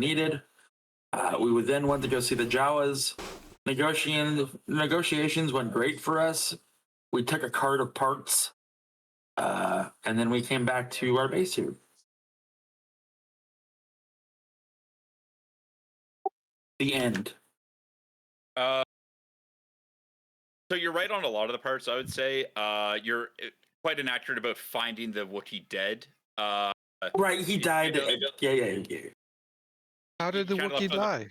needed. We would then went to go see the Jawas. Negotiations went great for us. We took a cart of parts, and then we came back to our base here. The end. So you're right on a lot of the parts. I would say you're quite inaccurate about finding the Wookiee dead. Right, he died. Yeah. How did the Wookiee die?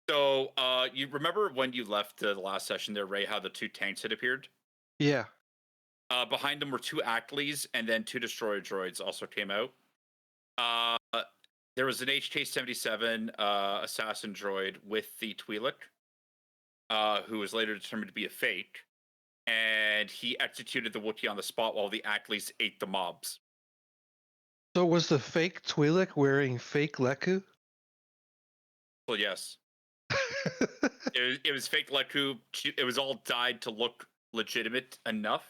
So you remember when you left the last session there, Ray, how the two tanks had appeared? Yeah. Behind them were two Actleys, and then two destroyer droids also came out. There was an HK-77 assassin droid with the Twi'lek, who was later determined to be a fake, and he executed the Wookiee on the spot while the Actleys ate the mobs. So was the fake Twi'lek wearing fake Leku? Well, yes. It was fake Leku. It was all dyed to look legitimate enough.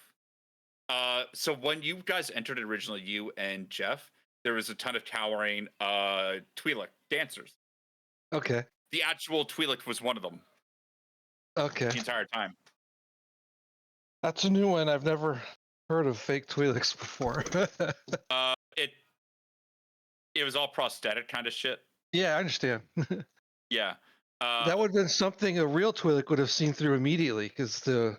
So when you guys entered originally, you and Jeff, there was a ton of cowering Twi'lek dancers. Okay. The actual Twi'lek was one of them. Okay. The entire time. That's a new one. I've never heard of fake Twi'leks before. It was all prosthetic kind of shit. Yeah, I understand. Yeah. That would have been something a real Twi'lek would have seen through immediately, because the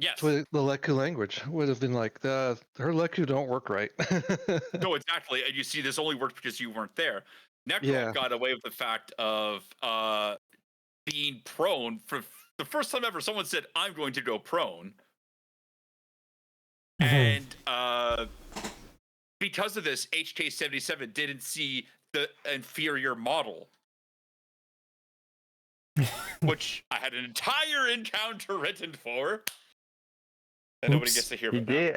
Leku language would have been like, her Leku don't work right. No, exactly. And you see, this only worked because you weren't there. Nikrawl got away with the fact of being prone. For the first time ever, someone said, I'm going to go prone. And because of this, HK-77 didn't see the inferior model. Which I had an entire encounter written for. And nobody gets to hear about that. He did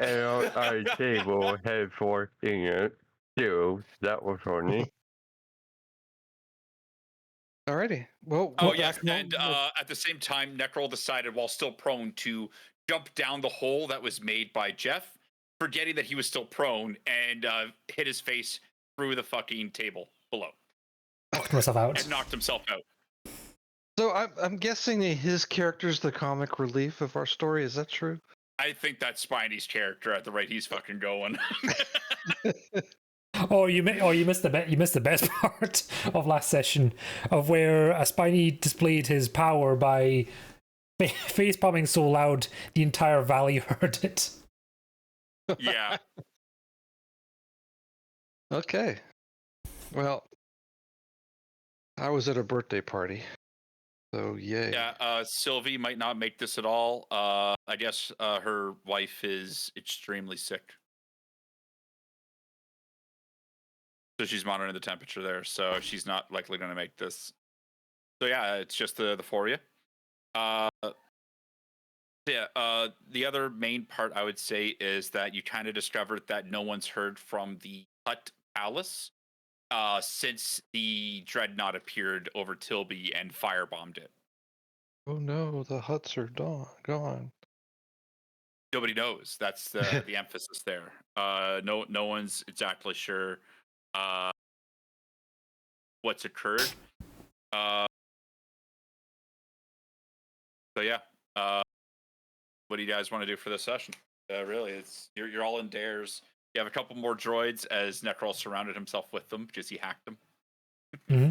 on our table, head forcing it, too. That was funny. Alrighty. Well, yes, and at the same time, Nikrawl decided, while still prone, to jump down the hole that was made by Jeff, forgetting that he was still prone, and hit his face through the fucking table below. Knocked himself out. And knocked himself out. So I'm guessing that his character's the comic relief of our story. Is that true? I think that's Spiney's character at the rate he's fucking going. You missed the best part of last session, of where Spiny displayed his power by face bombing so loud the entire valley heard it. Yeah. Okay. Well, I was at a birthday party. So, yay. Yeah, Sylvie might not make this at all. I guess her wife is extremely sick. So she's monitoring the temperature there, so she's not likely going to make this. So yeah, it's just the four of you. The other main part I would say is that you kind of discovered that no one's heard from the Hutt Palace since the Dreadnought appeared over Tilby and firebombed it. Oh no, the Hutts are gone. Nobody knows. That's the emphasis there. No one's exactly sure what's occurred. So yeah. What do you guys want to do for this session? Really, it's you're all in dares. You have a couple more droids, as Nikrawl surrounded himself with them because he hacked them. Mm-hmm.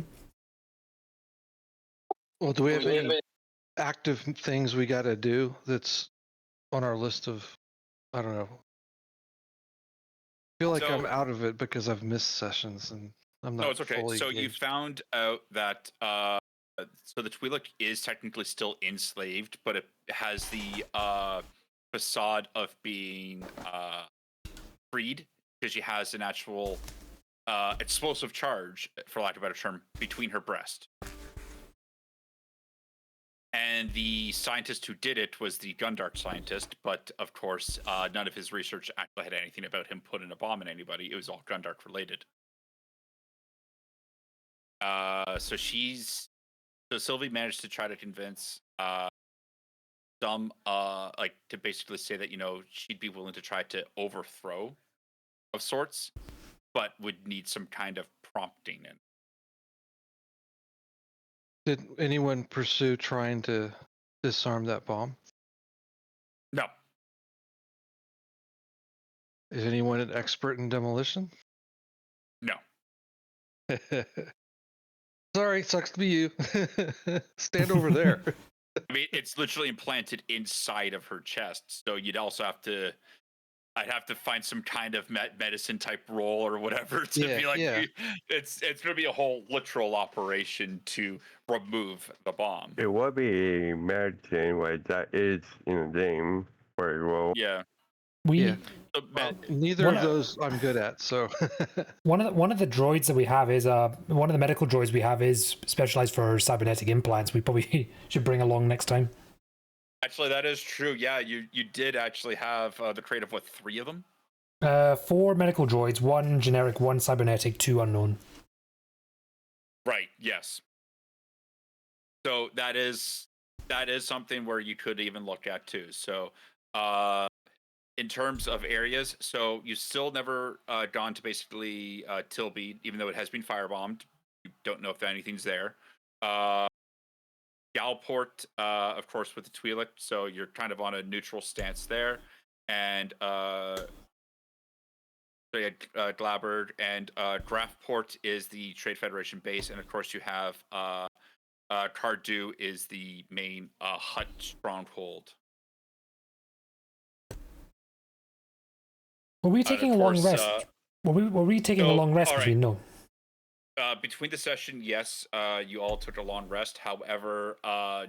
Well, do we have any active things we got to do that's on our list of, I don't know. I feel like I'm out of it because I've missed sessions and I'm not. No, it's okay. Fully So engaged. you found out that so the Twi'lek is technically still enslaved, but it has the facade of being freed because she has an actual explosive charge, for lack of a better term, between her breast. And the scientist who did it was the Gundark scientist, but of course, none of his research actually had anything about him putting a bomb in anybody. It was all Gundark related. So Sylvie managed to try to convince some to basically say that, she'd be willing to try to overthrow of sorts, but would need some kind of prompting. And Did anyone pursue trying to disarm that bomb? No. Is anyone an expert in demolition? No. Sorry, sucks to be you. Stand over there. I mean, it's literally implanted inside of her chest, so you'd also have to. I'd have to find some kind of medicine type roll or whatever to be like. It's going to be a whole literal operation to remove the bomb. It would be a medicine, like that is in the game very well. Yeah. So, neither of those I'm good at. So one of the droids that we have is one of the medical droids we have is specialized for cybernetic implants. We probably should bring along next time. Actually, that is true. Yeah, you did actually have the crate of 3 of them? 4 medical droids, 1 generic, 1 cybernetic, 2 unknown. Right. Yes. So that is something where you could even look at too. So, in terms of areas, so you still never gone to basically Tilby, even though it has been firebombed. You don't know if anything's there. Galport, of course, with the Twi'lek, so you're kind of on a neutral stance there. And so you had Glabbard, and Graftport is the Trade Federation base, and of course you have Cardew is the main Hutt stronghold. Were we taking a long rest? Were we taking a long rest between? No. Between the session, yes, you all took a long rest. However,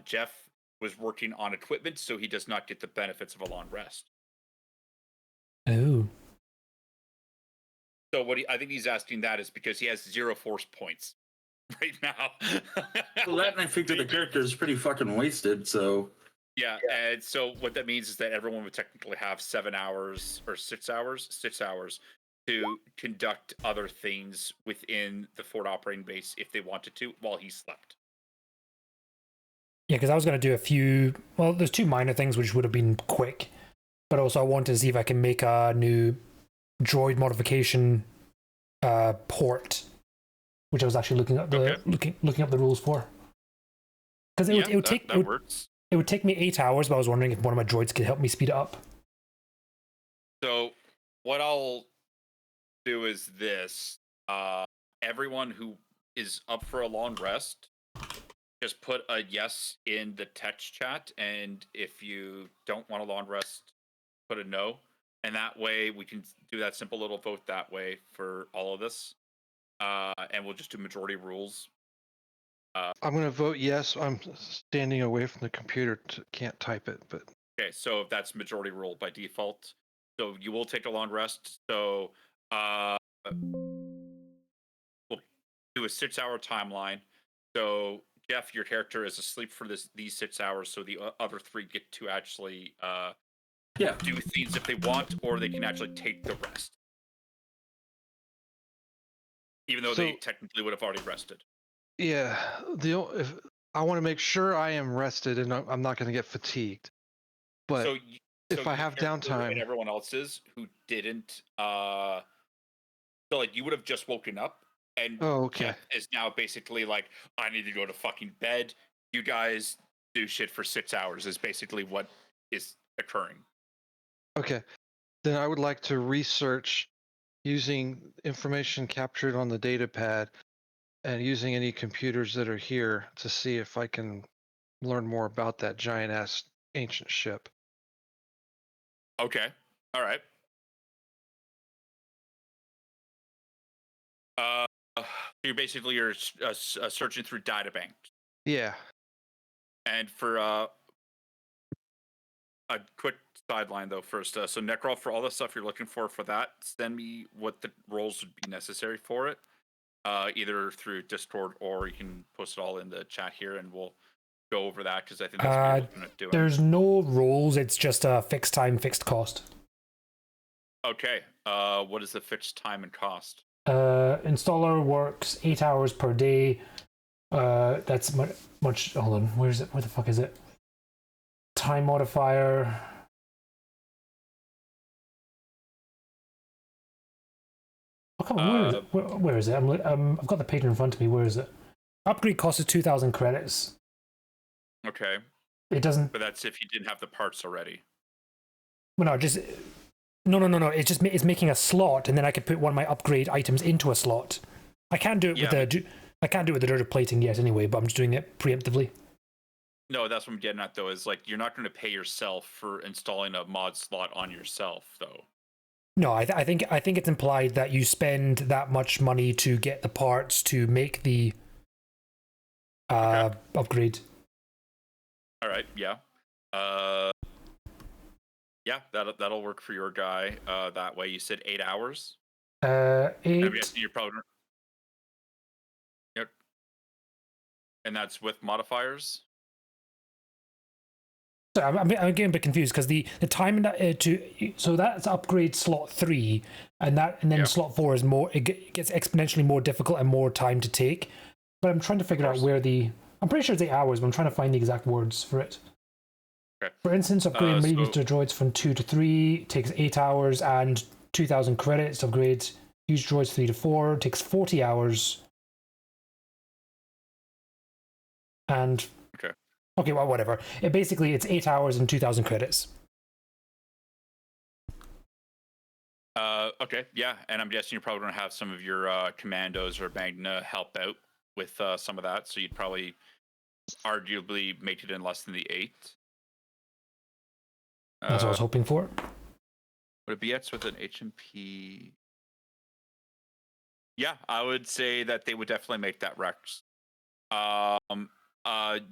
Jeff was working on equipment, so he does not get the benefits of a long rest. Oh. So I think he's asking that is because he has 0 force points right now. Well, that and I figure the character is pretty fucking wasted, so... Yeah, and so what that means is that everyone would technically have 7 hours or 6 hours to conduct other things within the Fort operating base if they wanted to while he slept. Yeah, because I was going to do a few... Well, there's 2 minor things which would have been quick, but also I wanted to see if I can make a new droid modification port, which I was actually looking up the rules for. Because it would take me 8 hours, but I was wondering if one of my droids could help me speed it up. So what I'll do is this. Everyone who is up for a long rest, just put a yes in the text chat, and if you don't want a long rest, put a no. And that way we can do that simple little vote that way for all of this. And we'll just do majority rules. I'm going to vote yes. I'm standing away from the computer. Can't type it, but... Okay, so that's majority rule by default. So you will take a long rest. So we'll do a 6-hour timeline. So Jeff, your character is asleep for these 6 hours, so the other 3 get to actually do things if they want, or they can actually take the rest. Even though they technically would have already rested. Yeah, if I want to make sure I am rested and I'm not going to get fatigued. But if I have downtime, and everyone else is who didn't, so like you would have just woken up, and Jeff is now basically like, I need to go to fucking bed. You guys do shit for 6 hours is basically what is occurring. Okay, then I would like to research using information captured on the data pad and using any computers that are here to see if I can learn more about that giant-ass ancient ship. Okay. All right. You're searching through data banks. Yeah. And for a quick sideline though first, so Nikrawl, for all the stuff you're looking for that, send me what the roles would be necessary for it. Either through Discord or you can post it all in the chat here, and we'll go over that because I think that's what you're looking at doing. There's no roles; it's just a fixed time, fixed cost. Okay. What is the fixed time and cost? Installer works 8 hours per day. That's much. Hold on, where is it? Where the fuck is it? Time modifier. Oh, come on, where is it? Where is it? I've got the page in front of me. Where is it? Upgrade costs 2,000 credits. Okay, It doesn't. but that's if you didn't have the parts already. Well, no, just no. It's just it's making a slot, and then I could put one of my upgrade items into a slot. I can't do it with the I can't do it with the direct plating yet anyway, but I'm just doing it preemptively. No, that's what I'm getting at though. Is like you're not going to pay yourself for installing a mod slot on yourself though. No, I think it's implied that you spend that much money to get the parts to make the upgrade. All right, yeah. Yeah, that'll work for your guy. That way, you said 8 hours. 8. I'm guessing you're probably. Yep. And that's with modifiers. So I'm getting a bit confused because the time so that's upgrade slot 3, and then slot 4 is more. It gets exponentially more difficult and more time to take. But I'm trying to figure out where I'm pretty sure it's 8 hours, but I'm trying to find the exact words for it. Okay. For instance, upgrade mediums to droids from 2 to 3 takes 8 hours and 2,000 credits. Upgrade huge droids 3 to 4 takes 40 hours. And okay, well, whatever. It's 8 hours and 2,000 credits. Okay, yeah, and I'm guessing you're probably going to have some of your commandos or Magna help out with some of that, so you'd probably arguably make it in less than the 8. That's what I was hoping for. Would it be X with an HMP? Yeah, I would say that they would definitely make that Rex.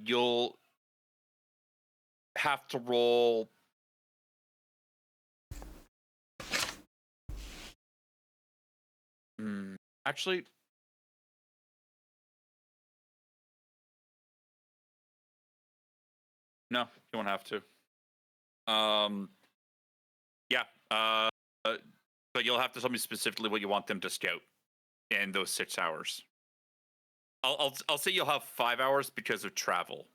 You'll have to roll. Actually, no, you won't have to. Yeah. But you'll have to tell me specifically what you want them to scout in those 6 hours. I'll say you'll have 5 hours because of travel.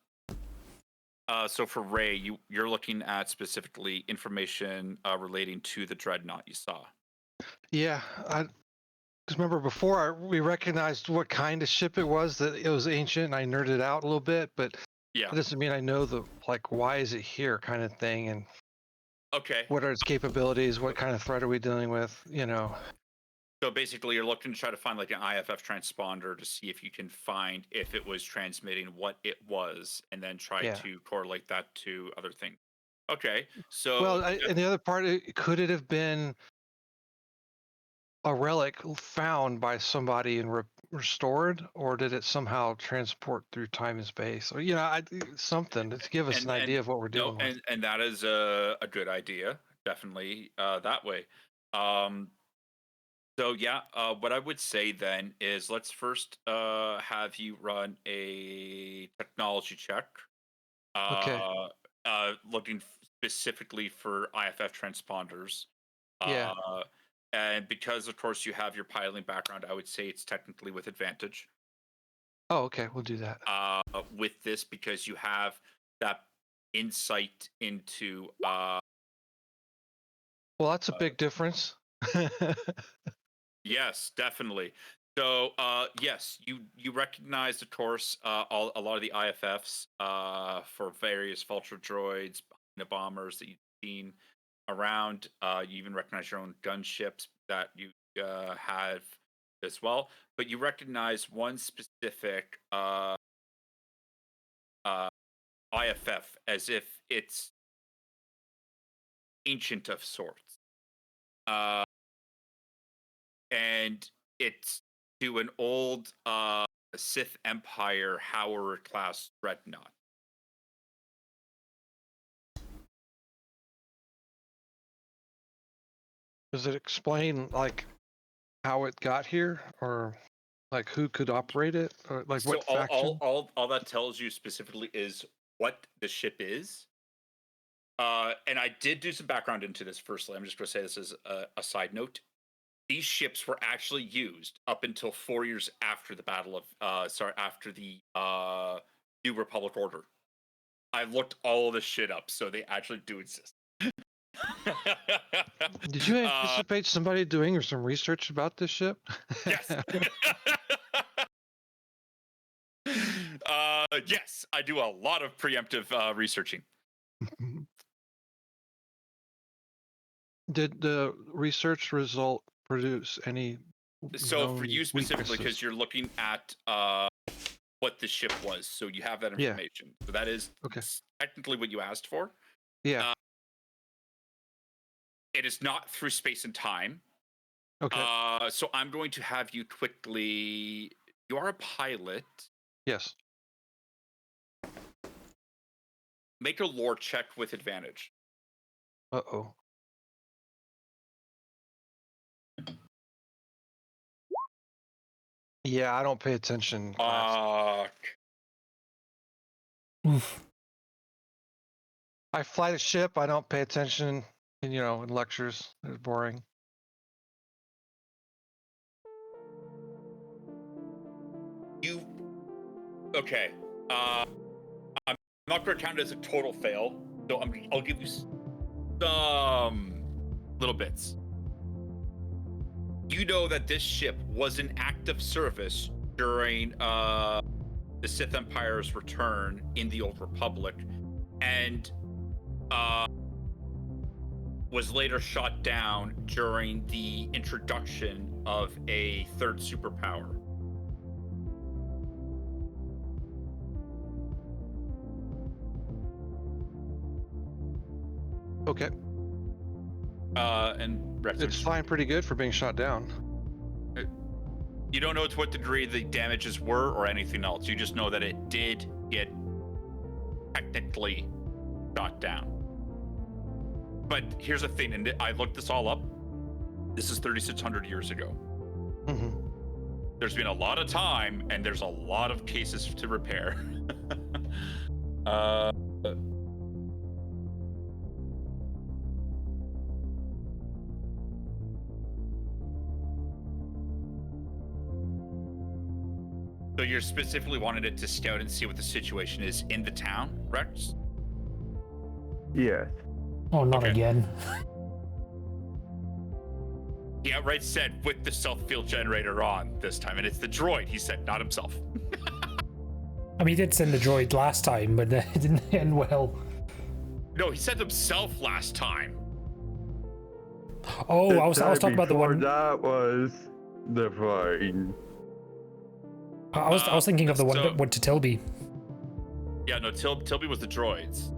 So for Ray, you're looking at specifically information relating to the dreadnought you saw. Yeah, because remember before we recognized what kind of ship it was, that it was ancient, and I nerded out a little bit, but yeah, that doesn't mean I know the why is it here kind of thing, and okay, what are its capabilities, what kind of threat are we dealing with, So basically, you're looking to try to find like an IFF transponder to see if you can find if it was transmitting what it was, and then try to correlate that to other things. Okay, so well, and the other part, could it have been a relic found by somebody and restored, or did it somehow transport through time and space, or something to give us an idea of what we're dealing with? And that is a good idea, definitely that way. So yeah, what I would say then is let's first have you run a technology check. Okay. Looking specifically for IFF transponders. Yeah. And because of course you have your piloting background, I would say it's technically with advantage. Oh, okay, we'll do that. With this, because you have that insight into. Well, that's a big difference. Yes, definitely. So, yes, you recognize, of course, a lot of the IFFs for various vulture droids, bombers that you've seen around. You even recognize your own gunships that you have as well. But you recognize one specific IFF as if it's ancient of sorts. And it's to an old Sith Empire Howard class dreadnought. Does it explain how it got here, or who could operate it, or what faction? All that tells you specifically is what the ship is. And I did do some background into this. Firstly, I'm just going to say this as a side note. These ships were actually used up until 4 years after the battle of after the New Republic order. I looked all this shit up, so they actually do exist. Did you anticipate somebody doing some research about this ship? Yes. Yes, I do a lot of preemptive researching. Did the research result produce any? So for you specifically, weaknesses? because you're looking at what the ship was, so you have that Yeah. information. So that is Okay. technically what you asked for. Yeah. It is not through space and time. Okay. So I'm going to have you quickly. You are a pilot. Yes. Make a lore check with advantage. Uh-oh. Yeah, I don't pay attention. Oof. I fly the ship. I don't pay attention. In lectures, it's boring. Okay. I'm not going to count it as a total fail, so I'll give you some little bits. You know that this ship was in active service during the Sith Empire's return in the Old Republic, and was later shot down during the introduction of a third superpower. Okay. And Rex, It's flying pretty good for being shot down. you don't know to what degree the damages were or anything else. You just know that it did get technically shot down. But here's the thing, and I looked this all up. This is 3,600 years ago. Mm-hmm. There's been a lot of time, and there's a lot of cases to repair. So you're specifically wanted it to scout and see what the situation is in the town, Rex? Yes. Oh, not Okay. again. He outright said with the self-field generator on this time, and it's the droid, he said, not himself. I mean, he did send the droid last time, but it didn't end well. No, he said himself last time. Oh, The I was time talking about the before one. That was the fine. I was thinking of the one so- that went to Tilby. Yeah, no, Tilby was the droids.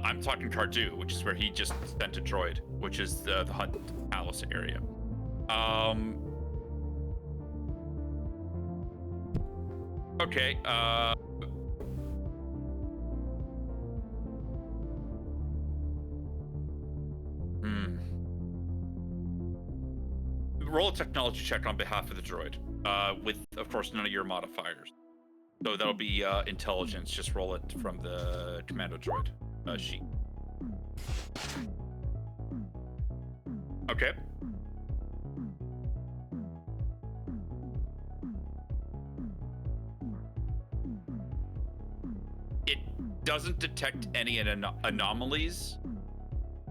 I'm talking Cardew, which is where he just sent a droid, which is the Hutt Palace area. Okay, roll a technology check on behalf of the droid, with, of course, none of your modifiers. So that'll be intelligence. Just roll it from the commando droid sheet. Okay. It doesn't detect any anomalies,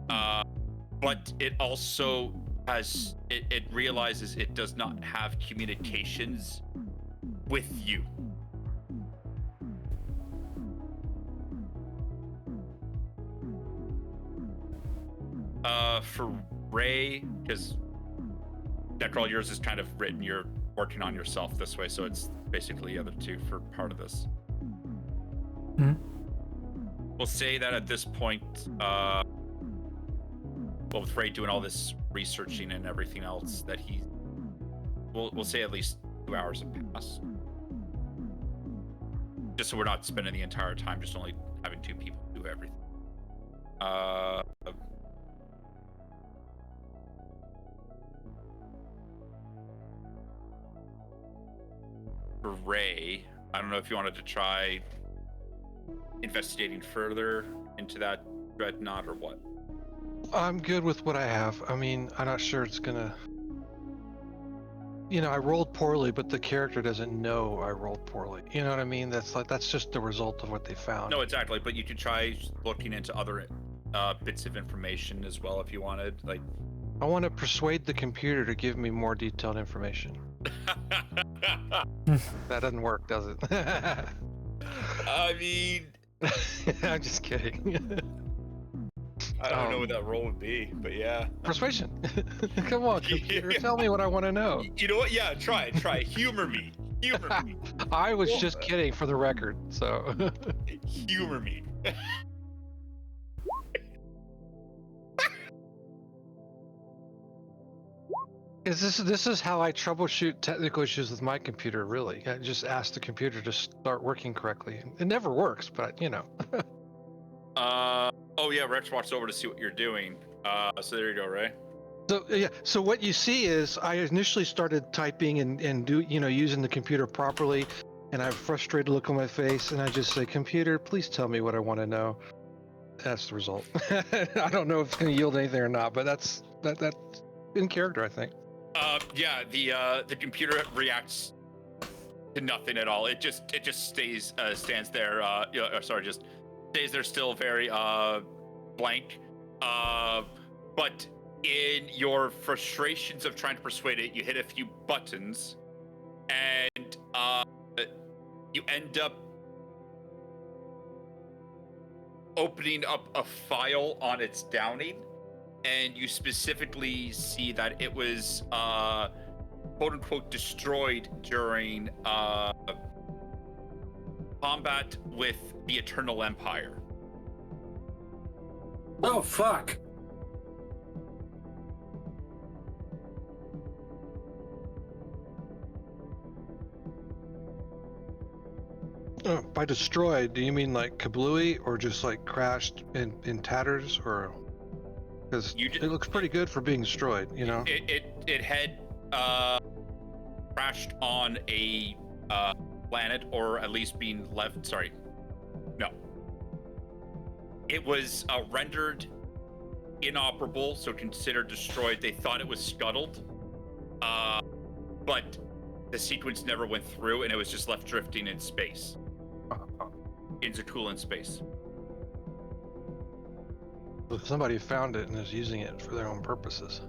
but it also has, it realizes it does not have communications with you. For Ray, because Nikrawl, yours is kind of written, you're working on yourself this way, so it's basically the other two for part of this. Hmm. We'll say that at this point, well, with Ray doing all this researching and everything else, that we'll say at least 2 hours have passed. Just so we're not spending the entire time just only having two people do everything. For Ray, I don't know if you wanted to try investigating further into that dreadnought or what. I'm good with what I have. I mean, I'm not sure it's gonna. I rolled poorly, but the character doesn't know I rolled poorly. You know what I mean? That's just the result of what they found. No, exactly. But you could try looking into other bits of information as well if you wanted. Like, I want to persuade the computer to give me more detailed information. That doesn't work, does it? I mean, I'm just kidding. I don't know what that role would be, but yeah. Persuasion. Come on, computer, tell me what I want to know. You know what? Yeah, try. Humor me. Humor me. I was just kidding, for the record. So. Humor me. This is how I troubleshoot technical issues with my computer. Really, I just ask the computer to start working correctly. It never works, but you know. Oh yeah, Rex walks over to see what you're doing. So there you go, Ray. So yeah, so what you see is I initially started typing and using the computer properly, and I have a frustrated look on my face, and I just say, "Computer, please tell me what I want to know." That's the result. I don't know if it's going to yield anything or not, but that's in character, I think. Yeah, the computer reacts to nothing at all. It just stands there. Just stays there still, very blank. But in your frustrations of trying to persuade it, you hit a few buttons, and you end up opening up a file on its downing, and you specifically see that it was quote unquote destroyed during combat with the Eternal Empire. Oh, fuck. By destroyed, do you mean like kablooey, or just like crashed in tatters, or? Because it looks pretty good for being destroyed, you know. It had crashed on a planet, or at least being left. Sorry, no. It was rendered inoperable, so considered destroyed. They thought it was scuttled, but the sequence never went through, and it was just left drifting in space. Into coolant space. Somebody found it and is using it for their own purposes.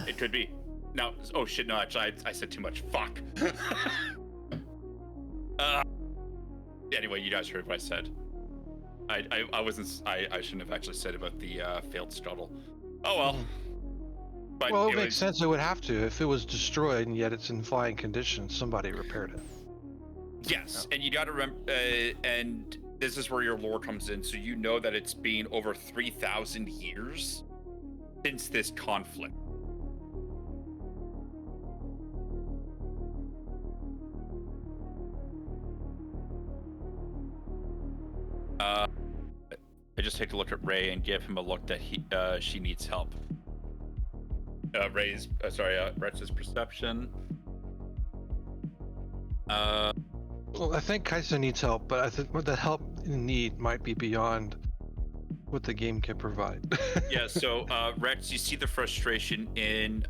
It could be. No, oh shit, no, actually, I said too much. Fuck. Anyway, you guys heard what I said. I wasn't, I shouldn't have actually said about the failed scuttle. Oh well. But well, it makes sense. It would have to. If it was destroyed and yet it's in flying condition, somebody repaired it. Yes, and you got to remember, and this is where your lore comes in. So you know that it's been over 3,000 years since this conflict. I just take a look at Ray and give him a look that she needs help. Rex's perception. Well, I think Kaisa needs help, but I think the help in need might be beyond what the game can provide. Yeah, so Rex, you see the frustration in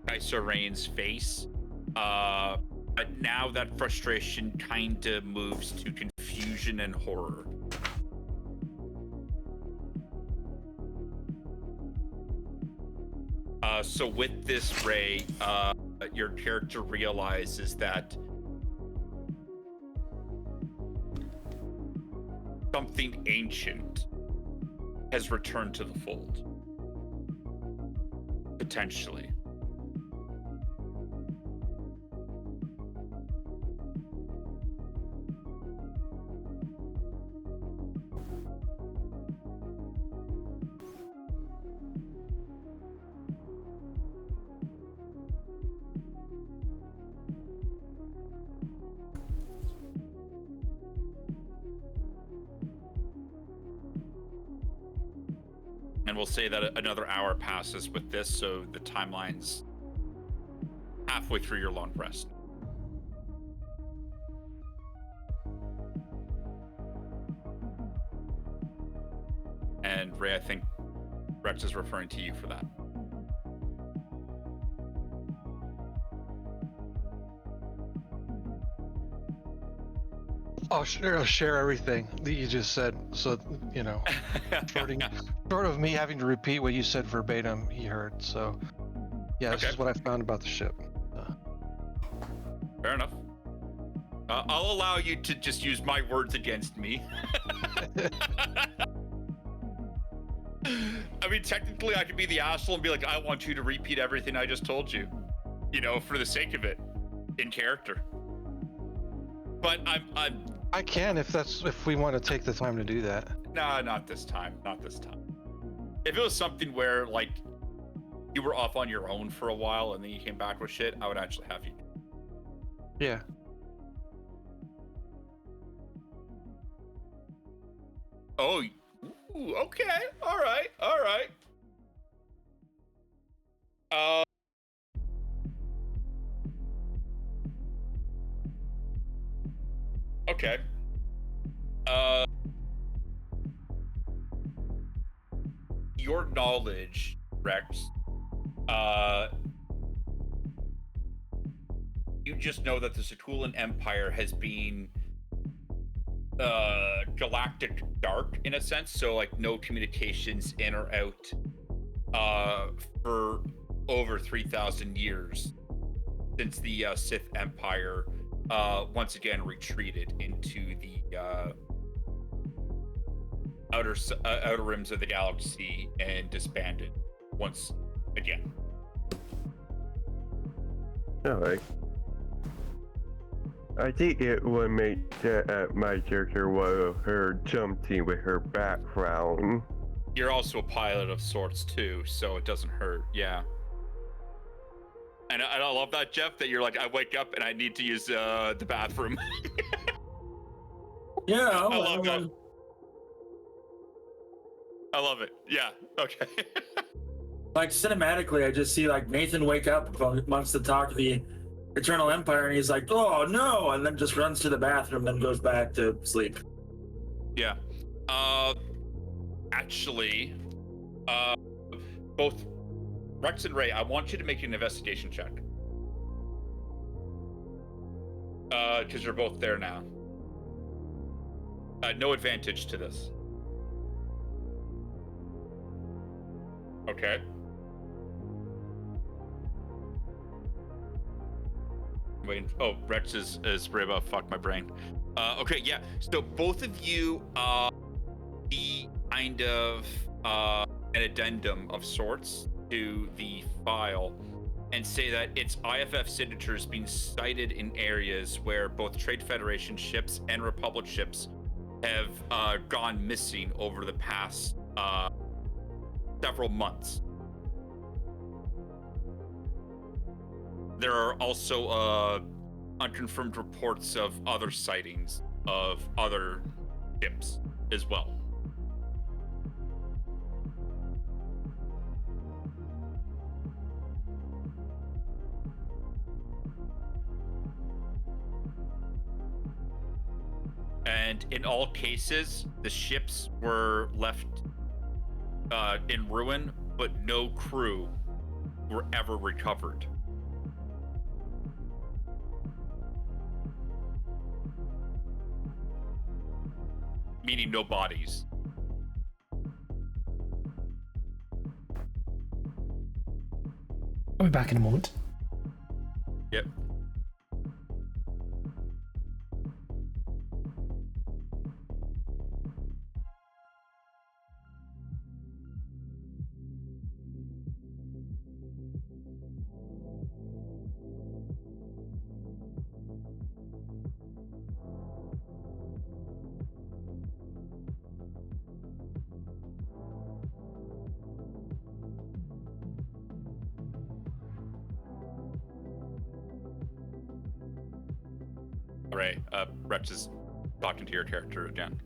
Kaisa Rain's face, but now that frustration kind of moves to confusion and horror. So with this, Ray, your character realizes that something ancient has returned to the fold. Potentially. And we'll say that another hour passes with this, so the timeline's halfway through your long rest. And Ray, I think Rex is referring to you for that. I'll share everything that you just said. So, you know, short of me having to repeat what you said verbatim, he heard. So, Yeah, this Okay. is what I found about the ship. Fair enough. I'll allow you to just use my words against me. I mean, technically, I could be the asshole and be like, I want you to repeat everything I just told you, you know, for the sake of it, in character. But I can if we want to take the time to do that. Nah, not this time. Not this time. If it was something where, like, you were off on your own for a while and then you came back with shit, I would actually have you. Yeah. Oh, ooh, okay. All right. All right. Okay. Your knowledge, Rex, you just know that the Satulan Empire has been galactic dark in a sense, so like no communications in or out for over 3,000 years since the Sith Empire once again retreated into the outer rims of the galaxy and disbanded once again. Alright. I think it would make my character was her something with her background. You're also a pilot of sorts too, so it doesn't hurt. Yeah. And I love that, Jeff, that you're like, I wake up and I need to use the bathroom. Yeah, I love that. I love it. Yeah. Okay. Like cinematically, I just see like Nathan wake up amongst the talk of the Eternal Empire, and he's like, "Oh no!" and then just runs to the bathroom, then goes back to sleep. Yeah. Actually, both Rex and Ray, I want you to make an investigation check. Because you're both there now. No advantage to this. Okay. Wait. Oh, Rex is right about fuck my brain. Okay, yeah. So both of you the kind of an addendum of sorts to the file and say that it's IFF signatures being cited in areas where both Trade Federation ships and Republic ships have gone missing over the past several months. There are also unconfirmed reports of other sightings of other ships as well. And in all cases, the ships were left in ruin, but no crew were ever recovered. Meaning no bodies. I'll be back in a moment. Yep. All right, Rex is talking to your character again.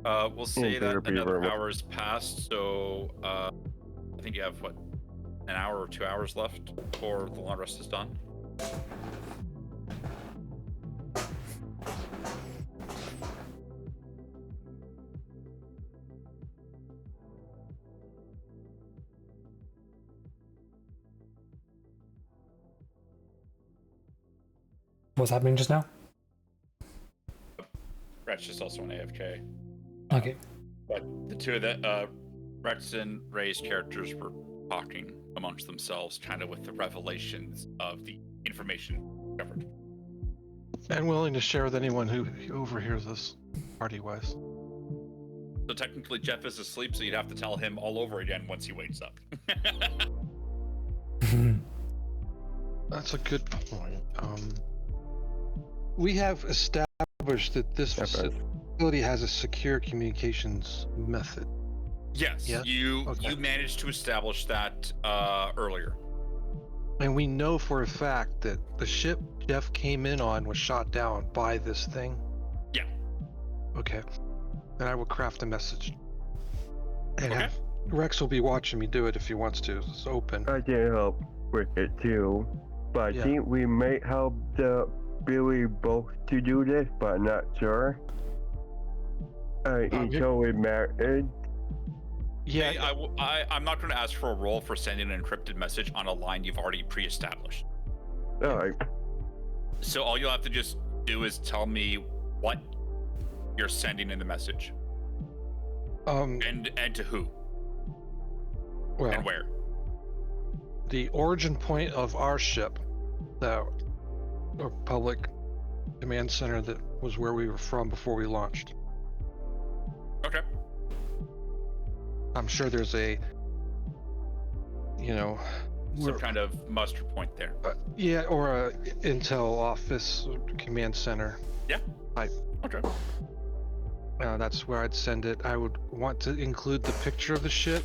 We'll say there'll that be another room. hour has passed, so I think you have what, an hour or 2 hours left before the long rest is done. What's happening just now? Rex is also an AFK. Okay. But the two of the Rex and Ray's characters were talking amongst themselves, kind of with the revelations of the information covered. And willing to share with anyone who overhears us, party-wise. So technically, Jeff is asleep, so you'd have to tell him all over again once he wakes up. That's a good point. We have established that this facility has a secure communications method. Yes, Yeah? you Okay. managed to establish that earlier. And we know for a fact that the ship Jeff came in on was shot down by this thing. Yeah. Okay. And I will craft a message. And Okay. have Rex will be watching me do it if he wants to. It's open. I can help with it too, but Yeah. I think we might help the Billy both to do this, but not sure. Until we married. Yeah. Hey, I'm not going to ask for a roll for sending an encrypted message on a line you've already pre-established. Alright. So all you'll have to just do is tell me what you're sending in the message, and to who Well, and where. the origin point of our ship, the Republic Command Center that was where we were from before we launched. Okay. I'm sure there's a, Some kind of muster point there. yeah, or a intel office command center. Yeah. Type. Okay. That's where I'd send it. I would want to include the picture of the ship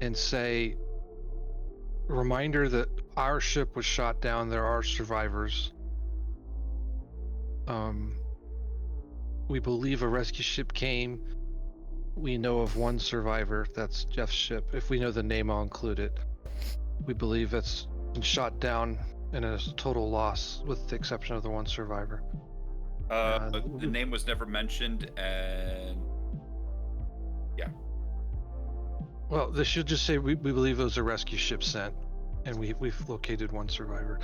and say, reminder that our ship was shot down. There are survivors. We believe a rescue ship came. We know of one survivor. That's Jeff's ship. If we know the name, I'll include it. We believe it's been shot down and is a total loss with the exception of the one survivor. The name was never mentioned, and Well, they should just say we believe those are rescue ships sent, and we've located one survivor.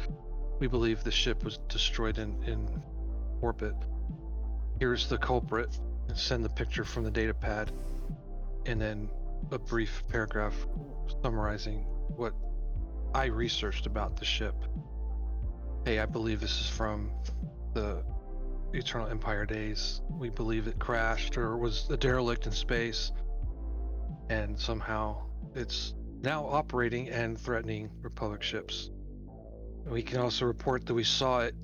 We believe the ship was destroyed in orbit. Here's the culprit. And send the picture from the data pad, and then a brief paragraph summarizing what I researched about the ship. Hey, I believe this is from the Eternal Empire days. We believe it crashed or was a derelict in space, and somehow it's now operating and threatening Republic ships. We can also report that we saw it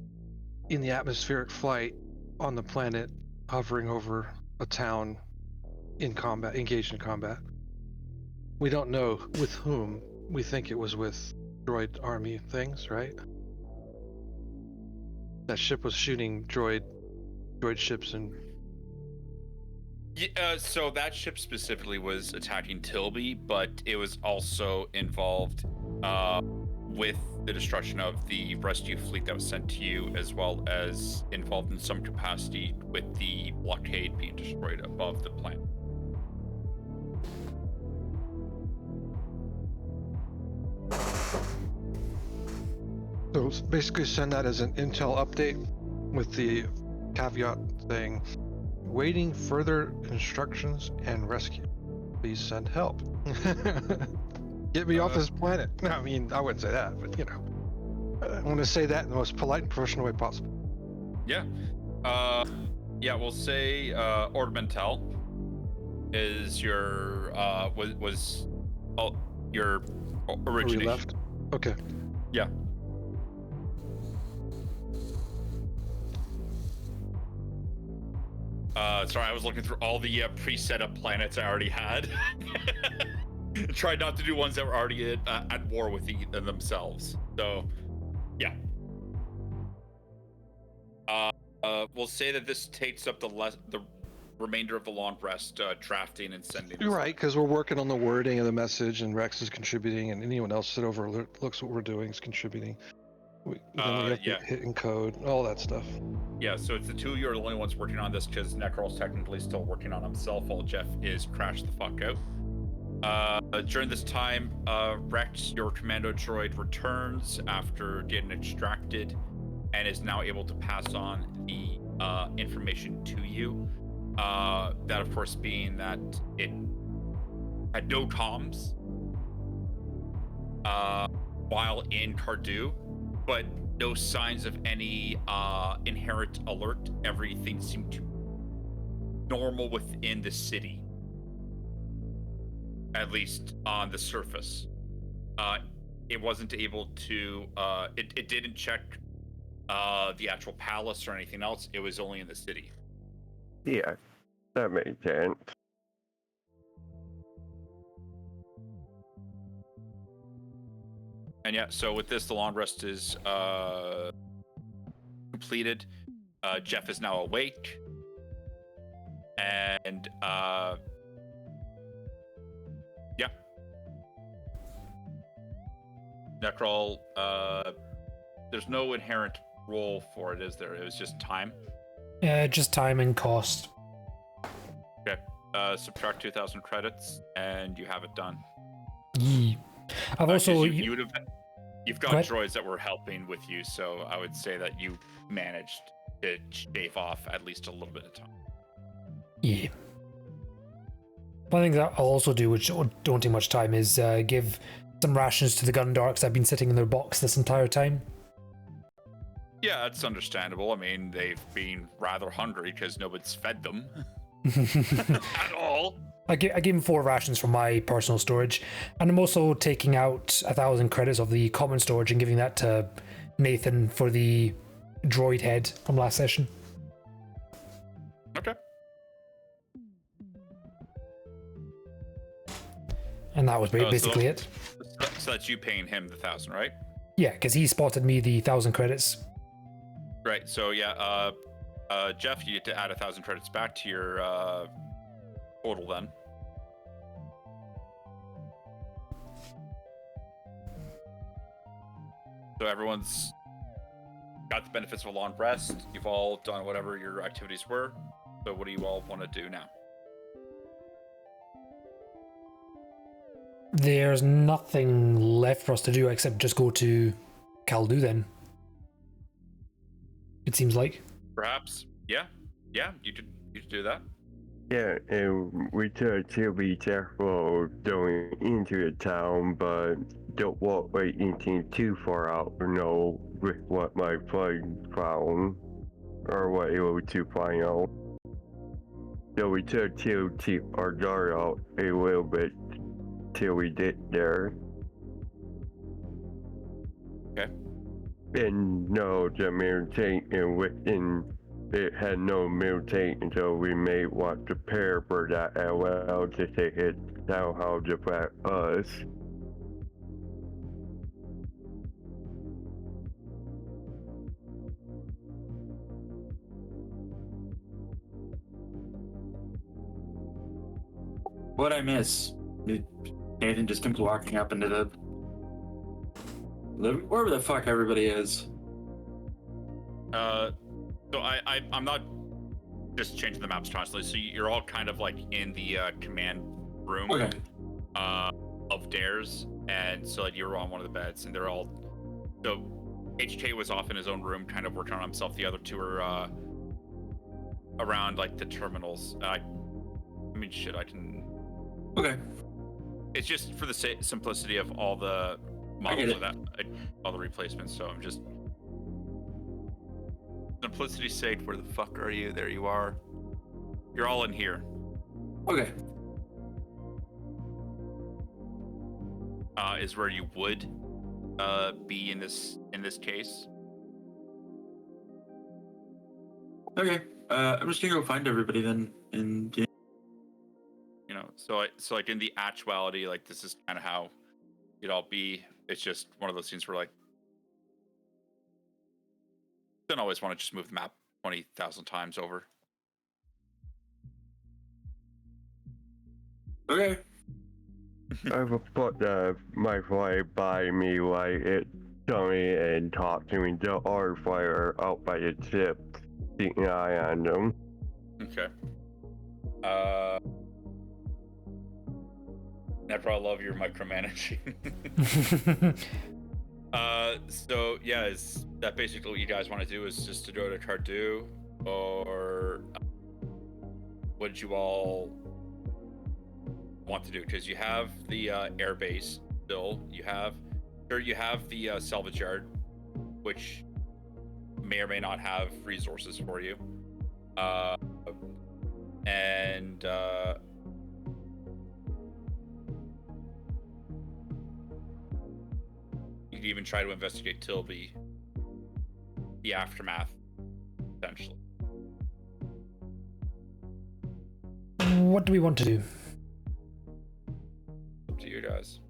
in the atmospheric flight on the planet, hovering over a town in combat, engaged in combat. We don't know with whom. We think it was with droid army things, right? That ship was shooting droid ships and yeah. So that ship specifically was attacking Tilby, but it was also involved with the destruction of the rescue fleet that was sent to you, as well as involved in some capacity with the blockade being destroyed above the planet. so basically send that as an intel update with the caveat saying, waiting further instructions and rescue. Please send help. Get me off this planet. No, I mean, I wouldn't say that, but I want to say that in the most polite and professional way possible. Yeah. Yeah, we'll say Ornamental is your was your origination. We left? Okay. Yeah. Sorry, I was looking through all the pre-set up planets I already had. Tried not to do ones that were already at war with themselves. So, yeah. We'll say that this takes up the remainder of the long rest drafting and sending. You're right, because we're working on the wording of the message, and Rex is contributing, and anyone else that overlooks what we're doing is contributing. Then we have to hit encode, all that stuff. Yeah, so it's the two of you are the only ones working on this because Nikrall's technically still working on himself while Jeff is crashed the fuck out. During this time, Rex, your commando droid, returns after getting extracted and is now able to pass on the information to you. That, of course, being that it had no comms while in Cardew, but no signs of any inherent alert. Everything seemed to normal within the city, at least on the surface. It wasn't able to. It didn't check the actual palace or anything else. It was only in the city. Yeah, that makes sense. And yeah, so with this, the long rest is completed. Jeff is now awake. And yeah. Nikrawl, there's no inherent role for it, is there? It was just time? Yeah, just time and cost. Okay. Subtract 2,000 credits, and you have it done. Yee. I've also... You've got droids that were helping with you, so I would say that you managed to shave off at least a little bit of time. Yeah. One thing that I'll also do, which don't take much time, is give some rations to the Gundarks. I've been sitting in their box this entire time. Yeah, it's understandable. I mean, they've been rather hungry because nobody's fed them at all. I gave him 4 rations from my personal storage, and I'm also taking out 1,000 credits of the common storage and giving that to Nathan for the droid head from last session. Okay. And that was basically it. So that's you paying him the 1,000, right? Yeah, because he spotted me the 1,000 credits. Right. So yeah, Jeff, you get to add 1,000 credits back to your total then. So everyone's got the benefits of a long rest. You've all done whatever your activities were. So what do you all want to do now? There's nothing left for us to do except just go to Caldu then. It seems like. Perhaps. Yeah. Yeah, you could do that. Yeah, and we try to be careful going into the town, but don't walk right into too far out, with what my plane found, or what it was to find out. So we try to keep our guard out a little bit till we get there. Okay. And no, the mutant and within it had no mutant, so we may want to prepare for that as well, just to hit down how to affect us. What'd I miss? Nathan just comes walking up into the wherever the fuck everybody is. So I'm not just changing the maps constantly. So you're all kind of like in the command room of Dares, and so like you're on one of the beds, and they're all. So HK was off in his own room, kind of working on himself. The other two are around like the terminals. I mean, shit, I can. Okay. It's just for the simplicity of all the models of that, all the replacements. So I'm just. Simplicity's sake, where the fuck are you? There you are. You're all in here. Okay. Is where you would be in this case. Okay. I'm just gonna go find everybody then and so like in the actuality, like this is kind of how it'd all be. It's just one of those things where like don't always want to just move the map 20,000 times over. Okay. I will put my flag by me like it's sunny and talk to me. The other fire out by the ship, keeping an eye on them. Okay. Never love your micromanaging. So yeah, is that basically what you guys want to do? Is just to go to Cardew, or what did you all want to do? Because you have the air base still. You have the salvage yard, which may or may not have resources for you, and you could even try to investigate Tilby, the aftermath, potentially. What do we want to do? Up to you guys.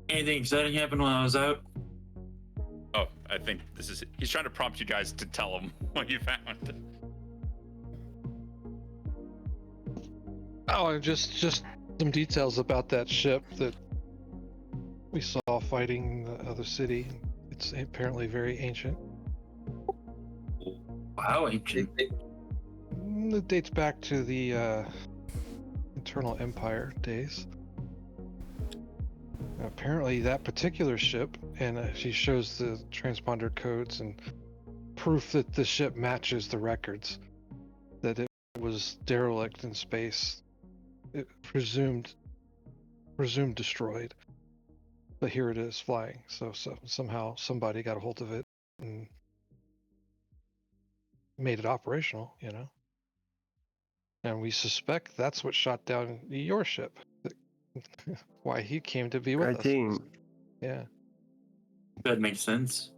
Anything exciting happened while I was out? Oh, I think he's trying to prompt you guys to tell him what you found. Oh, and just some details about that ship that we saw fighting the other city. It's apparently very ancient. Wow, ancient. It dates back to the Eternal Empire days. Apparently that particular ship, and she shows the transponder codes and proof that the ship matches the records, that it was derelict in space. It presumed destroyed, but here it is flying. So somehow somebody got a hold of it and made it operational, you know. And we suspect that's what shot down your ship. Why he came to be with us. think Yeah. That makes sense.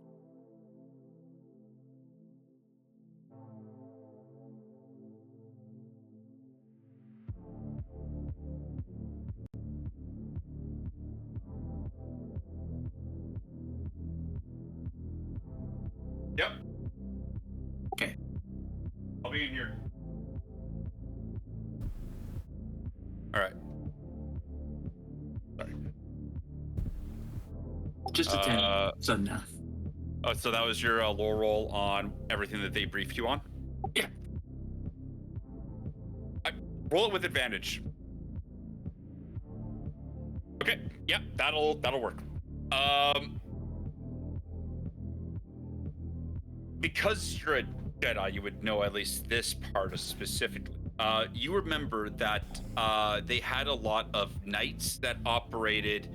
Yep. Okay. I'll be in here. All right. Sorry. Just a 10. So no. Oh, so that was your lore roll on everything that they briefed you on? Yeah. Roll it with advantage. Okay. Yeah, that'll work. Because you're a Jedi, you would know at least this part specifically. You remember that they had a lot of knights that operated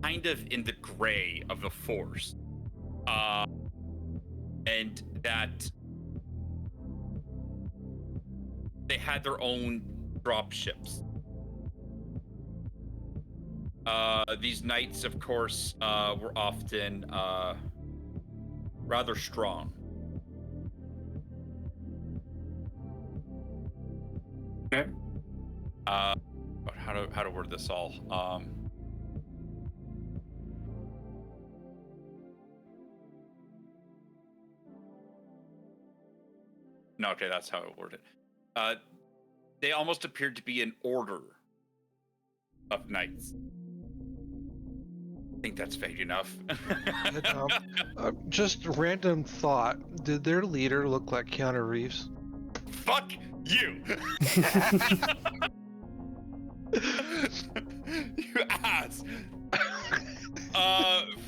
kind of in the gray of the Force. And that they had their own drop ships. These knights, of course, were often rather strong. Okay. How to word this all? No, okay, that's how I word it. They almost appeared to be an order of knights. I think that's vague enough. Just random thought. Did their leader look like Keanu Reeves? Fuck you! You ass!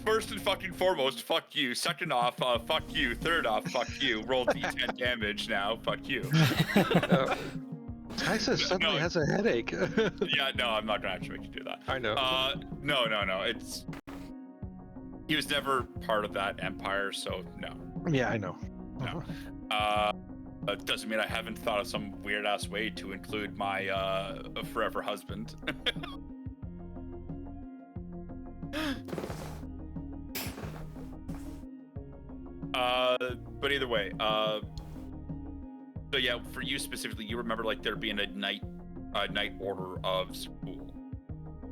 First and fucking foremost, fuck you. Second off, fuck you. Third off, fuck you. Roll D10 damage now, fuck you. Tyson suddenly has a headache. Yeah, no, I'm not gonna actually make you do that. I know. No. He was never part of that empire, so no. Yeah, I know. No. Doesn't mean I haven't thought of some weird ass way to include my forever husband. But either way, so yeah, for you specifically, you remember like there being a knight order of school,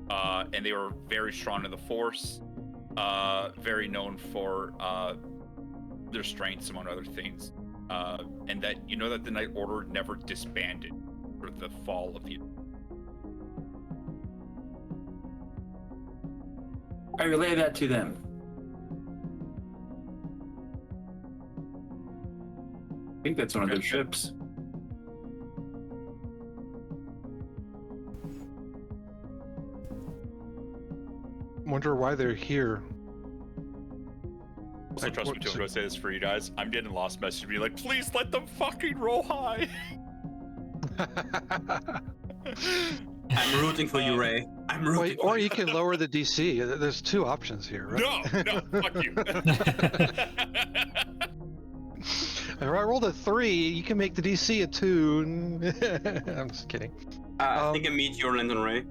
and they were very strong in the Force, very known for their strengths among other things. and that you know that the Night Order never disbanded for the fall of the. I relay that to them. I think that's one of their ships. Wonder why they're here. Also, trust me, too, I'm going to say this for you guys. I'm getting lost message to be like, please let them fucking roll high. I'm rooting for you, Ray. I'm rooting. Or you can lower the DC. There's two options here, right? No, fuck you. If I rolled a 3, you can make the DC a 2. I'm just kidding. I think I meet your Lyndon Ray.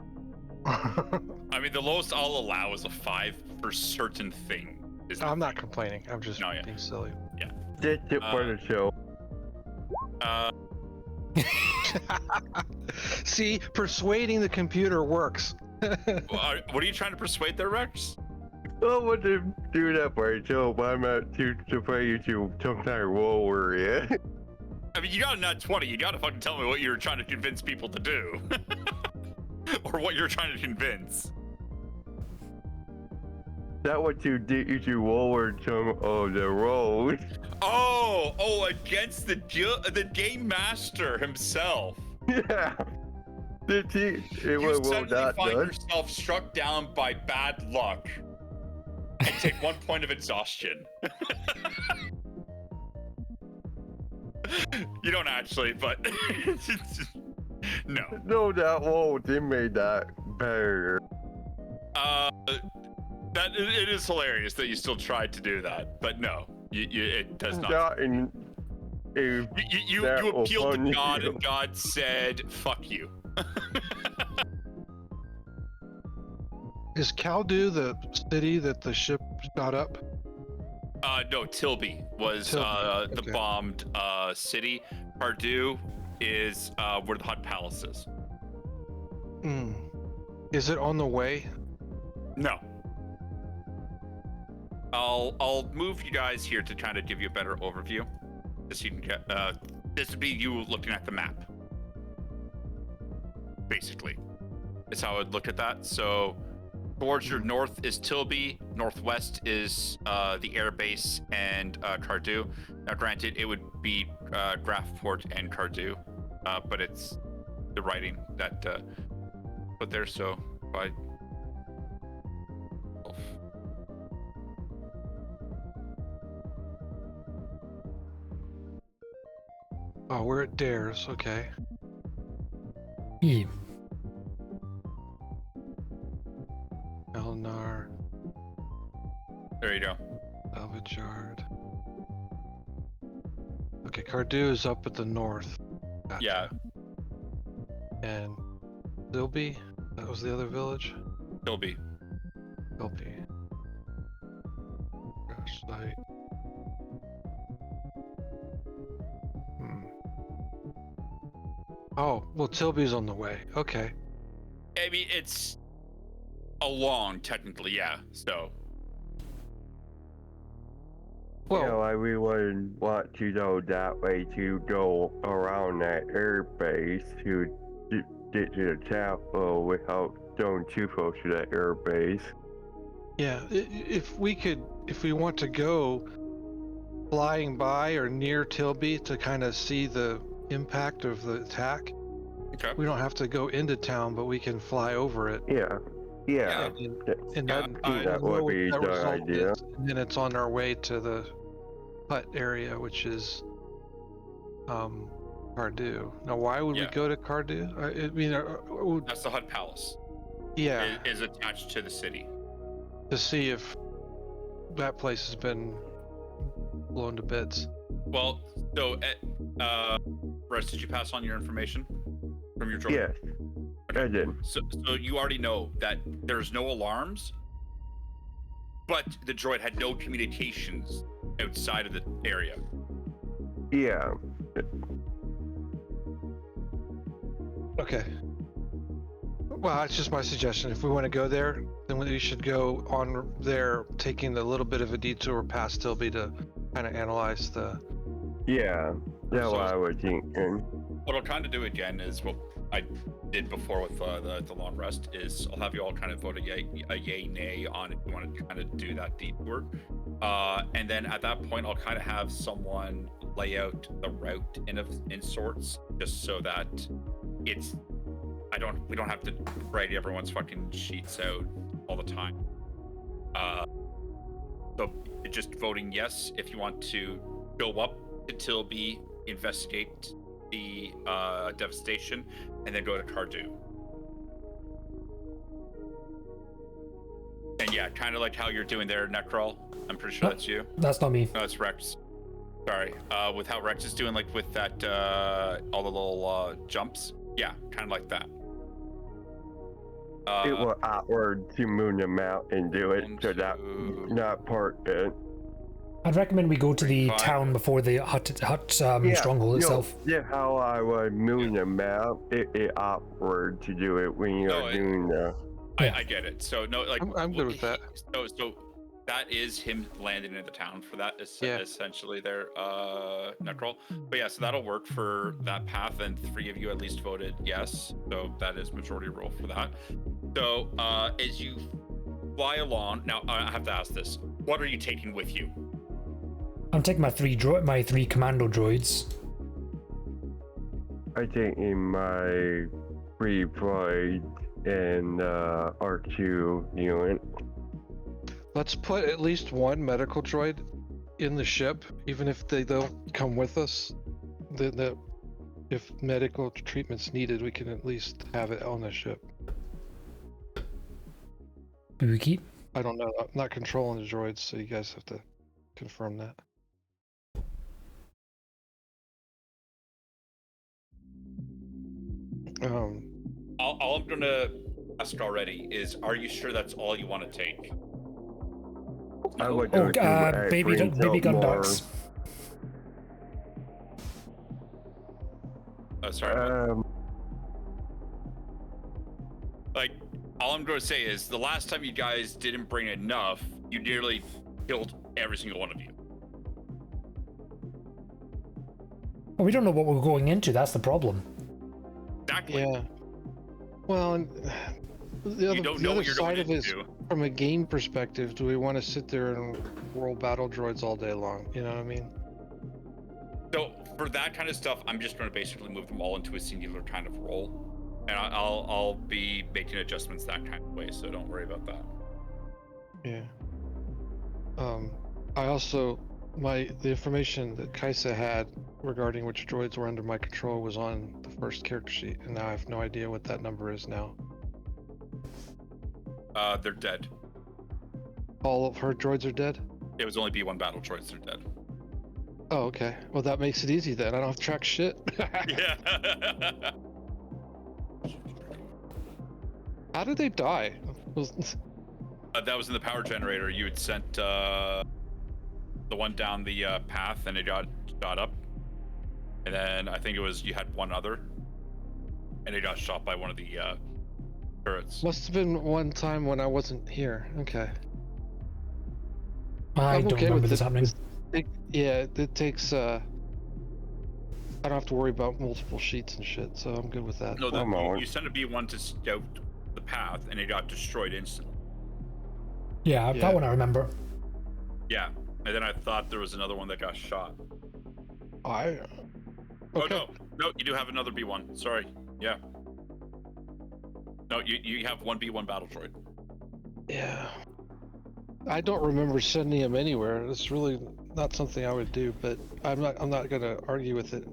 I mean, the lowest I'll allow is a 5 for certain thing. I'm not complaining. I'm just No, yeah. being silly. Yeah. That's it for the show. See, persuading the computer works. What are you trying to persuade there, Rex? I want to do that for the show, but I'm not too afraid to sometimes roll over it. I mean, you got a nat 20. You got to fucking tell me what you're trying to convince people to do. Or what you're trying to convince. That what you did, you roll over some of the rolls. Oh, against the game master himself. Yeah. Did he? It You was suddenly not find done. yourself struck down by bad luck and take 1 point of exhaustion. You don't actually, but no. No, that roll did make that better. That it is hilarious that you still tried to do that, but no, it does not. Not in. You appealed to God, and God said, "Fuck you." Is Kaldu the city that the ship shot up? No, Tilby was Tilby, the okay. bombed city. Pardue is where the Hutt Palace is. Is it on the way? No. I'll move you guys here to kind of give you a better overview. Just so you can get this would be you looking at the map. Basically. Is how I would look at that. So towards your north is Tilby, northwest is the air base and Cardew. Now granted it would be Graphport and Cardew, but it's the writing that put there, so by Oh, we're at Dares, okay. Yeah. Elnar, there you go. Salvage Yard. Okay, Cardew is up at the north. Gotcha. Yeah, And Dilby, that was the other village? Tilby. Dilby. Gosh, site. Oh, well, Tilby's on the way. Okay. I mean, it's along technically, yeah. So Well, You know, I really wouldn't want to go that way to go around that air base to get to the chapel without going too close to that air base. yeah, if we want to go flying by or near Tilby to kind of see the impact of the attack, okay. we don't have to go into town, but we can fly over it. Yeah. Yeah. And Yeah, then that we'll know would what be that the result idea. is, and then it's on our way to the Hutt area, which is Cardew. Now, why would we Yeah. go to Cardew? I mean, That's the Hutt Palace. yeah, Is attached to the city. to see if that place has been blown to bits. Well, so Russ, did you pass on your information from your droid? Yes, I did. So you already know that there's no alarms, but the droid had no communications outside of the area. Yeah. Okay. Well, it's just my suggestion. If we want to go there, then we should go on there, taking a little bit of a detour past Tilby to kind of analyze the Yeah, that's what I was thinking. What I'll kind of do again is what I did before with the long rest is I'll have you all kind of vote a yay nay on if you want to kind of do that detour, and then at that point I'll kind of have someone lay out the route in sorts, just so that we don't have to write everyone's fucking sheets out all the time. So just voting yes if you want to go up to Tilby, investigate the devastation, and then go to Cardew. And yeah, kind of like how you're doing there, Nikrawl. I'm pretty sure that's you. That's not me. No, it's Rex. Sorry. With how Rex is doing, like with that, all the little jumps. Yeah, kind of like that. It will outward to moon them out and do it, so that not part it. I'd recommend we go to the town before the Hutt stronghold itself. Yeah, how I would moon them out, it outward to do it when you're doing the... I get it. So no, like I'm good with that. So that is him landing in the town for that essentially there, Nikrawl. But yeah, so that'll work for that path, and 3 of you at least voted yes. So that is majority rule for that. So as you fly along, now I have to ask this: what are you taking with you? I'm taking my 3 commando droids. I think in my free droid and R2 unit. Let's put at least 1 medical droid in the ship, even if they don't come with us. If medical treatment's needed, we can at least have it on the ship. Buki? I don't know. I'm not controlling the droids, so you guys have to confirm that. All I'm gonna ask already is, are you sure that's all you want to take? I would baby gun ducks. Oh, sorry. Like, all I'm going to say is, the last time you guys didn't bring enough, you nearly killed every single one of you. Well, we don't know what we're going into. That's the problem. Exactly. Yeah. Well, and the other side of it is, from a game perspective, do we want to sit there and roll battle droids all day long? You know what I mean? So for that kind of stuff, I'm just going to basically move them all into a singular kind of role, and I'll be making adjustments that kind of way. So don't worry about that. Yeah. I also the information that Kaisa had regarding which droids were under my control was on the first character sheet, and now I have no idea what that number is now. They're dead. All of her droids are dead? It was only B1 battle droids. They're dead. Oh, okay. Well, that makes it easy then. I don't have to track shit. Yeah. How did they die? That was in the power generator. You had sent the one down the path, and it got shot up. And then I think it was you had one other, and it got shot by one of the turrets. Must have been one time when I wasn't here. Okay. I don't remember this happening. Yeah, it takes. I don't have to worry about multiple sheets and shit, so I'm good with that. No, you sent a B1 to scout the path, and it got destroyed instantly. Yeah, that one I remember. Yeah, and then I thought there was another one that got shot. Okay. Oh no, you do have another B1. Sorry. Yeah. No, you have one B1 battle droid. Yeah. I don't remember sending him anywhere. It's really not something I would do, but I'm not gonna argue with it.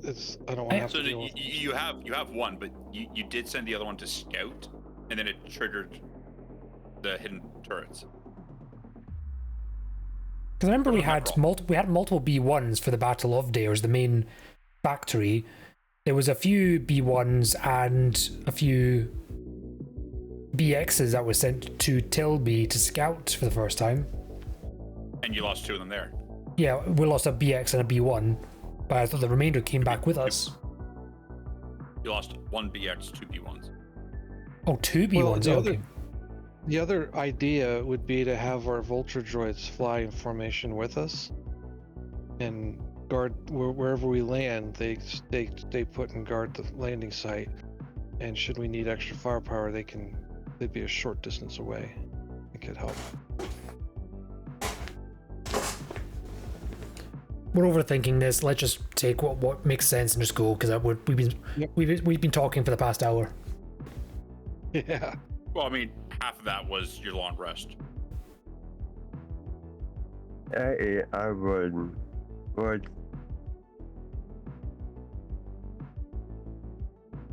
I don't want to have to deal with it. You have one, but you did send the other one to scout, and then it triggered the hidden turrets. Because I remember we had multiple B1s for the Battle of Dares, the main factory. There was a few B1s and a few BXs that were sent to Tilby to scout for the first time. And you lost 2 of them there. Yeah, we lost a BX and a B1, but I thought the remainder came back with us. You lost 1 BX, 2 B1s. Oh, 2 B1s, okay. The other idea would be to have our vulture droids fly in formation with us and guard wherever we land. They put and guard the landing site, and should we need extra firepower, they'd be a short distance away. It could help. We're overthinking this. Let's just take what makes sense and just go, because we've been talking for the past hour. Yeah. Well, I mean, half of that was your long rest. I would.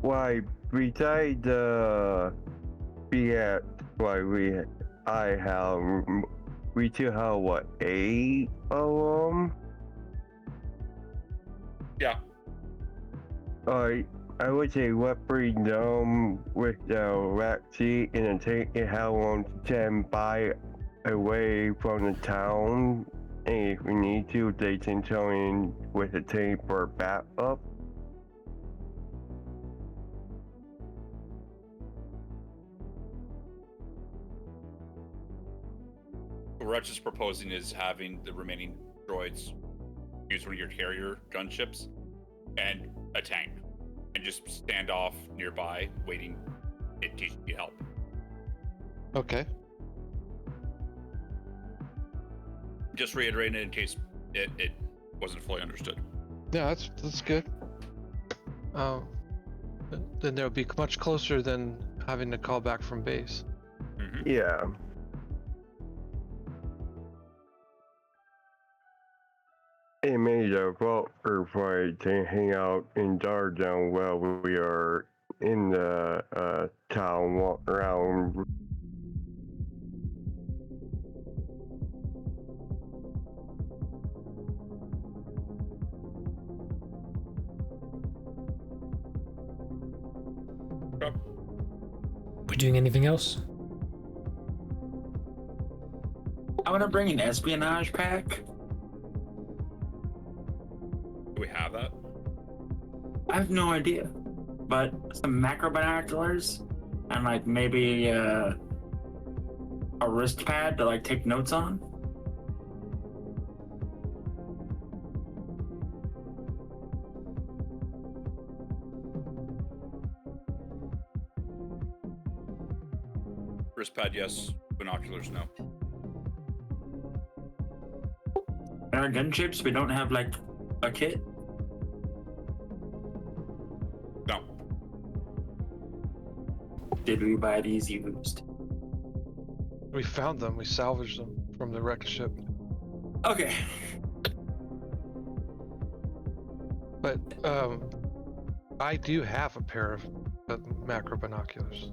Why, besides be at we still have what, 8 of them? Yeah. I would say what bring them with the rat seat and then take it how long to stand by away from the town, and if we need to, they can join with a team for backup. What Rutch is proposing is having the remaining droids use one of your carrier gunships and a tank, and just stand off nearby, waiting it to get help. Okay. Just reiterating it in case it wasn't fully understood. Yeah, that's good. Then they'll be much closer than having to call back from base. Mm-hmm. Yeah. It made a vote for it to hang out in Dardown while we are in the town, walk around. We doing anything else? I want to bring an espionage pack. Do we have that? I have no idea, but some macro binoculars and like maybe a wrist pad to like take notes on. Wrist pad, yes. Binoculars, no. And our gun chips, we don't have like a kit. No. Did we buy these used? We found them. We salvaged them from the wrecked ship. Okay. But I do have a pair of macro binoculars.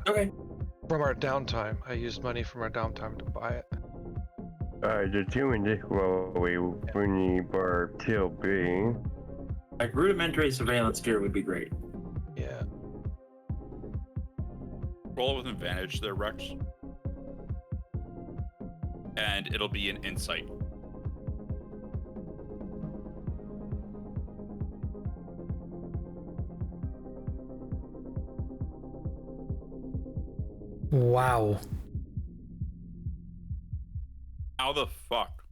Okay. From our downtime. I used money from our downtime to buy it. The two in this world we need for TLB. Like rudimentary surveillance gear would be great. Yeah. Roll with advantage there, Rex. And it'll be an insight. Wow. How the fuck?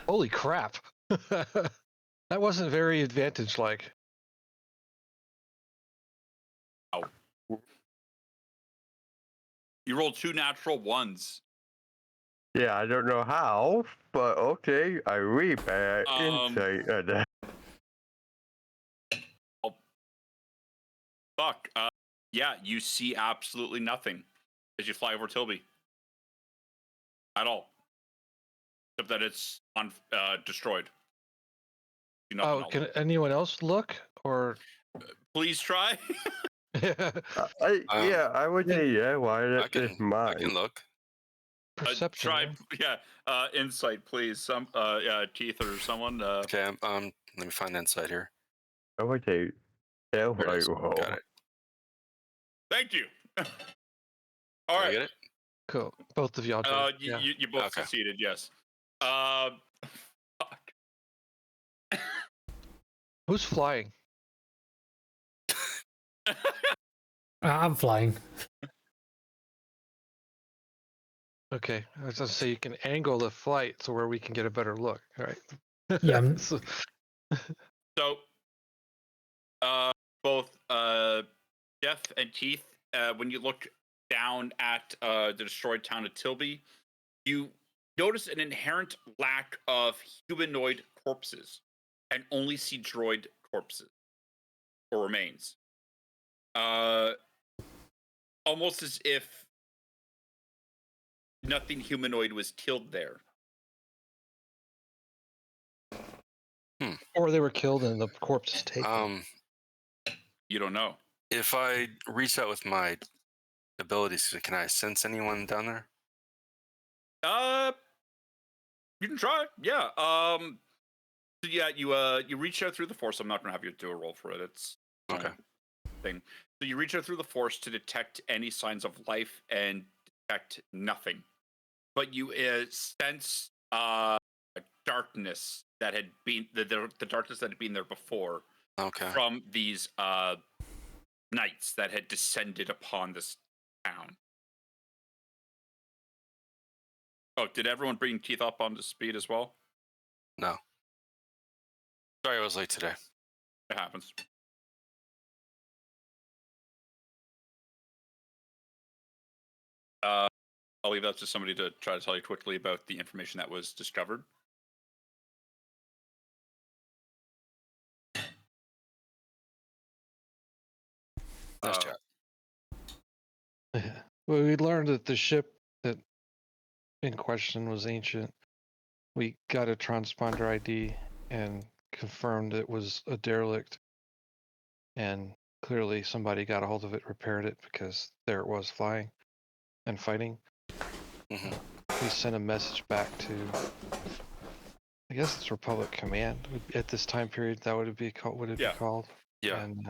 Holy crap. That wasn't very advantage-like. You rolled 2 natural ones. Yeah, I don't know how, but okay, I read that insight at that. Fuck. Yeah, you see absolutely nothing as you fly over Tilby. At all. Except that it's destroyed. Oh, can anyone else look? Or please try. I would say yeah. Why not just mine? I can look. Perception. Try, yeah. Insight, please. Some, Keith or someone. Okay, let me find insight here. I would say yeah. There it is. Got it. Thank you. All Did right. I get it? Cool. Both of y'all did. Yeah. You both Okay. succeeded. Yes. Fuck. Who's flying? I'm flying. Okay, I was gonna say you can angle the flight so where we can get a better look. All right. Yeah, So- So, both Jeff and Keith, when you look down at the destroyed town of Tilby, you notice an inherent lack of humanoid corpses and only see droid corpses or remains. Almost as if nothing humanoid was killed there. Or they were killed and the corpse is taken. You don't know. If I reach out with my abilities, can I sense anyone down there? You can try. Yeah. So yeah, you reach out through the force. I'm not gonna have you do a roll for it. It's Okay. Thing. So you reach out through the force to detect any signs of life and detect nothing. But you sense darkness that had been the darkness that had been there before. Okay. From these knights that had descended upon this town. Oh, did everyone bring Keith up onto speed as well? No. Sorry I was late today. It happens. I'll leave that to somebody to try to tell you quickly about the information that was discovered. Nice chat. Well, we learned that the ship that in question was ancient. We got a transponder ID and confirmed it was a derelict. And clearly somebody got a hold of it, repaired it, because there it was flying and fighting. hmm We sent a message back to, I guess it's Republic Command at this time period. That would it be called? Would it be called? Yeah. And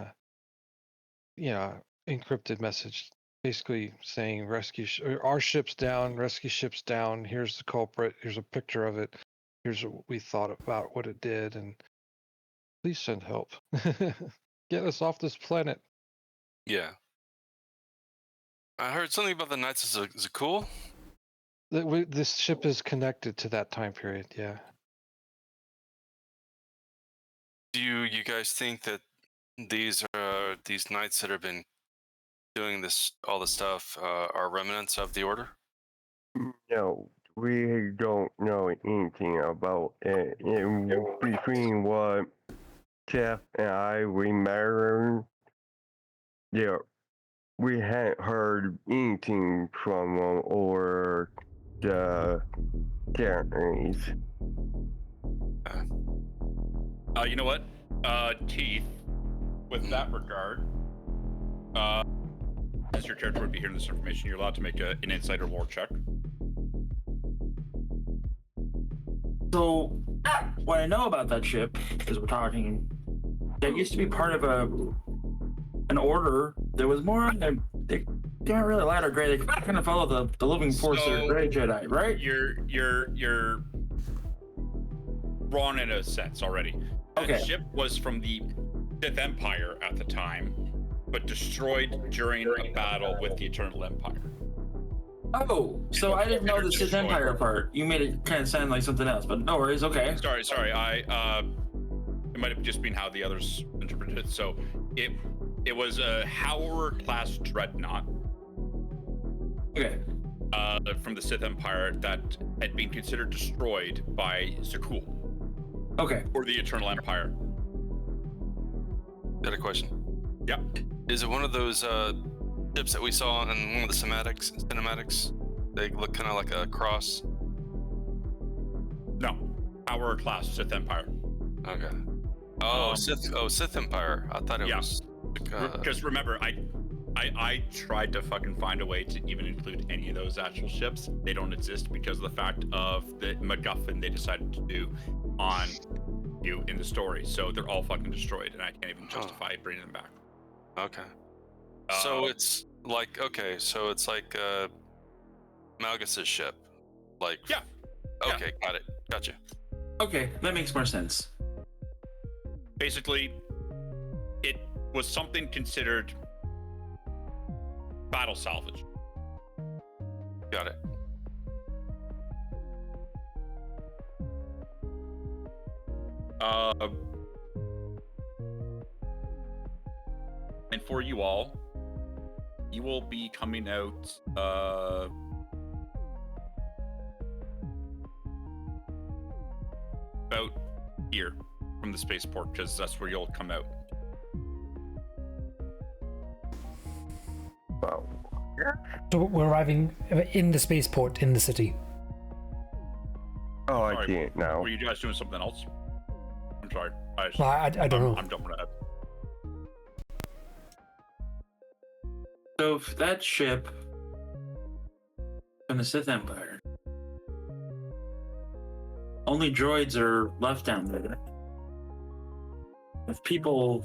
encrypted message, basically saying our ship's down, rescue ship's down. Here's the culprit. Here's a picture of it. Here's what we thought about what it did, and please send help. Get us off this planet. Yeah. I heard something about the Knights. Is it cool? This ship is connected to that time period. Yeah. Do you guys think that these Knights that have been doing all this stuff are remnants of the Order? No, we don't know anything about it. Between what Jeff and we married, yeah, we hadn't heard anything from them or the Japanese. You know what? Keith, with that regard, since your character would be hearing this information, you're allowed to make an insider lore check. So, what I know about that ship is we're talking. That used to be part of an order that was more. They didn't really light or gray. They kind of follow the living force of the gray Jedi, right? You're wrong in a sense already. Okay. The ship was from the Sith Empire at the time, but destroyed during a battle with the Eternal Empire. Oh, so I didn't know the Sith Empire part. You made it kind of sound like something else, but no worries. Okay. Sorry. It might have just been how the others interpreted it. So it was a Howler class dreadnought. Okay. From the Sith Empire that had been considered destroyed by Zakul. Okay. Or the Eternal Empire. Got a question. Yep. Is it one of those ships that we saw in one of the cinematics? They look kind of like a cross. No. Howler class Sith Empire. Okay. Sith Empire. I thought it was. Because remember, I tried to fucking find a way to even include any of those actual ships. They don't exist because of the fact of the MacGuffin they decided to do on you in the story. So they're all fucking destroyed, and I can't even justify bringing them back. Okay. So it's like Malgus's ship. Like. Yeah. Okay, got it. Gotcha. Okay, that makes more sense. Basically, it was something considered battle salvage. Got it. And for you all, you will be coming out about here from the spaceport, because that's where you'll come out. Wow. So we're arriving in the spaceport in the city. Oh, I Sorry, can't now. Were you guys doing something else? I'm sorry. Well, I don't know. I'm jumping ahead. So if that ship from the Sith Empire, only droids are left down there. If people,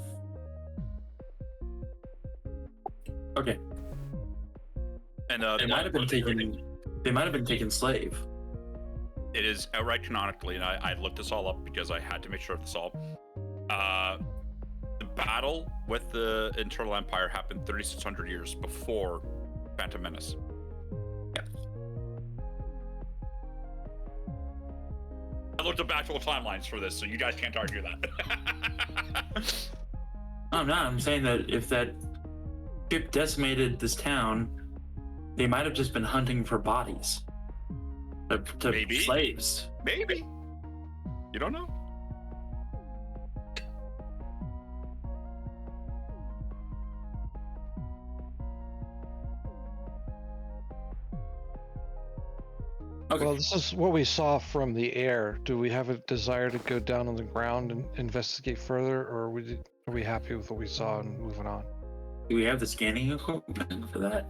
okay, And they might have been taken. They might have been taken slave. It is outright canonically, and I looked this all up because I had to make sure of this all. The battle with the Internal Empire happened 3,600 years before Phantom Menace. Yeah. I looked up actual timelines for this, so you guys can't argue that. I'm not. I'm saying that if that ship decimated this town, they might have just been hunting for bodies. To Maybe. slaves. Maybe. You don't know. Okay. Well, this is what we saw from the air. Do we have a desire to go down on the ground and investigate further, or are we happy with what we saw and moving on? Do we have the scanning equipment for that?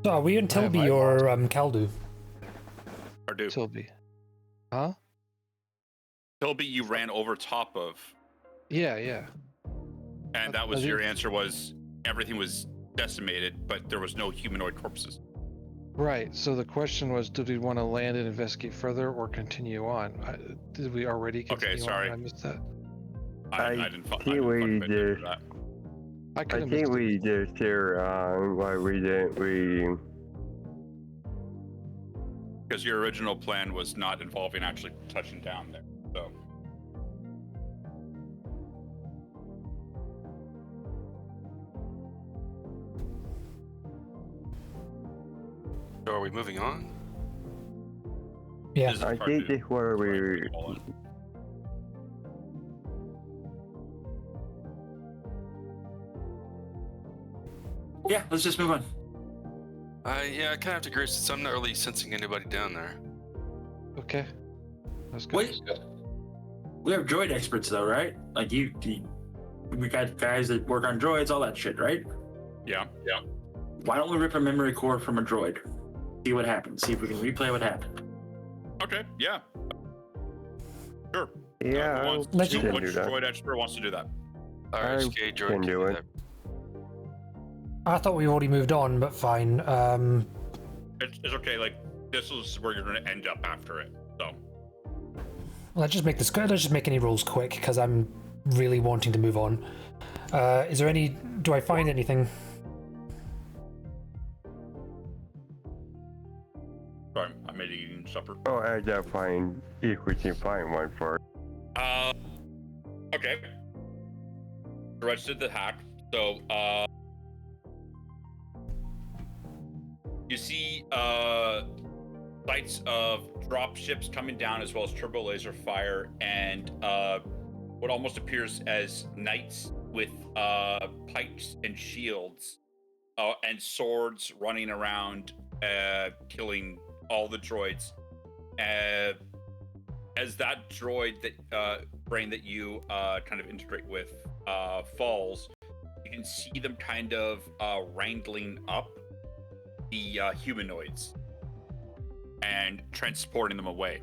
So are we in I have Tilby or Kaldu? Or do. Tilby. Huh? Tilby, you ran over top of, Yeah, yeah. and that was your answer was everything was decimated, but there was no humanoid corpses. Right. So the question was, did we want to land and investigate further or continue on? Did we already continue sorry. on? I missed that. I didn't fucking do that. I I could have think missed we it. just here why we didn't Because your original plan was not involving actually touching down there. So So are we moving on? Yeah. this is I part think two. this where we Yeah, let's just move on. Yeah, I kind of have to agree since I'm not really sensing anybody down there. Okay. That's good. Wait. We have droid experts though, right? Like we got guys that work on droids, all that shit, right? Yeah. Why don't we rip a memory core from a droid? See what happens. See if we can replay what happened. Okay. Yeah. Sure. yeah, Who wants- Let's which can do that. droid expert wants to do that? RHK droid can do it. that. I thought we already moved on, but fine. It's okay. Like this is where you're going to end up after it. So Let's just make this. Let's just make any rolls quick because I'm really wanting to move on. Is there any? Do I find anything? sorry, I made eating supper. Oh, I gotta find if we can find one first. Okay. Reg did the hack. So you see sights of drop ships coming down as well as turbo laser fire and what almost appears as knights with pikes and shields and swords running around killing all the droids. As that droid that brain that you kind of integrate with falls, you can see them kind of wrangling up the humanoids and transporting them away.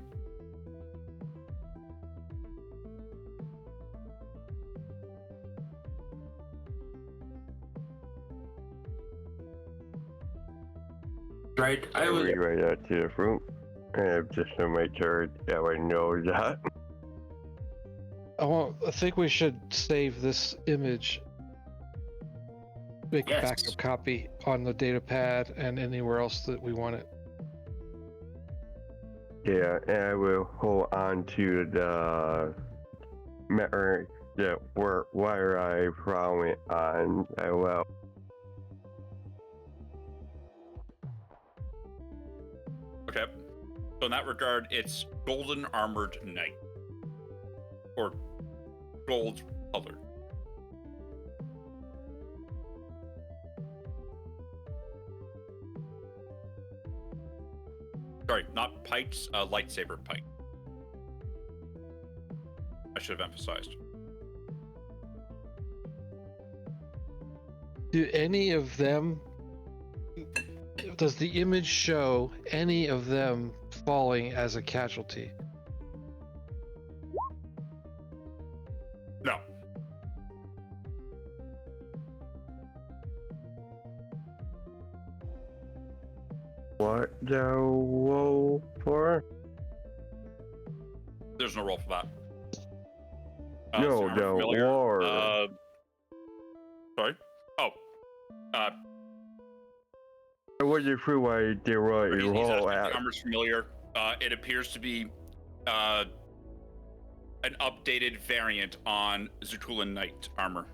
Right? I will rewrite that to the room, just to make sure that I know that. I think we should save this image, make a Yes. backup copy on the data pad and anywhere else that we want it. Yeah, and I will hold on to the matter that where I found it on as well. Okay. So in that regard, it's golden armored knight. Or gold colored. Sorry, not pikes, lightsaber pike. I should have emphasized. Do any of them? Does the image show any of them falling as a casualty? No. What the roll for? There's no roll for that. No, armor the familiar, war. Sorry? Oh. I wasn't sure why they were He's roll asking if at. the armor's familiar. It appears to be an updated variant on Zutulan Knight armor.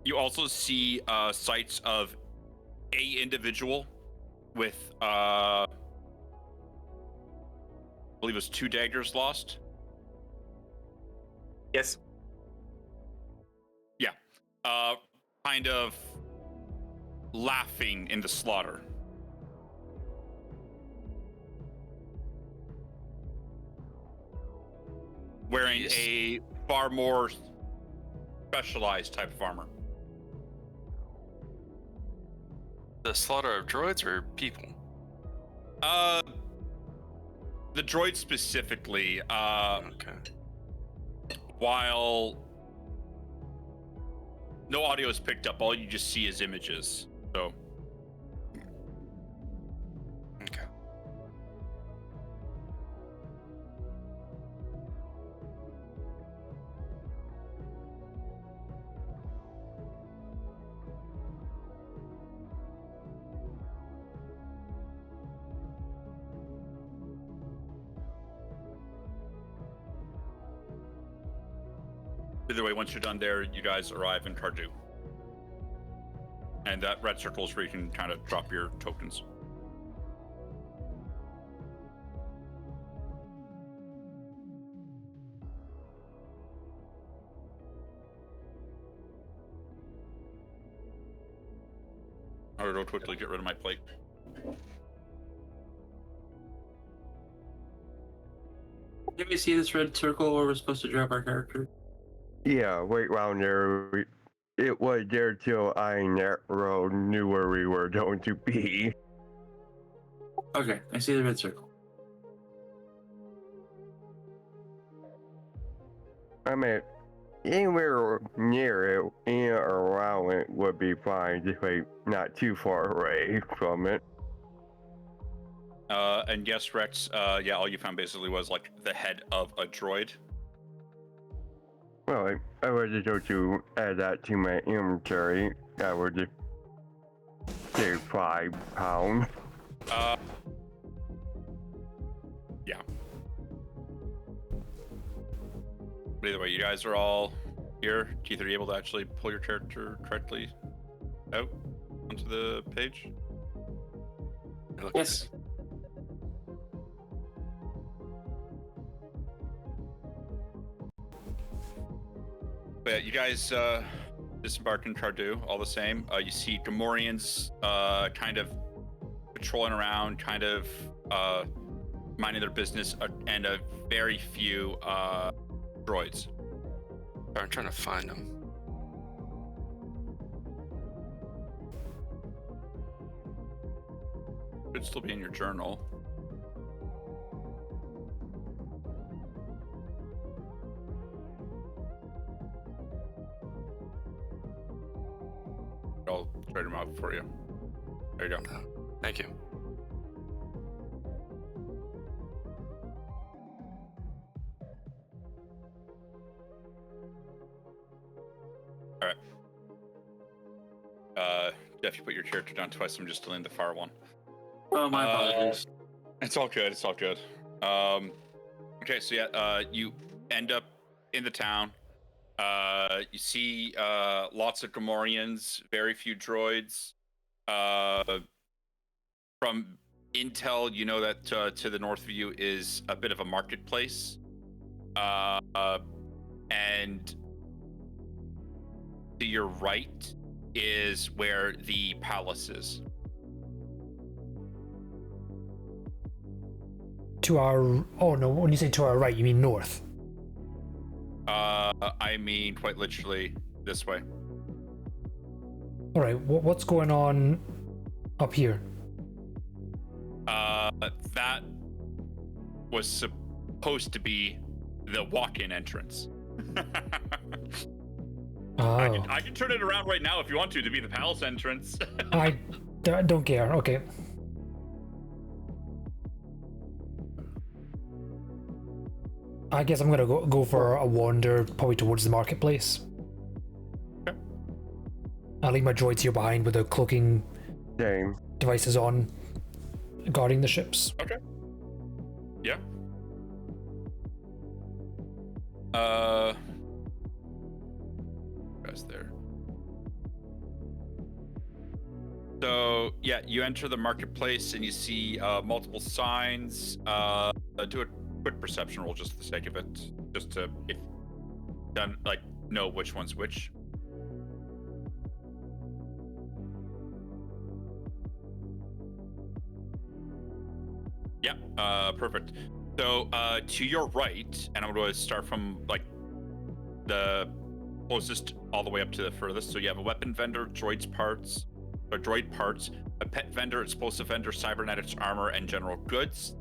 You also see sights of a individual with I believe it was 2 daggers lost. Yes. Yeah. Kind of laughing in the slaughter. Wearing Yes. a far more specialized type of armor. The slaughter of droids or people? The droid specifically, Okay. while no audio is picked up, all you just see is images. So Okay. either way, once you're done there, you guys arrive in Cardu. And that red circle is where you can kind of drop your tokens. Or it'll quickly get rid of my plate. Did we see this red circle where we're supposed to drop our character? Yeah, right round there. It was there till I and Nikrawl knew where we were going to be. Okay, I see the red circle. I mean, anywhere near it, in or around it would be fine, just like not too far away from it. And yes, Rex, yeah, all you found basically was like the head of a droid. Well, I was just going to add that to my inventory. I would just say 5 pounds. Yeah. But either way, you guys are all here. Keith, are you able to actually pull your character correctly out onto the page? Yes. But yeah, you guys disembark in Cardu, all the same. You see Gamorreans kind of patrolling around, kind of minding their business, and a very few droids. I'm trying to find them. Should still be in your journal. I'll trade them out for you. There you go. Thank you. All right. Jeff, you put your character down twice. I'm just deleting the far one. Oh, my apologies. It's all good. It's all good. Okay, so yeah, you end up in the town. You see lots of Gamorreans, very few droids. From intel, you know that to the north of you is a bit of a marketplace. And to your right is where the palace is. To our... Oh, no, when you say to our right, you mean north? I mean, quite literally, this way. All right, what's going on up here? That was supposed to be the walk-in entrance. Oh. I can turn it around right now if you want to be the palace entrance. I don't care. Okay. I guess I'm gonna go for a wander, probably towards the marketplace. Okay. I'll leave my droids here behind with the cloaking Same. devices on, guarding the ships. Okay. Yeah. Guys there. So yeah, you enter the marketplace and you see multiple signs. Do a quick perception roll just for the sake of it, just to if done like know which one's which. Yeah, perfect. So to your right, and I'm going to start from like the closest all the way up to the furthest. So you have a weapon vendor, droid parts, a pet vendor, explosive vendor, cybernetics, armor, and general goods.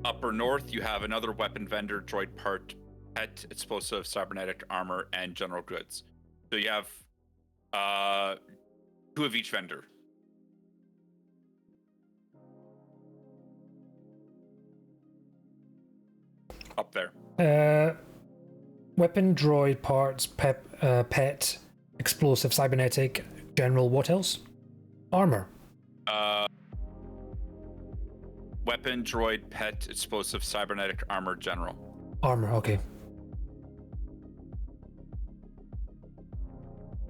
Upper north, you have another weapon vendor, droid part, pet, explosive, cybernetic, armor, and general goods. So you have 2 of each vendor. Up there. Weapon, droid, parts, pet, explosive, cybernetic, general, what else? Armor. Weapon, droid, pet, explosive, cybernetic, armor, general. Armor, okay.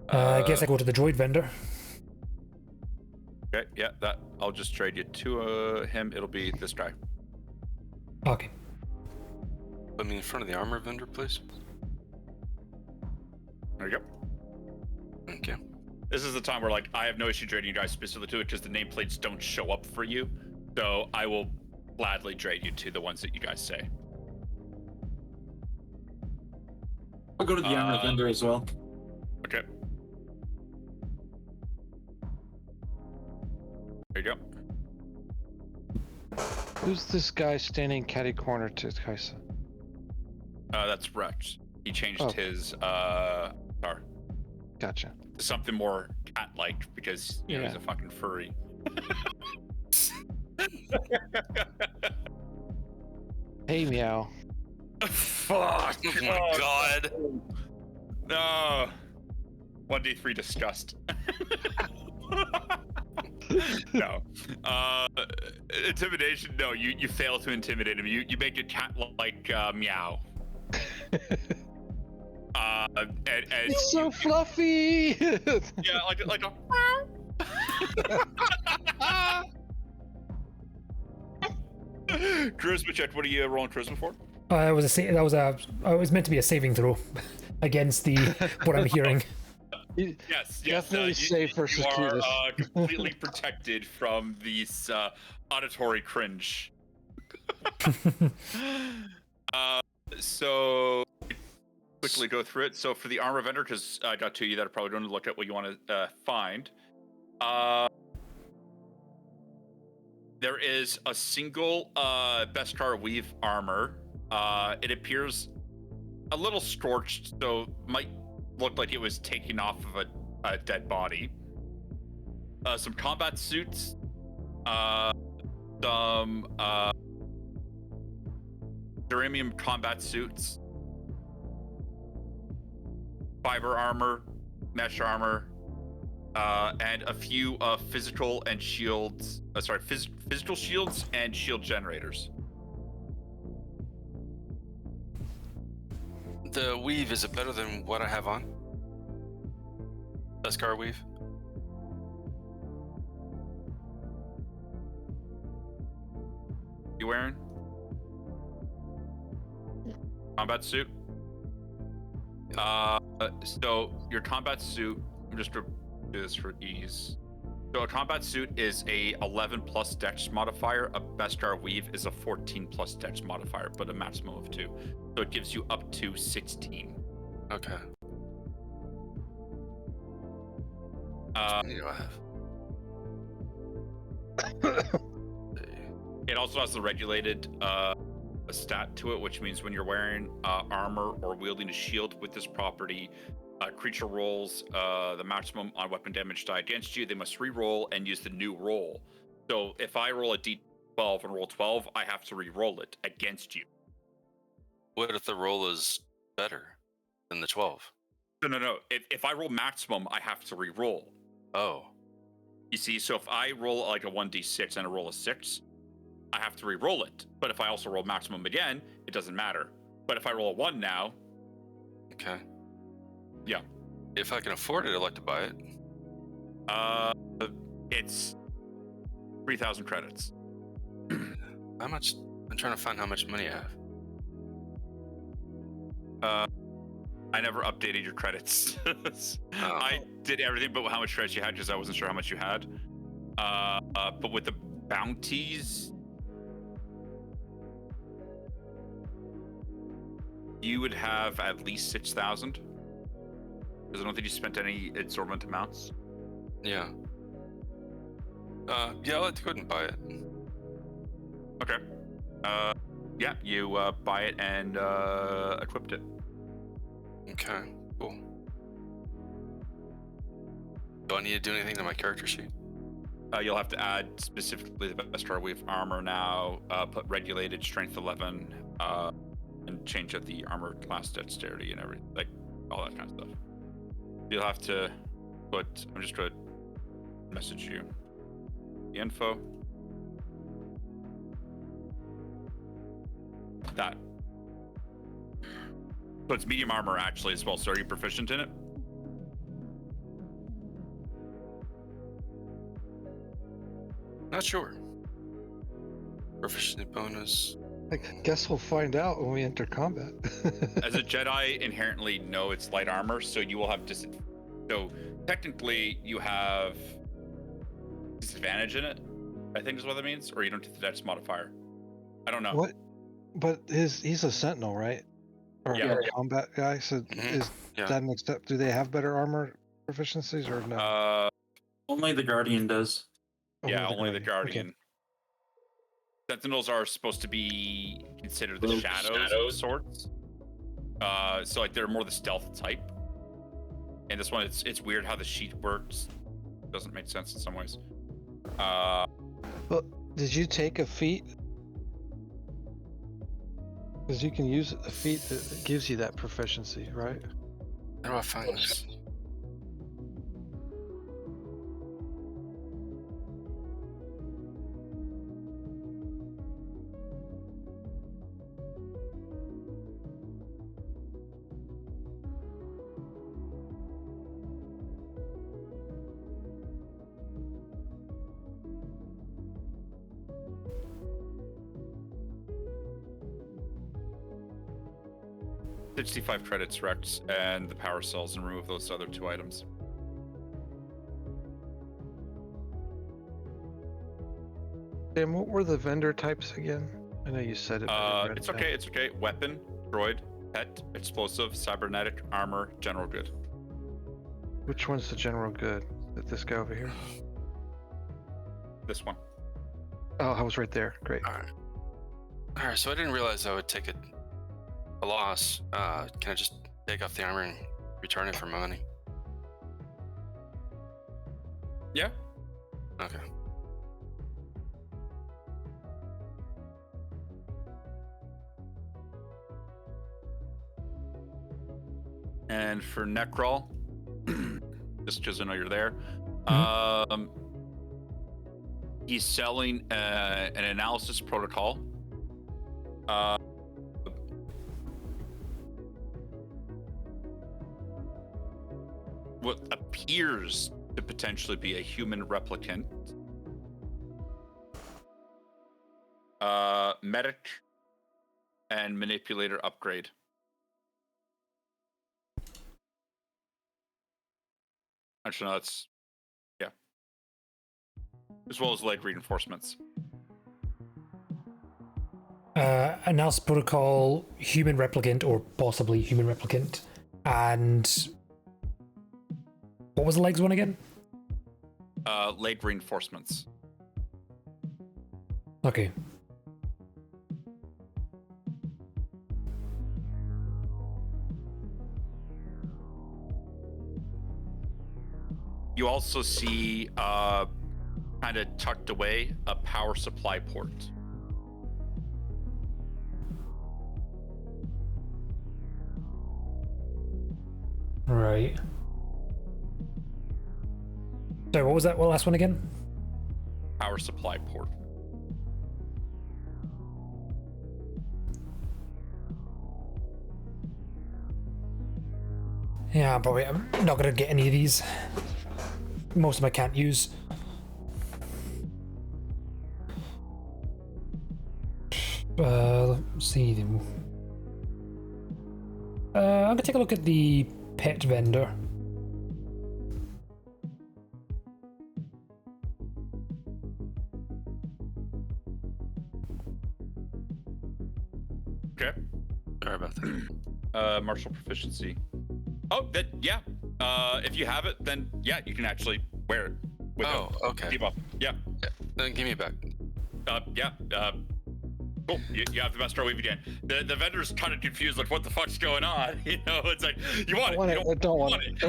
I guess I go to the droid vendor. Okay, yeah, that I'll just trade you to him. It'll be this guy. Okay. Put me in front of the armor vendor, please. There you go. Okay. This is the time where like I have no issue trading you guys specifically to it because the nameplates don't show up for you. So I will gladly trade you to the ones that you guys say. I'll go to the armor vendor as well. Okay. There you go. Who's this guy standing catty corner to Kaisa? That's Rex. He changed Oh. his car Gotcha. to something more cat-like because you know, he's Yeah. a fucking furry. Hey, meow. Fuck! Oh my god. No. 1d3 disgust. No. Intimidation. No, you fail to intimidate him. You make a cat like meow. And It's so fluffy. yeah, like a. Charisma check. What are you rolling charisma for? It was meant to be a saving throw against the what I'm hearing. Yes. Definitely safe versus you are Cutis. completely protected from these auditory cringe. So quickly go through it. So for the armor vendor, because I got 2 of you that are probably going to look at what you want to find. There is a single Beskar Weave armor. It appears a little scorched, so might look like it was taken off of a dead body. Some combat suits. Some Duramium combat suits. fiber armor, mesh armor, and a few physical and shields. Physical shields and shield generators. The weave, is it better than what I have on? Beskar weave? You wearing? Combat suit? So your combat suit, I'm just gonna do this for ease. So a combat suit is a 11 plus dex modifier. A Beskar weave is a 14 plus dex modifier, but a maximum of 2. So it gives you up to 16. Okay. What do I have? It also has the regulated stat to it, which means when you're wearing armor or wielding a shield with this property, creature rolls the maximum on weapon damage die against you. They must re-roll and use the new roll. So if I roll a d12 and roll 12, I have to re-roll it against you. What if the roll is better than the 12? No. If I roll maximum, I have to re-roll. Oh. You see, so if I roll like a 1d6 and I roll a 6, I have to re-roll it. But if I also roll maximum again, it doesn't matter. But if I roll a 1 now... Okay. Yeah. If I can afford it, I'd like to buy it. It's 3,000 credits. How much? I'm trying to find how much money I have. I never updated your credits. Oh. I did everything but how much credits you had because I wasn't sure how much you had. But with the bounties, you would have at least 6,000. Because I don't think you spent any exorbitant amounts. Yeah. Yeah, I'll have to go ahead and buy it. Okay. Yeah, you buy it and equipped it. Okay, cool. Do I need to do anything to my character sheet? You'll have to add specifically the Beskar weave armor now, put regulated strength 11, and change up the armor class dexterity and everything, like all that kind of stuff. You'll have to put, I'm just going to message you the info. That. So it's medium armor actually as well, so are you proficient in it? Not sure. Proficiency bonus. I guess we'll find out when we enter combat. As a Jedi, inherently no, it's light armor, so you will have so technically you have disadvantage in it, I think is what that means, or you don't get the dex modifier. I don't know. What? But he's a sentinel, right? Or Yeah. a combat guy. So Mhm. is Yeah. that next step? Do they have better armor proficiencies or no? Only the Guardian does. Yeah, only the Okay. Guardian. Sentinels are supposed to be considered the Little shadows of sorts. So like they're more the stealth type. And this one, it's weird how the sheet works. Doesn't make sense in some ways. Well, did you take a feat? Because you can use a feat that gives you that proficiency, right? How do I find this? $65 credits, Rex, and the power cells, and remove those other 2 items. Dan, what were the vendor types again? I know you said it. But I didn't write It's it down. okay, it's okay. Weapon, droid, pet, explosive, cybernetic, armor, general good. Which one's the general good? Is this guy over here? This one. Oh, I was right there. Great. Alright, so I didn't realize I would take a loss. Can I just take off the armor and return it for my money? Yeah. Okay. And for Nikrawl, just because I know you're there, he's selling an analysis protocol. What appears to potentially be a human replicant. Medic and manipulator upgrade. Actually, no, that's as well as leg reinforcements. Analysis protocol, human replicant, or possibly human replicant, and what was the legs one again? Leg reinforcements. Okay. You also see, kind of tucked away, a power supply port. Right. So what was that? What last one again? Power supply port. Yeah, probably. I'm not gonna get any of these. Most of them I can't use. Let's see. I'm gonna take a look at the pet vendor. Okay. Sorry about that. Martial proficiency. Oh, that yeah. If you have it, then yeah, you can actually wear it. Oh, okay. Debuff. Yeah. Then give me back. Yeah. Cool. You have the best row if you can. The vendor's kind of confused, like what the fuck's going on? You know, it's like you want it. I don't want it.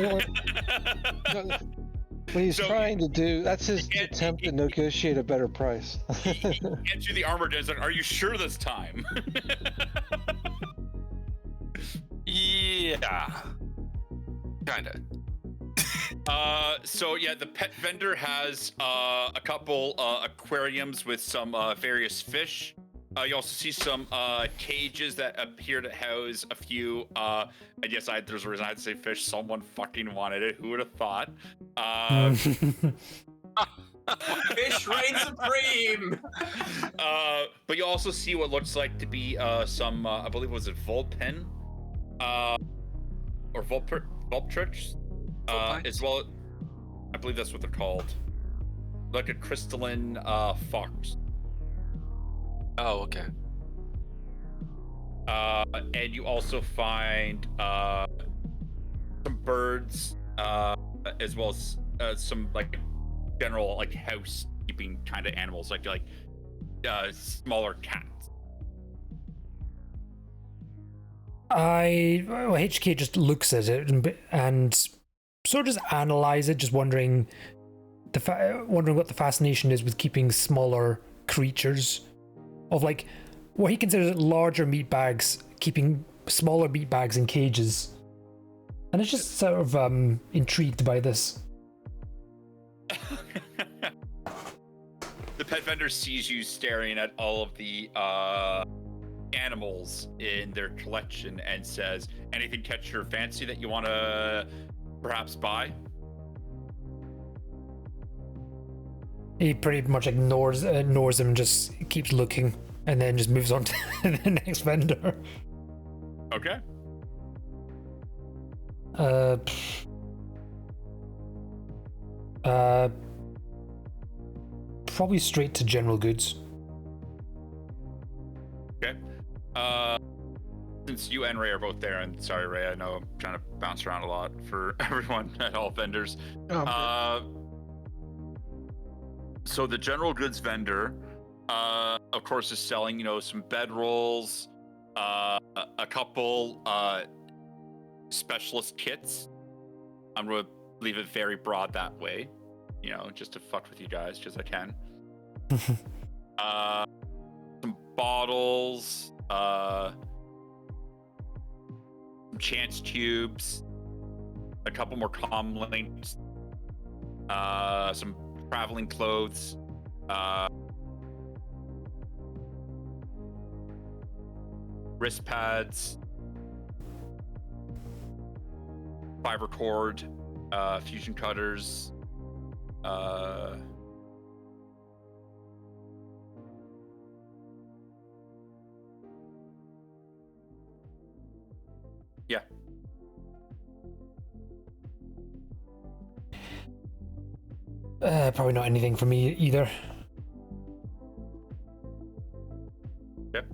What he's So, trying to do, that's his attempt to negotiate a better price. He gets you the armor and is like, are you sure this time? Yeah. Kinda. So yeah, the pet vendor has a couple aquariums with some various fish. You also see some cages that appear to house a few. I guess there's a reason I had to say fish. Someone fucking wanted it. Who would have thought? Fish reign supreme. But you also see what looks like to be some. I believe was it Vulpin, or Vulptrich, as well. I believe that's what they're called. Like a crystalline fox. Oh, okay. And you also find some birds, as well as some like general like housekeeping kind of animals, like smaller cats. HK just looks at it and sort of just analyze it, just wondering what the fascination is with keeping smaller creatures, of like what he considers larger meat bags, keeping smaller meat bags in cages, and it's just sort of intrigued by this. The pet vendor sees you staring at all of the animals in their collection and says, anything catch your fancy that you want to perhaps buy? He pretty much ignores him and just keeps looking, and then just moves on to the next vendor. Okay. Probably straight to general goods. Okay. Since you and Ray are both there, and sorry, Ray, I know I'm trying to bounce around a lot for everyone at all vendors. So the general goods vendor, of course, is selling, some bedrolls, a couple specialist kits. I'm going to leave it very broad that way, just to fuck with you guys, because I can. Some bottles, some chance tubes, a couple more comm links, some traveling clothes, wrist pads, fiber cord, fusion cutters, yeah. Probably not anything for me either. Yep.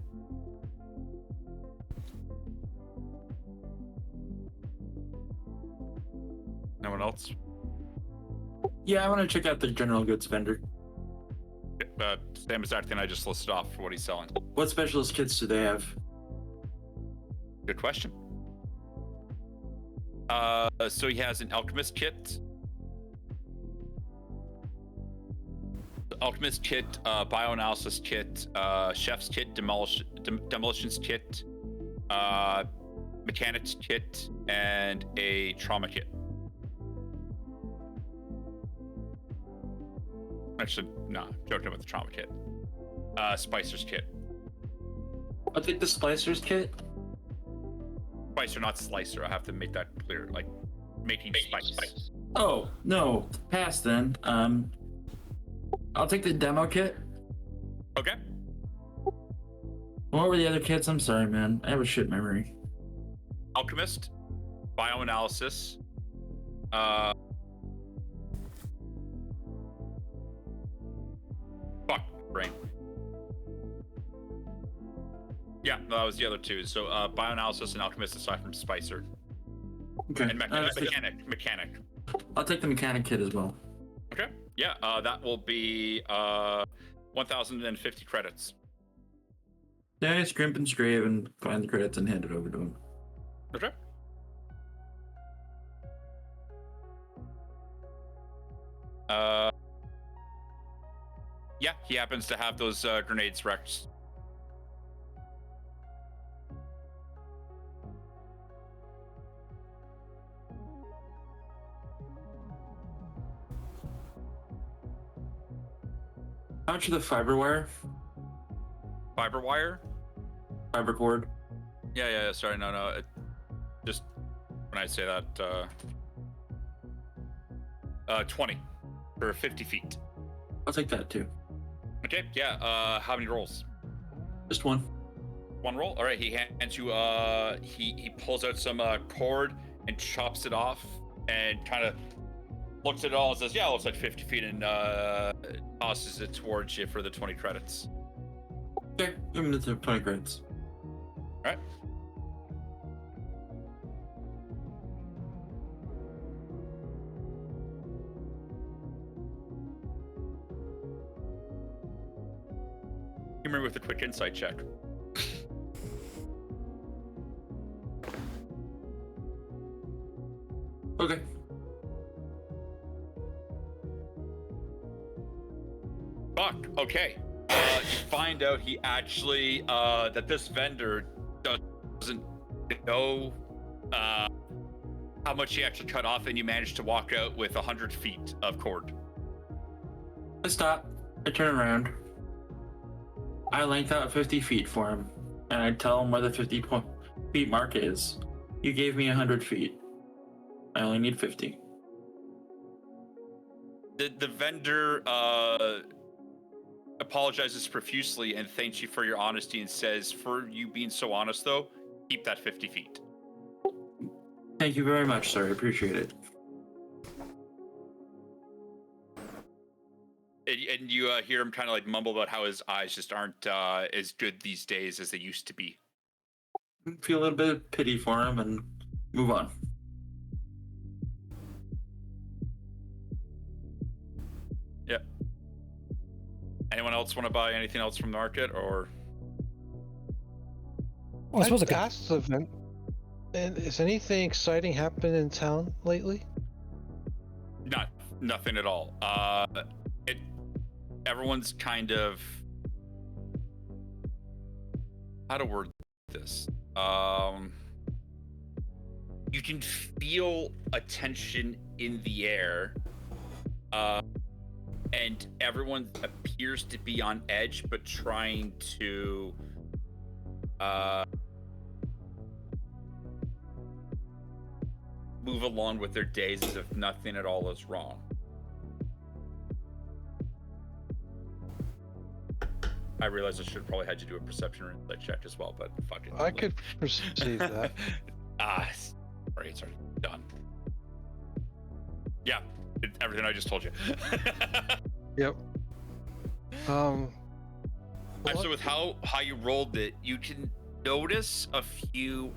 No one else? Yeah, I want to check out the general goods vendor. Same exact thing I just listed off for what he's selling. What specialist kits do they have? Good question. So he has an alchemist kit, bioanalysis kit, chef's kit, demolitions kit, mechanics kit, and a trauma kit. Actually, no, joking about the trauma kit. Spicer's kit. I'll take the Splicer's kit. Spicer, not slicer. I have to make that clear. Like making spice. Oh, no. Pass then. I'll take the demo kit. Okay. What were the other kits? I'm sorry, man. I have a shit memory. Alchemist, bioanalysis, brain. Yeah, that was the other two. So bioanalysis and alchemist aside from Spicer. Okay. And mechanic. I'll take the mechanic kit as well. Okay. Yeah, that will be 1,050 credits. Yeah, scrimp and scrave and find the credits and hand it over to him. Okay. Yeah, he happens to have those grenades wrecked. How much of the fiber wire? Fiber wire? Fiber cord? Yeah. Sorry, no. Just when I say that, 20 for 50 feet. I'll take that too. Okay. Yeah. How many rolls? Just one. One roll. All right. He hands you. He pulls out some cord and chops it off and kind of looks at it all and says, "Yeah, it looks like 50 feet," and tosses it towards you for the 20 credits. Okay, give me the 20 credits. All right. Humor with a quick insight check. Okay. Fuck. Okay. You find out he actually that this vendor doesn't know how much he actually cut off, and you managed to walk out with 100 feet of cord. I stop. I turn around. I length out 50 feet for him, and I tell him where the 50 feet mark is. You gave me 100 feet. I only need 50. The vendor apologizes profusely and thanks you for your honesty and says, "For you being so honest, though, keep that 50 feet." Thank you very much, sir. I appreciate it. And you hear him kind of like mumble about how his eyes just aren't as good these days as they used to be. Feel a little bit of pity for him and move on. Yep. Anyone else want to buy anything else from the market, or? Well, I suppose I could... asked the vent. And is anything exciting happened in town lately? Nothing at all. Everyone's kind of, how to word this? you can feel a tension in the air, and everyone appears to be on edge, but trying to move along with their days as if nothing at all is wrong. I realize I should probably had you do a perception or insight check as well, but fuck it. I could perceive that. Sorry, it's already done. Yeah, everything I just told you. Yep. So with how you rolled it, you can notice a few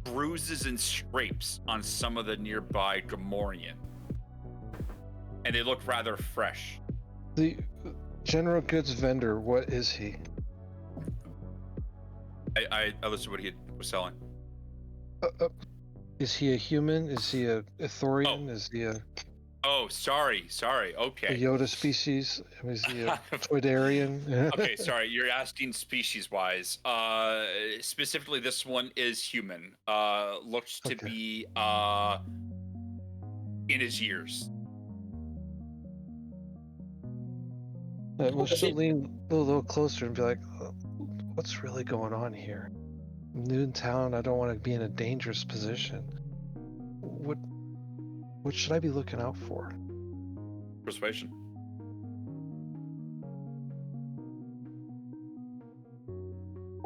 bruises and scrapes on some of the nearby Gamorrean, and they look rather fresh. The general goods vendor, what is he? I listened to what he was selling. Is he a human? Is he a Thorian? Oh. Is he a Sorry. Okay. Yoda species? Is he a Twi'lerian? Okay, sorry. You're asking species-wise. Specifically, this one is human. Looks to be in his years. We'll still lean a little closer and be like, what's really going on here? I'm new in town. I don't want to be in a dangerous position. What should I be looking out for? Persuasion.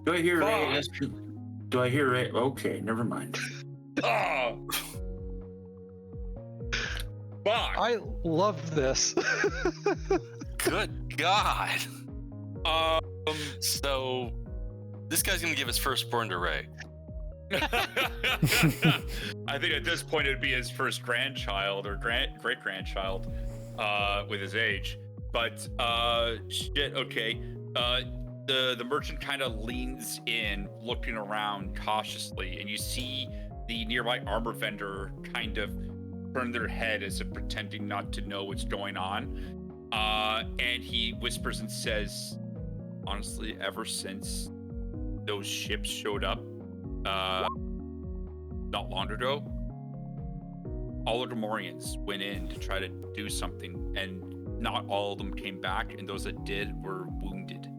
Do I hear Ray? Do I hear Ray? Okay, never mind. Oh! Fuck! I love this. Good God. So this guy's gonna give his firstborn to Ray. I think at this point it'd be his first grandchild or great-grandchild with his age. But shit, okay. The merchant kind of leans in, looking around cautiously, and you see the nearby armor vendor kind of turn their head as if pretending not to know what's going on. And he whispers and says, honestly, ever since those ships showed up not long ago, all the Gamorreans went in to try to do something, and not all of them came back, and those that did were wounded.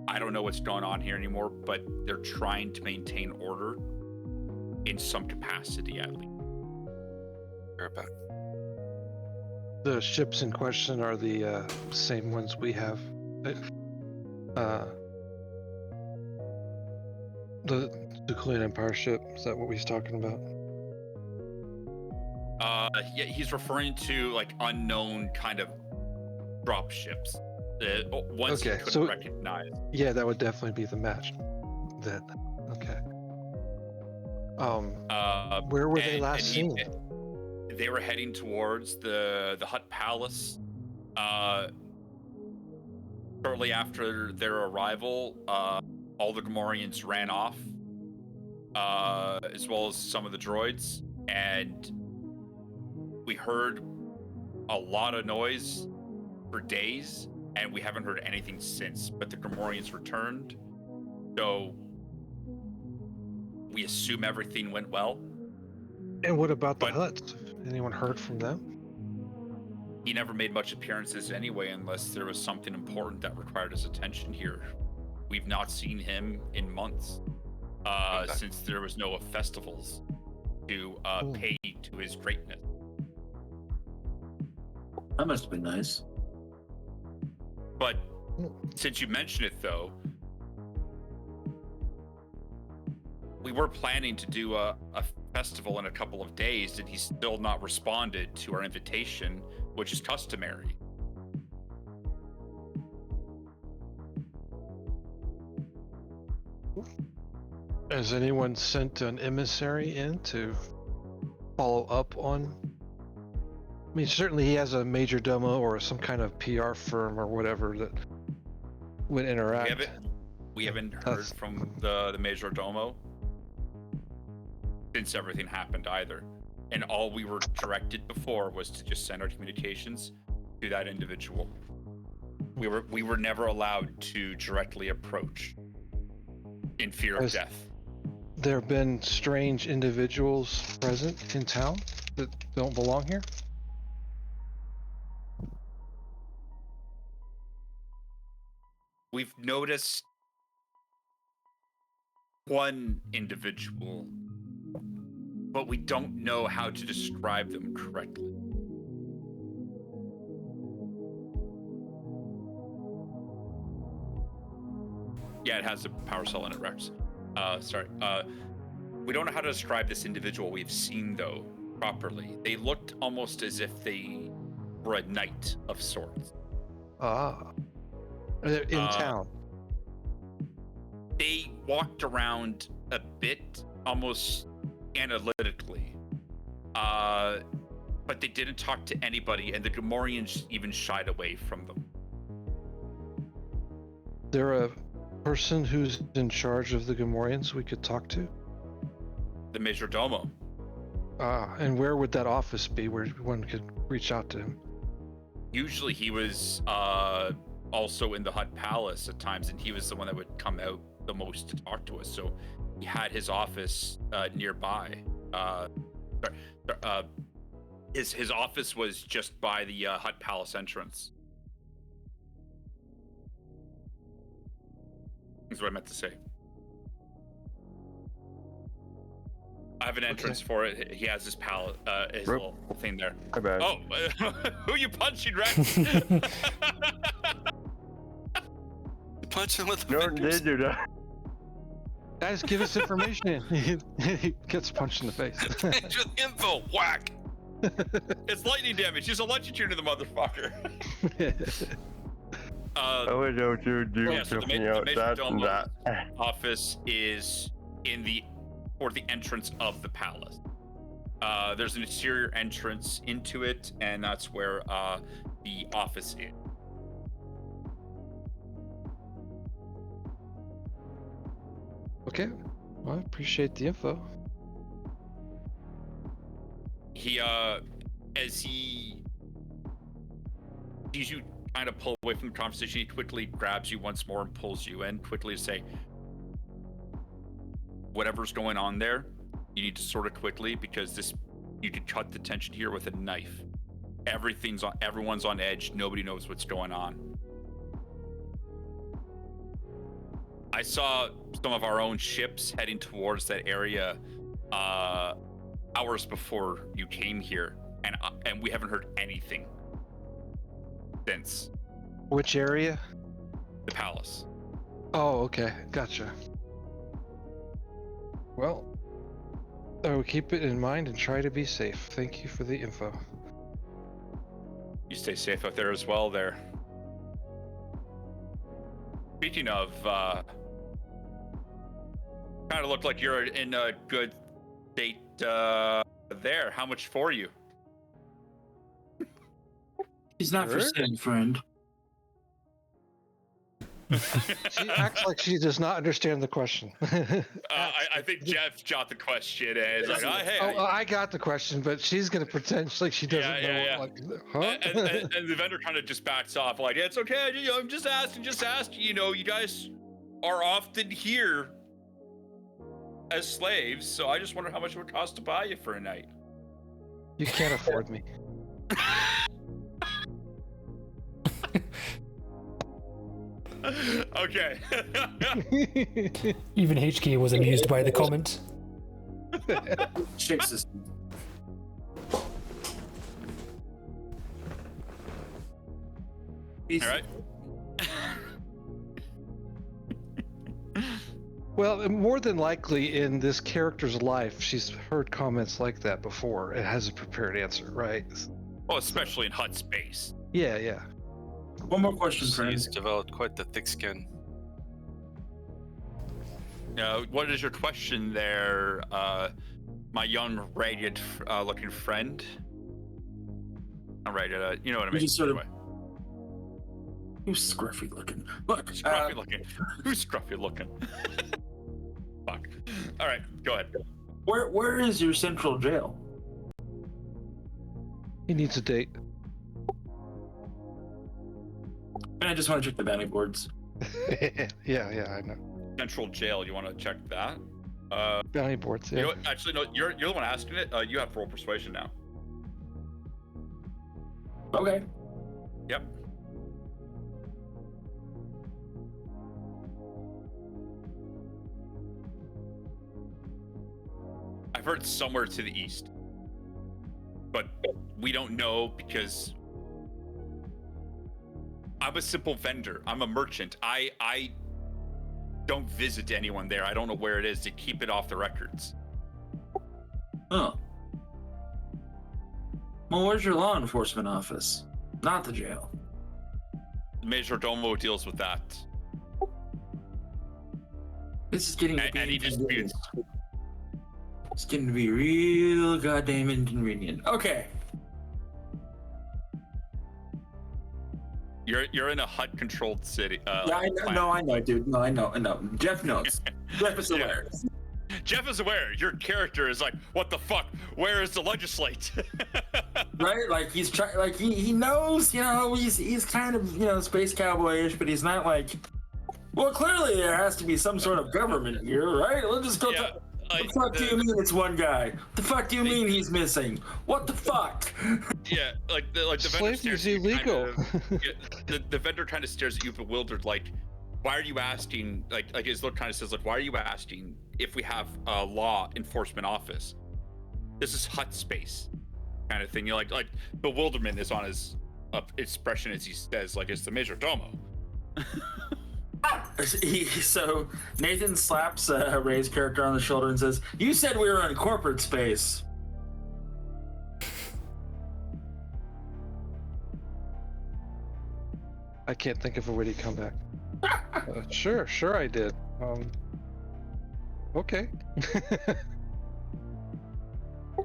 I don't know what's going on here anymore, but they're trying to maintain order in some capacity, at least. The ships in question are the same ones we have. The Ducalian Empire ship, is that what he's talking about? Yeah, he's referring to like unknown kind of drop ships. Ones he couldn't recognize. Yeah, that would definitely be the match. Then, okay. Where were they last seen? They were heading towards the Hutt Palace. Shortly after their arrival, all the Gamorreans ran off, as well as some of the droids, and we heard a lot of noise for days, and we haven't heard anything since. But the Gamorreans returned, so we assume everything went well. And what about the Hutts? Anyone heard from them? He never made much appearances anyway, unless there was something important that required his attention here. We've not seen him in months, since there was no festivals to pay to his greatness. That must have been nice. But since you mention it, though, we were planning to do a festival in a couple of days, and he's still not responded to our invitation, which is customary. Has anyone sent an emissary in to follow up on? I mean, certainly he has a major domo or some kind of PR firm or whatever that would interact. We haven't heard from the major domo since everything happened either. And all we were directed before was to just send our communications to that individual. We were never allowed to directly approach in fear of death. there have been strange individuals present in town that don't belong here? We've noticed one individual, but we don't know how to describe them correctly. Yeah, it has a power cell in it, Rex. Sorry. We don't know how to describe this individual we've seen, though, properly. They looked almost as if they were a knight of sorts. Ah. They're in town. They walked around a bit, almost analytically. But they didn't talk to anybody, and the Gamorreans even shied away from them. They're a person who's in charge of the Gamorreans we could talk to? The Major Domo. Ah, and where would that office be where one could reach out to him? Usually he was also in the Hutt Palace at times, and he was the one that would come out the most to talk to us. So he had his office nearby. His office was just by the Hutt Palace entrance. That's what I meant to say. I have an entrance for it. He has his palette, his little thing there. My bad. Oh, who you punching, Rex? Punch him with the No, fingers. they do that. Guys, give us information. He gets punched in the face. Punch with info. Whack. It's lightning damage. He's electrocuted to the motherfucker. I would know to do Yeah, so the something Major out that and Domo's that. office is in the entrance of the palace. There's an exterior entrance into it, and that's where the office is. Okay. Well, I appreciate the info. He as he sees you kind of pull away from the conversation, he quickly grabs you once more and pulls you in quickly to say, whatever's going on there, you need to sort it quickly, because you could cut the tension here with a knife. Everyone's on edge. Nobody knows what's going on. I saw some of our own ships heading towards that area hours before you came here, and we haven't heard anything since. Which area? The palace. Oh, okay. Gotcha. Well, I will keep it in mind and try to be safe. Thank you for the info. You stay safe out there as well there. Speaking of, kind of look like you're in a good state there. How much for you? He's not for sale, friend. She acts like she does not understand the question. I think Jeff got the question and is like, hey. I got the question, but she's gonna pretend like she doesn't know. Yeah. Like, huh? and the vendor kind of just backs off, like, it's okay. I'm just asking. You know, you guys are often here as slaves, so I just wonder how much it would cost to buy you for a night. You can't afford me. Okay. Even HK was amused by the comment. Shakes his. All right. Well, more than likely in this character's life, she's heard comments like that before and has a prepared answer, right? Well, especially in Hutt space. Yeah. One more question, friend. He's developed quite the thick skin. What is your question there, my young, ragged looking friend? All right, you know what I mean. just sort of- Anyway. Who's scruffy looking? Look, Scruffy looking. Who's scruffy looking? Fuck. All right, go ahead. where is your central jail? He needs a date. And I just want to check the bounty boards. yeah, I know. Central jail. You want to check that? Bounty boards, yeah. You know what? Actually, no. You're the one asking it. You have roll persuasion now. Okay. Yep. I've heard somewhere to the east, but we don't know because I'm a simple vendor. I'm a merchant. I don't visit anyone there. I don't know where it is to keep it off the records. Oh. Well, where's your law enforcement office? Not the jail. Major Domo deals with that. This is getting to be Any disputes. It's getting to be real goddamn inconvenient. Okay. You're in a Hutt-controlled city. Yeah, I know. No, I know, dude. No, I know. Jeff knows. Jeff is aware. Jeff is aware. Your character is like, what the fuck? Where is the legislate? Right? Like he's trying. Like he knows. You know, he's kind of space cowboyish, but he's not like. Well, clearly there has to be some sort of government here, right? Let's just go. Yeah, What the fuck do you mean it's one guy? The fuck do you mean he's missing? What the fuck? Yeah, like the vendor Slavery stares is at you illegal. the vendor kind of stares at you bewildered, like, why are you asking? Like his look kind of says, like, why are you asking if we have a law enforcement office? This is Hutt space, kind of thing. You like bewilderment is on his expression as he says, like, it's the Major Domo. So Nathan slaps Ray's character on the shoulder and says, "You said we were in corporate space." I can't think of a witty comeback. Sure I did. Okay.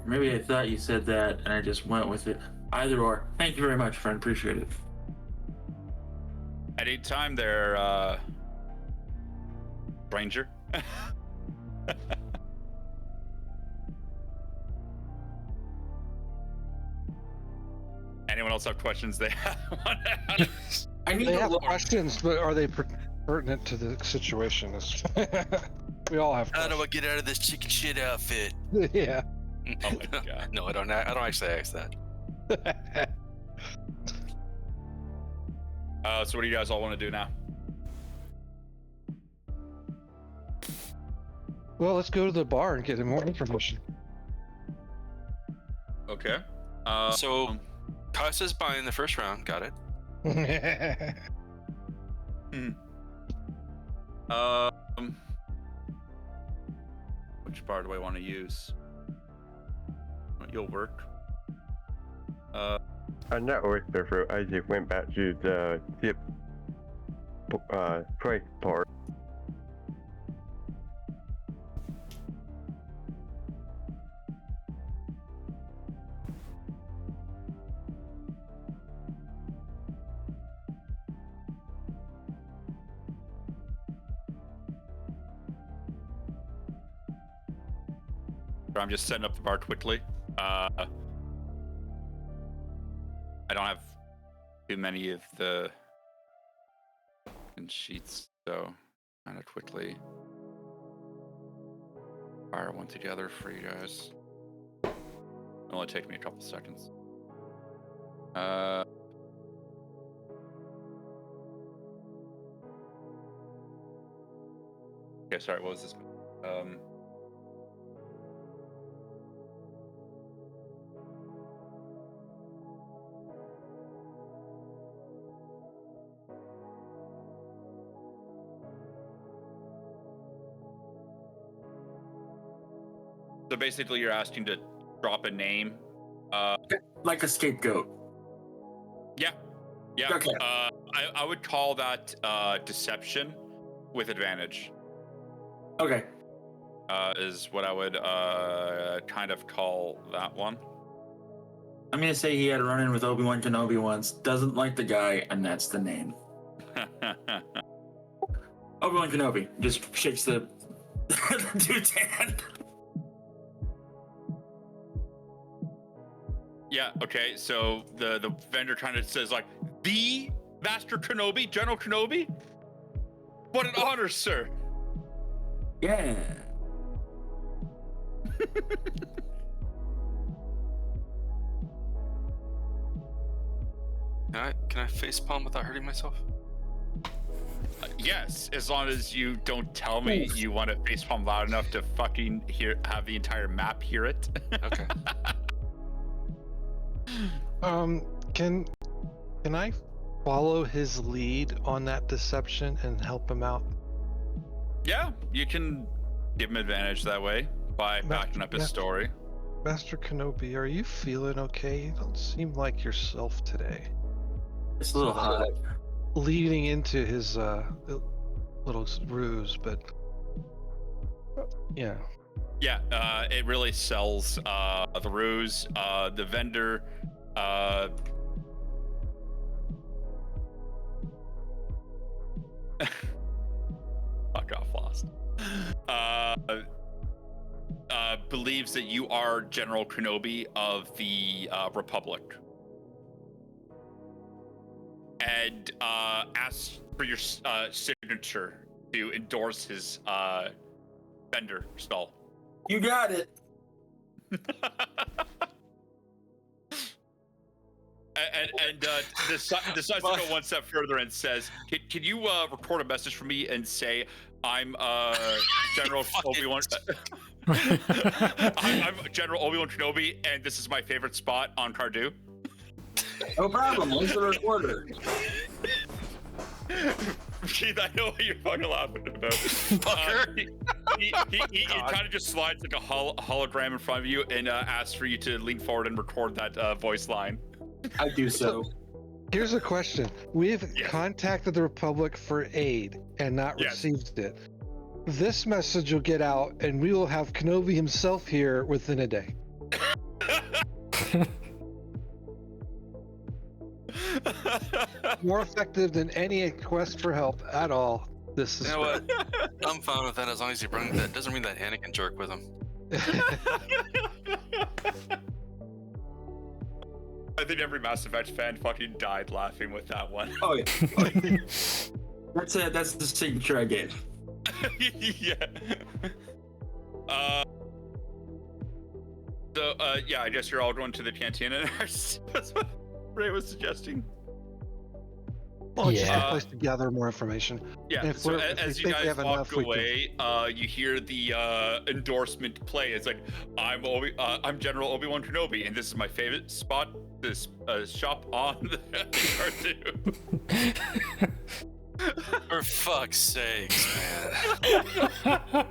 Maybe I thought you said that and I just went with it. Either or. Thank you very much, friend. Appreciate it. At any time there, stranger. Anyone else have questions they I need They to have look. questions, but are they pertinent to the situation? We all have How do I questions. get out of this chicken shit outfit? Yeah. Oh my god. No, I don't actually ask that. So what do you guys all want to do now? Well, let's go to the bar and get more information. Okay. So, Kasa's buying the first round. Got it. Which bar do I want to use? You'll work. I'm not with the fruit. I just went back to the zip price part. I'm just setting up the bar quickly. I don't have too many of the sheets, so kind of quickly fire one together for you guys. It'll only take me a couple seconds. Okay, sorry, what was this? So basically, you're asking to drop a name. Like a scapegoat. Yeah. Okay. I would call that deception with advantage. Okay. Is what I would kind of call that one. I'm gonna say he had a run-in with Obi-Wan Kenobi once. Doesn't like the guy, and that's the name. Obi-Wan Kenobi just shakes the dude's hand. Yeah, okay, so the vendor kind of says, like, the Master Kenobi, General Kenobi? What an honor, sir. Yeah. Can I facepalm without hurting myself? Yes, as long as you don't tell me you want to facepalm loud enough to fucking have the entire map hear it. Okay. Can I follow his lead on that deception and help him out? Yeah, you can give him advantage that way by backing up his story. Master Kenobi, are you feeling okay? You don't seem like yourself today. It's a little hot. Leading into his little ruse, but yeah. Yeah, it really sells the ruse. The vendor. Fuck off, Lost. Believes that you are General Kenobi of the Republic. And asks for your signature to endorse his vendor spell. You got it. and decides to go one step further and says, "Can you record a message for me and say I'm General Obi-Wan? I'm General Obi-Wan Kenobi, and this is my favorite spot on Cardu." No problem. Where's the recorder? Keith, I know what you're fucking laughing about. He kind of just slides like a hologram in front of you and asks for you to lean forward and record that voice line. I do so. Here's a question. We've contacted the Republic for aid and not received it. This message will get out and we will have Kenobi himself here within a day. More effective than any quest for help at all. This is. You know what? I'm fine with that as long as you bring that. Doesn't mean that Anakin jerk with him. I think every Mass Effect fan fucking died laughing with that one. Oh yeah. Oh, yeah. That's it. That's the signature I gave. Yeah. So yeah, I guess you're all going to the cantina. That's what Ray was suggesting. Well, it's just a place to gather more information. Yeah, so as you guys walk away, you hear the endorsement play. It's like, I'm General Obi-Wan Kenobi, and this is my favorite spot, this shop on the cartoon. For fuck's sakes, man.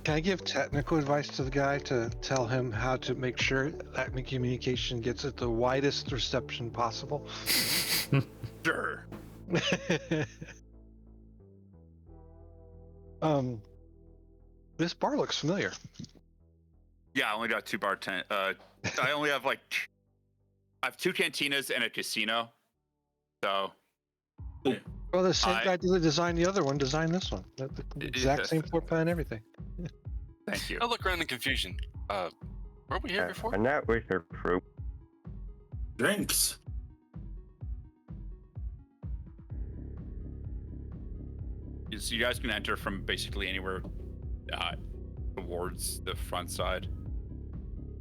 Can I give technical advice to the guy to tell him how to make sure that communication gets it the widest reception possible? Sure. This bar looks familiar. Yeah, I only got 2 bartenders. I only have I have 2 cantinas and a casino. So. Well, the same guy that designed the other one designed this one. The exact same floor plan and everything. Thank you. I look around in confusion. Were we here before? And that was her fruit. Drinks. So you guys can enter from basically anywhere towards the front side.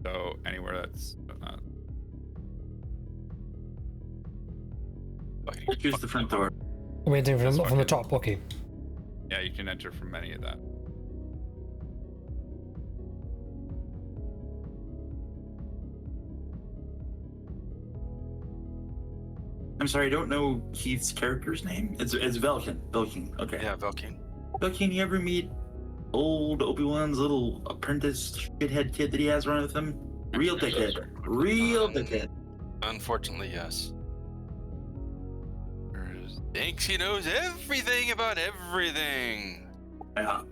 So anywhere that's Choose the front door. Waiting from the top. Okay. Yeah, you can enter from any of that. I'm sorry, I don't know Keith's character's name. It's Velkin. Velkin. Okay. Yeah, Velkin. Velkin, you ever meet old Obi-Wan's little apprentice shithead kid that he has running with him? Real dickhead. Real dickhead. Unfortunately, yes. Thinks he knows everything about everything. Yeah.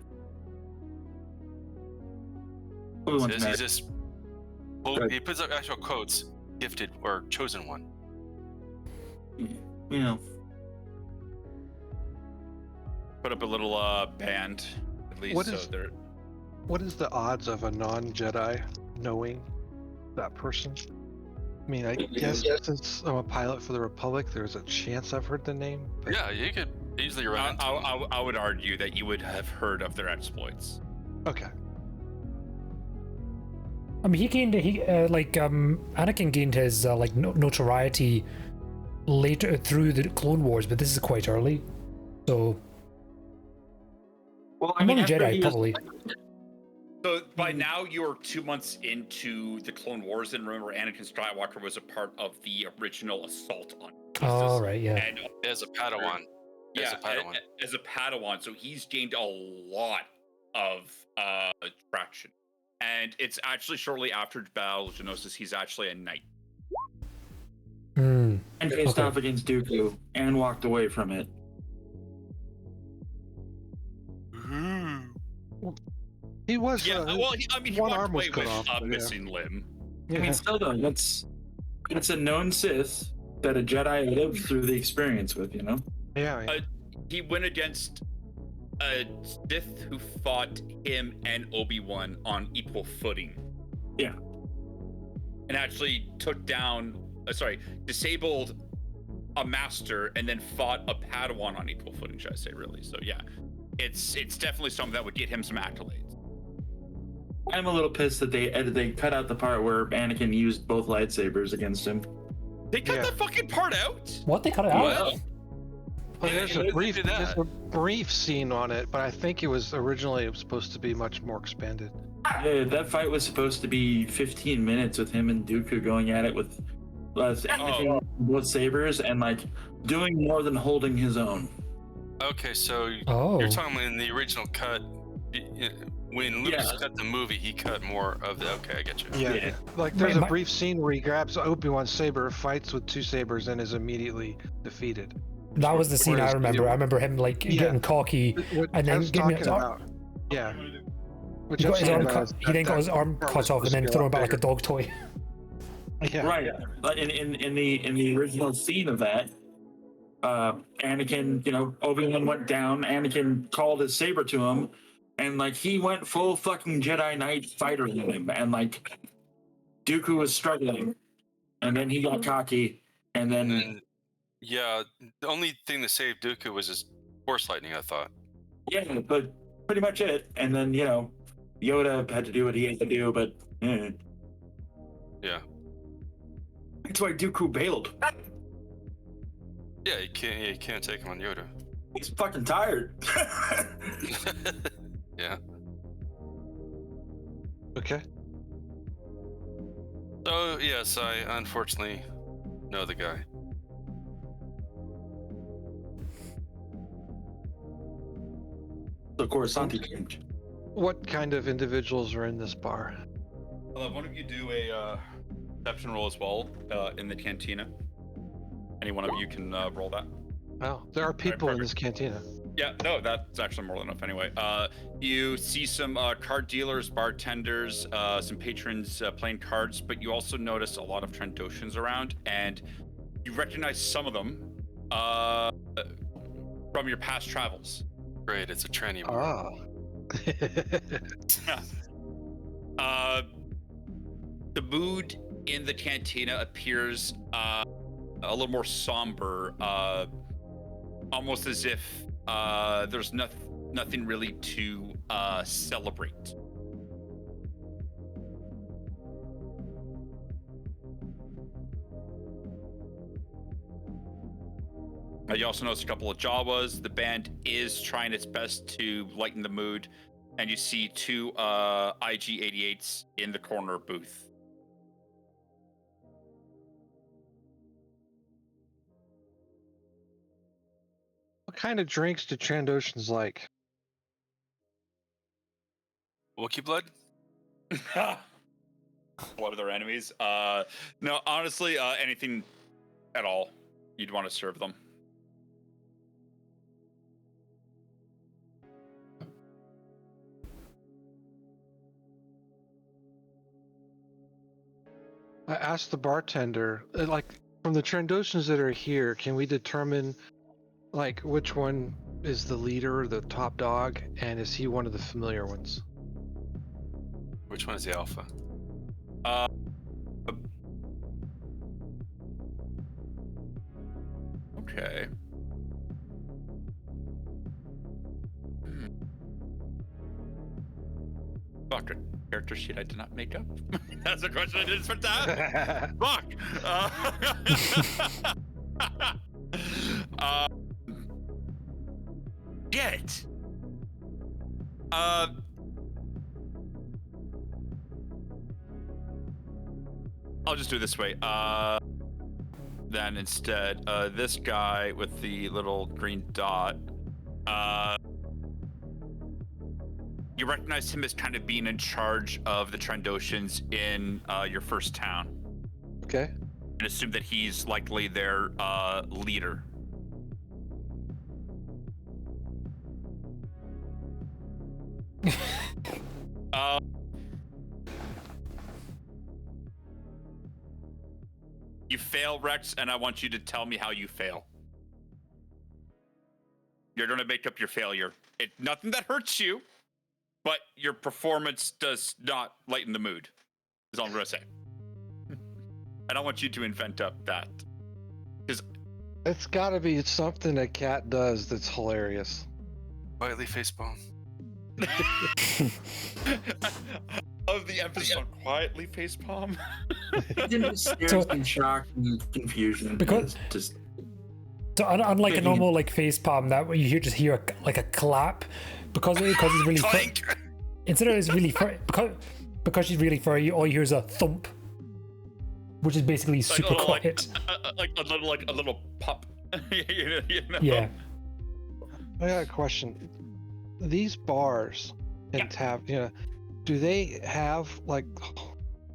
Says he's just. He puts up actual quotes. Gifted or chosen one. You know. Put up a little band, at least. What is the odds of a non-Jedi knowing that person? I mean, I guess since I'm a pilot for the Republic, there's a chance I've heard the name. But... Yeah, you could easily run into I would argue that you would have heard of their exploits. Okay. I mean, Anakin gained his notoriety later through the Clone Wars, but this is quite early. So, Well, I'm only after Jedi, he probably. So by now you're 2 months into the Clone Wars, and remember, Anakin Skywalker was a part of the original assault on. Oh, right, yeah. And As a Padawan. yeah, as a Padawan, so he's gained a lot of traction. And it's actually shortly after Battle of Geonosis, he's actually a knight. Mm. And faced off against Dooku and walked away from it. He was. Yeah, well, he one walked arm was away cut with off, a but yeah. missing limb. I mean, still though, it's a known Sith that a Jedi lived through the experience with, you know? Yeah. He went against a Sith who fought him and Obi-Wan on equal footing. Yeah. And actually took down, disabled a master and then fought a Padawan on equal footing, should I say, really. So yeah, it's definitely something that would get him some accolades. I'm a little pissed that they cut out the part where Anakin used both lightsabers against him. They cut that fucking part out? What? They cut it out? Well, Well, there's a brief scene on it, but I think it was supposed to be much more expanded. Yeah, that fight was supposed to be 15 minutes with him and Dooku going at it with Anakin both sabers and like doing more than holding his own. Okay, so you're talking in the original cut. When Lucas cut the movie, he cut more of the. Okay, I get you. Yeah. Like there's a brief scene where he grabs Obi-Wan's saber, fights with two sabers, and is immediately defeated. That was the scene I remember. I remember him getting cocky and then getting his arm. Yeah. He then got his arm cut off and then thrown back like a dog toy. Yeah. Right. In the original scene of that, Anakin, Obi-Wan went down. Anakin called his saber to him, and like he went full fucking Jedi Knight fighter with him, and like Dooku was struggling, and then he got cocky, and then yeah, the only thing that saved Dooku was his Force lightning, I thought. Yeah, but pretty much it. And then Yoda had to do what he had to do, but yeah, that's why Dooku bailed. Yeah, you can't take him on Yoda. He's fucking tired. Yeah. Okay. So yes, I unfortunately know the guy. The Coruscant change. What kind of individuals are in this bar? I'll have one of you do a perception roll as well in the cantina. Any one of you can roll that. Oh, there are people in this cantina. Yeah, no, that's actually more than enough anyway. You see some card dealers, bartenders, some patrons playing cards, but you also notice a lot of Trandoshans around, and you recognize some of them from your past travels. Great, it's a tranny bar. The mood in the cantina appears a little more somber, almost as if there's nothing really to celebrate. You also notice a couple of Jawas. The band is trying its best to lighten the mood, and you see two IG-88s in the corner booth. What kind of drinks do Trandoshans like? Wookiee blood? What are their enemies? No, honestly, anything at all you'd want to serve them. I asked the bartender, like, from the Trandoshans that are here, can we determine, like, which one is the leader, the top dog, and is he one of the familiar ones? Which one is the alpha? Okay. Fuck, a character sheet I did not make up? That's a question I didn't expect to ask. Fuck. Shit. I'll just do it this way. Then instead, this guy with the little green dot, you recognize him as kind of being in charge of the Trandoshans in your first town. Okay. And assume that he's likely their leader. You fail, Rex, and I want you to tell me how you fail. You're going to make up your failure. Nothing that hurts you, but your performance does not lighten the mood, is all I'm going to say. I don't want you to invent up that. Because It's got to be something a cat does that's hilarious. Quietly facepalm. of the emphasis on quietly facepalm. Stares in shock and confusion. Because- just So unlike a normal like face palm that where you just hear like a clap because it's really instead of it's really furry, because she's really furry, all you hear is a thump, which is basically super quiet. Like a little pop. you know? Yeah. I got a question. These bars and tap, do they have like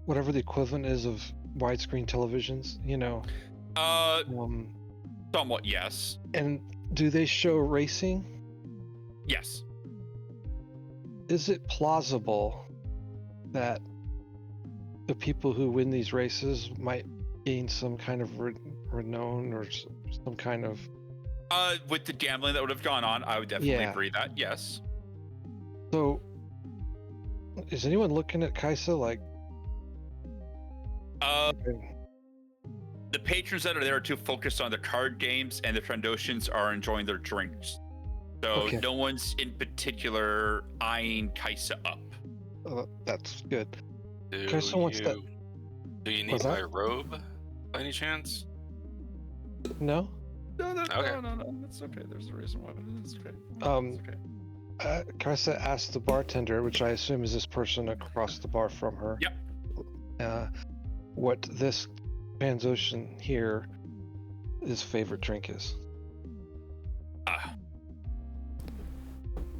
whatever the equivalent is of widescreen televisions? Somewhat, yes. And do they show racing? Yes. Is it plausible that the people who win these races might gain some kind of renown or some kind of... With the gambling that would have gone on, I would definitely agree that, yes. So, is anyone looking at Kaisa like... The patrons that are there are too focused on the card games, and the Trandoshans are enjoying their drinks. So no one's in particular eyeing Kaisa up. That's good. Do Kaisa wants that... you need my robe, by any chance? No? No, Okay. no. That's okay. There's a reason why. It's okay. Okay. Kaisa asked the bartender, which I assume is this person across the bar from her. Yep. What this Transocean here, his favorite drink is.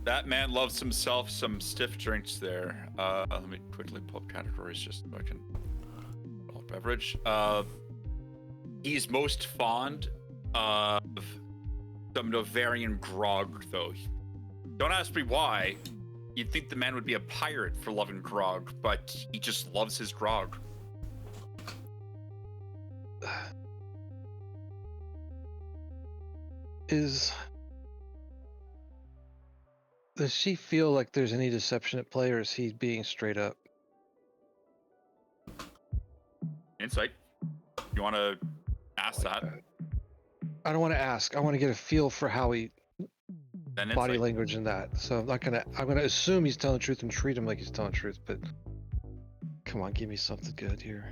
That man loves himself some stiff drinks there. Let me quickly pull up categories just so I can pull up beverage. He's most fond of some Novarian grog, though. Don't ask me why. You'd think the man would be a pirate for loving grog, but he just loves his grog. Does she feel like there's any deception at play, or is he being straight up? Insight. You want to ask that? I don't want to ask. I want to get a feel for how he Then body insight. language and that. So I'm gonna assume he's telling the truth and treat him like he's telling the truth. But come on, give me something good here.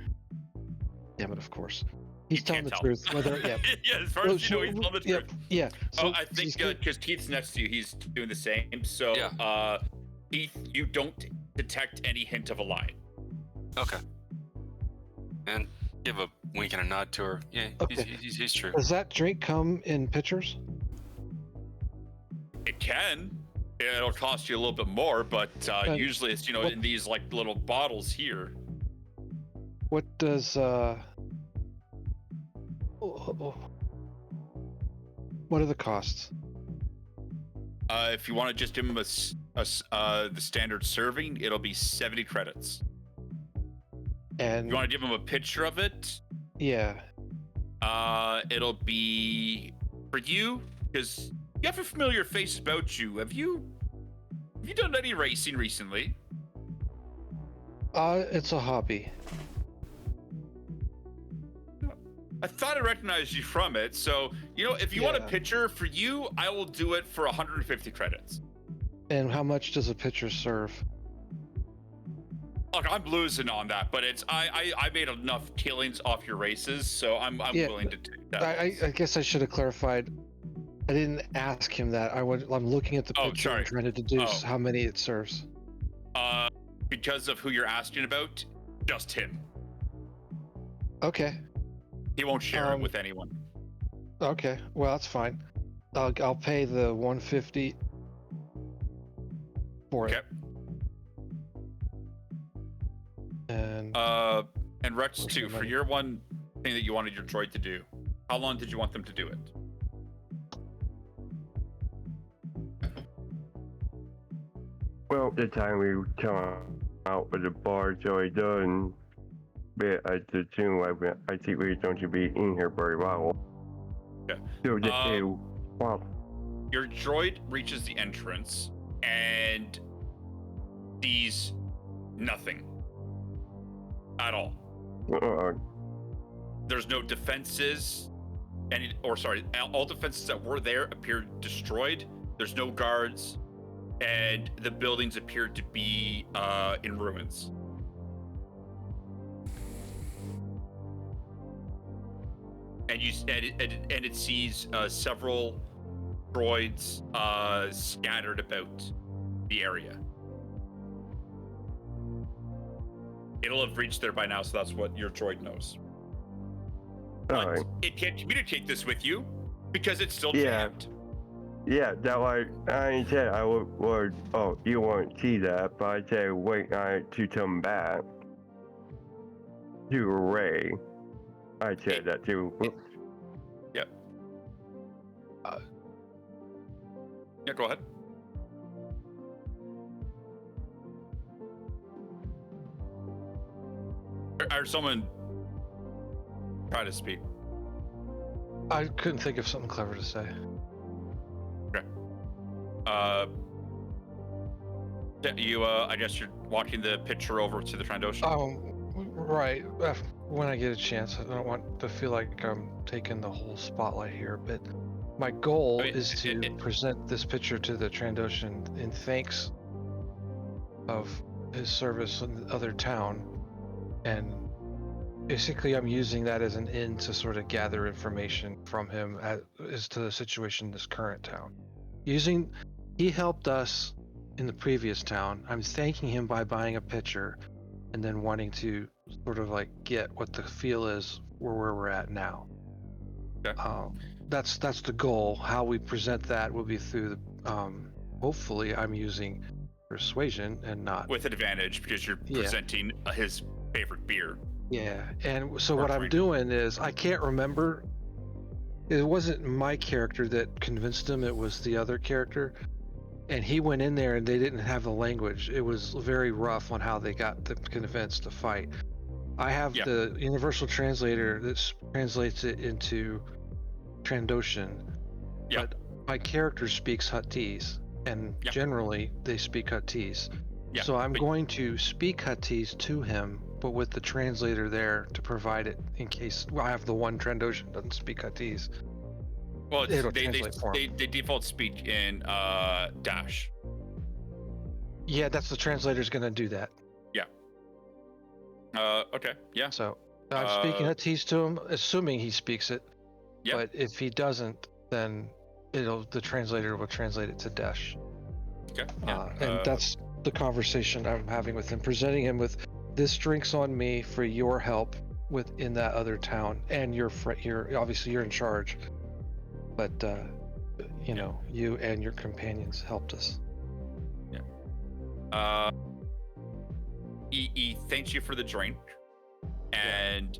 Damn it! Of course, he's telling the truth. Whether yeah, as far as you know, he's telling the truth. Yeah. So I think because Keith's next to you, he's doing the same. So, Keith, you don't detect any hint of a lie. Okay. And give a wink and a nod to her. Yeah, Okay. he's true. Does that drink come in pitchers? It can. It'll cost you a little bit more, but usually it's in these like little bottles here. What does what are the costs? If you want to just give him the standard serving, it'll be 70 credits. And You want to give him a picture of it? yeah, It'll be for you because you have a familiar face about you. Have you done any racing recently? it's a hobby. I thought I recognized you from it. So, if you want a picture for you, I will do it for 150 credits. And how much does a pitcher serve? Look, I'm losing on that, but it's I made enough killings off your races, so I'm willing to take that. I guess I should have clarified. I didn't ask him that. I'm looking at the Oh, picture sorry. and trying to deduce Oh. how many it serves. Because of who you're asking about, just him. Okay. He won't share it with anyone. Okay. Well, that's fine. I'll pay the 150 for Okay. it. And And Rex Where's too, the for money? your one thing that you wanted your droid to do, how long did you want them to do it? Well, the time we come out with the bar's already done, but I assume I think we're going to be in here very well. Okay. So just say, wow. Your droid reaches the entrance and sees nothing at all. There's no defenses, all defenses that were there appear destroyed. There's no guards, and the buildings appear to be in ruins. And it sees several droids scattered about the area. It'll have reached there by now, so that's what your droid knows. But Alright. it can't communicate this with you because it's still Yeah. jammed. Yeah, that was, I said I would, oh, you won't see that, but I said wait to come back to Ray. I said that too. Yep. Yeah, go ahead. Or someone try to speak. I couldn't think of something clever to say. You, I guess you're walking the picture over to the Trandoshan. Right. When I get a chance, I don't want to feel like I'm taking the whole spotlight here, but my goal is to present this picture to the Trandoshan in thanks of his service in the other town. And basically, I'm using that as an in to sort of gather information from him as to the situation in this current town. He helped us in the previous town. I'm thanking him by buying a picture and then wanting to sort of like get what the feel is where we're at now. Okay. That's the goal. How we present that will be through the, hopefully I'm using persuasion and not with advantage because you're presenting his favorite beer. Yeah, and so Or what I'm drink. doing is I can't remember. It wasn't my character that convinced him, it was the other character. And he went in there and they didn't have the language. It was very rough on how they got the convinced to fight. I have the universal translator that translates it into Trandoshan. But my character speaks Huttese, and generally they speak Huttese. So I'm going to speak Huttese to him, but with the translator there to provide it in case I have the one Trandoshan doesn't speak Huttese. Well, they default speak in Dash. Yeah, that's the translator's going to do that. Yeah. Okay. Yeah. So I'm speaking Huttese to him, assuming he speaks it. Yeah. But if he doesn't, then the translator will translate it to Dash. Okay. And that's the conversation I'm having with him, presenting him with this drink's on me for your help within that other town, and you're obviously you're in charge, but you know, you and your companions helped us. He thanks you for the drink, and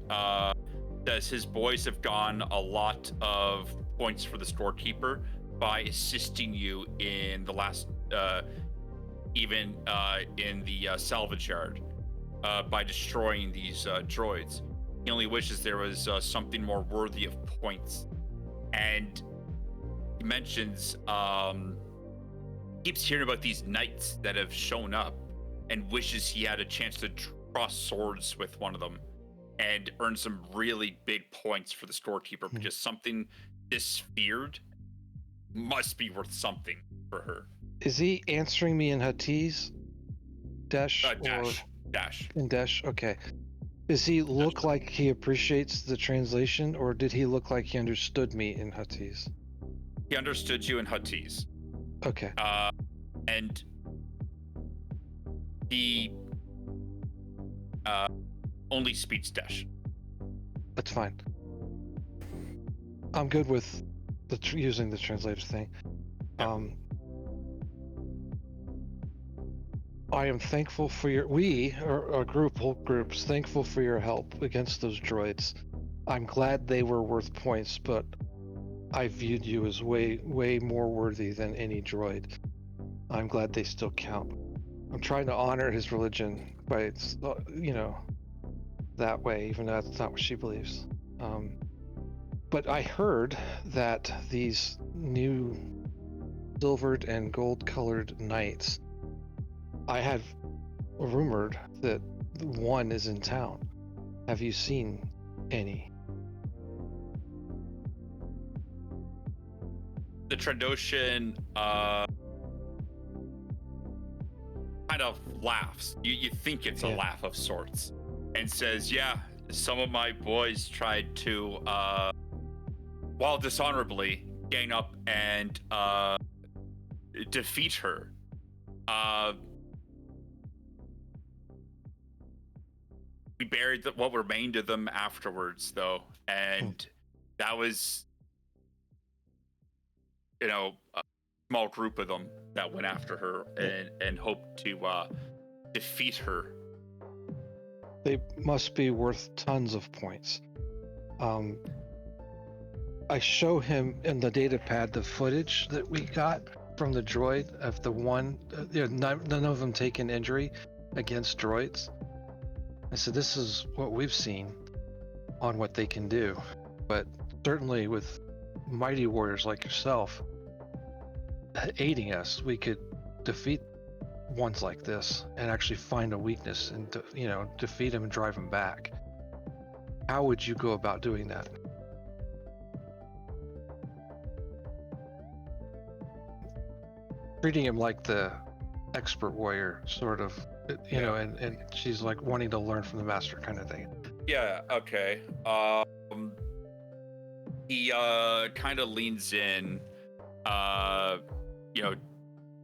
says his boys have gone a lot of points for the storekeeper by assisting you in the last even in the salvage yard by destroying these droids. He only wishes there was something more worthy of points. And he mentions keeps hearing about these knights that have shown up and wishes he had a chance to cross swords with one of them and earn some really big points for the storekeeper, because something this feared must be worth something for her. Is he answering me in Huttese? Dash? Dash. Dash. In Dash? Okay. Does he look like he appreciates the translation, or did he look like he understood me in Huttese? He understood you in Huttese. Okay. And he only speaks Dash. That's fine. I'm good with using the translator thing. Yeah. I am thankful for your. We are whole groups, thankful for your help against those droids. I'm glad they were worth points, but I viewed you as way more worthy than any droid. I'm glad they still count. I'm trying to honor his religion by, that way, even though that's not what she believes. But I heard that these new silvered and gold-colored knights, I had rumored that one is in town. Have you seen any? The Trandoshan kind of laughs. You think it's a laugh of sorts, and says, "Yeah, some of my boys tried to, while dishonorably, gang up and defeat her. We buried what remained of them afterwards, though, and that was, a small group of them that went after her and hoped to defeat her." They must be worth tons of points. I show him in the data pad the footage that we got from the droid of the one, none of them taking injury against droids. I said, this is what we've seen on what they can do. But certainly with mighty warriors like yourself aiding us, we could defeat ones like this and actually find a weakness and defeat him and drive him back. How would you go about doing that? Treating him like the expert warrior, sort of, and she's like wanting to learn from the master kind of thing. Yeah, okay. He kind of leans in,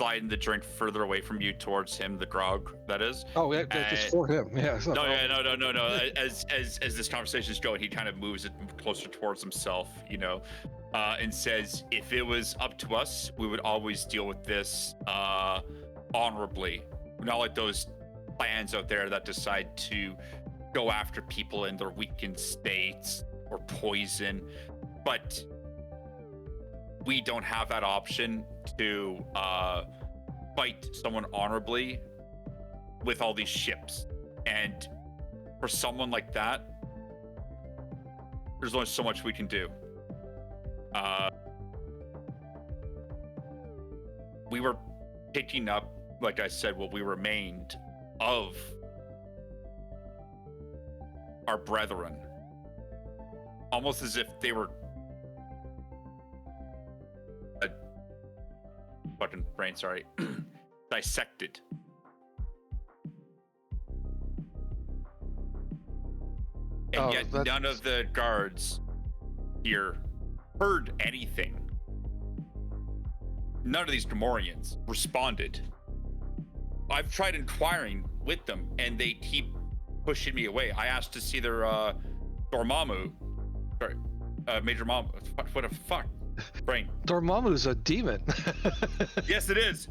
sliding the drink further away from you towards him, the grog, that is. Oh, yeah, it's for him. Yeah. No. As this conversation is going, he kind of moves it closer towards himself, and says, if it was up to us, we would always deal with this honorably. Not like those plans out there that decide to go after people in their weakened states or poison. But we don't have that option to fight someone honorably with all these ships. And for someone like that, there's only so much we can do. We were picking up, like I said, what we remained of our brethren, almost as if they were dissected. And yet none of the guards here heard anything. None of these Gamorreans responded. I've tried inquiring with them, and they keep pushing me away. I asked to see their Dormammu. Sorry, Major Mom. What the fuck? Brain. Dormammu's a demon. Yes, it is.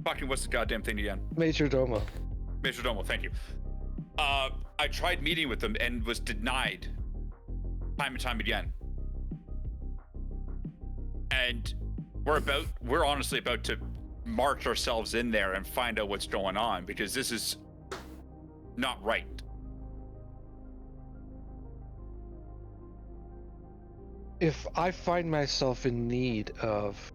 Fucking what's the goddamn thing again? Major Domo. Major Domo, thank you. I tried meeting with them and was denied time and time again. And we're honestly about to march ourselves in there and find out what's going on, because this is not right. If I find myself in need of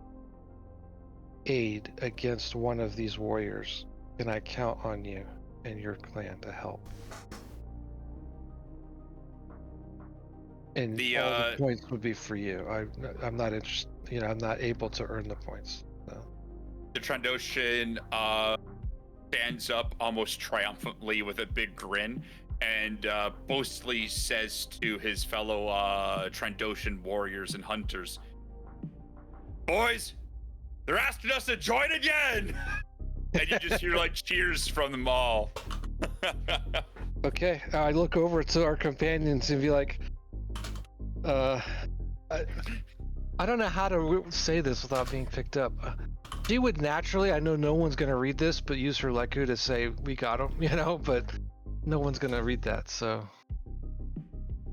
aid against one of these warriors, can I count on you and your clan to help? And all the points would be for you. I'm not interested. I'm not able to earn the points. So. The Trandoshan stands up almost triumphantly with a big grin and boastfully says to his fellow Trandoshan warriors and hunters, "Boys, they're asking us to join again!" And you just hear like cheers from them all. Okay, I look over to our companions and be like, I don't know how to say this without being picked up. She would naturally, I know no one's going to read this, but use her Leku to say, we got him, you know, but no one's going to read that, so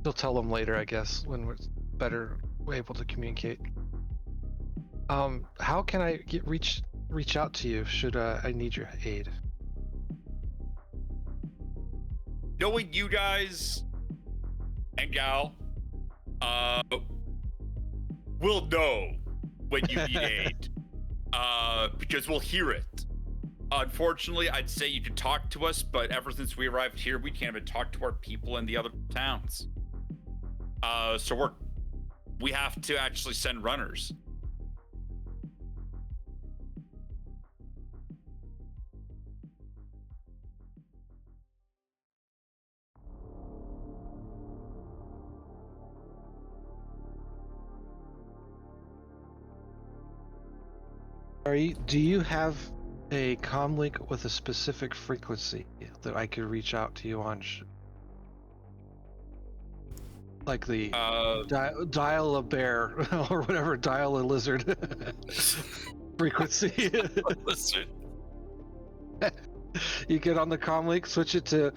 she'll tell them later, I guess, when we're better able to communicate. How can I reach out to you should I need your aid? Knowing you guys and gal, we'll know when you need aid, because we'll hear it. Unfortunately, I'd say you can talk to us, but ever since we arrived here, we can't even talk to our people in the other towns. So we have to actually send runners. Do you have a comm link with a specific frequency that I could reach out to you on? Like the dial a bear or whatever, dial a lizard frequency. Lizard. You get on the comm link, switch it to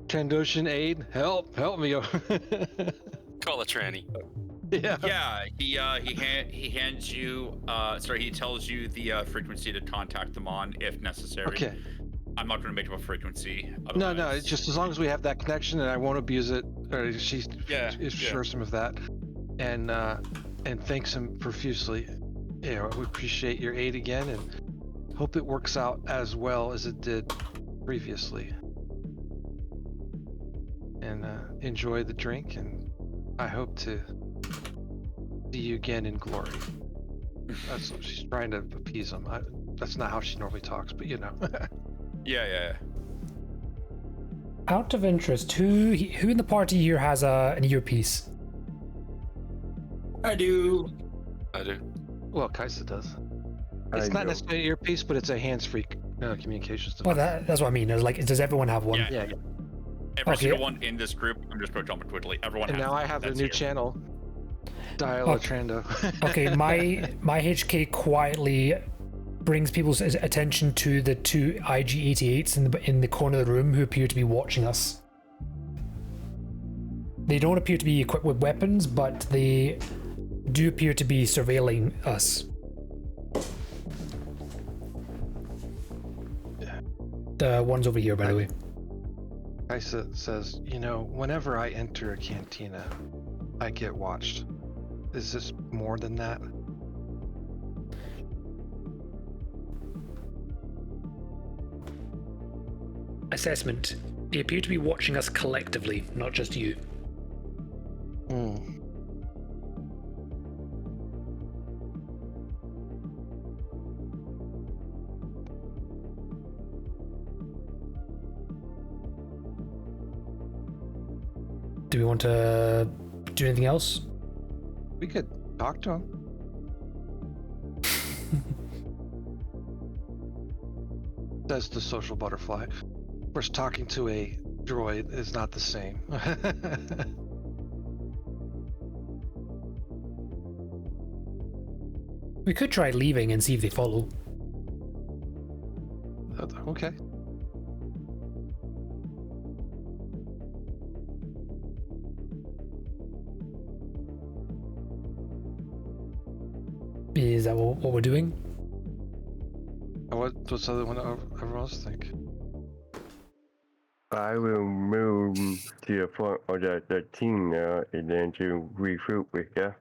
Trandoshan aid. Help me. Call a tranny. Yeah. Yeah, he hands you, he tells you the frequency to contact them on if necessary. Okay. I'm not going to make up a frequency. No, it's just as long as we have that connection and I won't abuse it. Or she assures him of that, and thanks him profusely. Yeah, we appreciate your aid again, and hope it works out as well as it did previously. And enjoy the drink, and I hope to see you again in glory. That's what she's trying to appease him. That's not how she normally talks, but you know. Yeah. Out of interest, who in the party here has an earpiece? I do. Well, Kaisa does. It's not necessarily an earpiece, but it's a hands-free communications device. Well, that's what I mean. Does everyone have one? Yeah. Every single one in this group. I'm just going to jump it quickly. Everyone. And has now one. I have a That's new here. channel. Dial a Trando. Okay, my HK quietly brings people's attention to the two IG-88s in the corner of the room who appear to be watching us. They don't appear to be equipped with weapons, but they do appear to be surveilling us. The one's over here, by the way. Kaisa says, whenever I enter a cantina, I get watched. Is this more than that? Assessment. They appear to be watching us collectively, not just you. Do we want to do anything else? We could talk to him. Says the social butterfly. Of course, talking to a droid is not the same. We could try leaving and see if they follow. Okay. Is that what we're doing? What's the other one everyone else think? I will move to the front of the team now and then to regroup with you.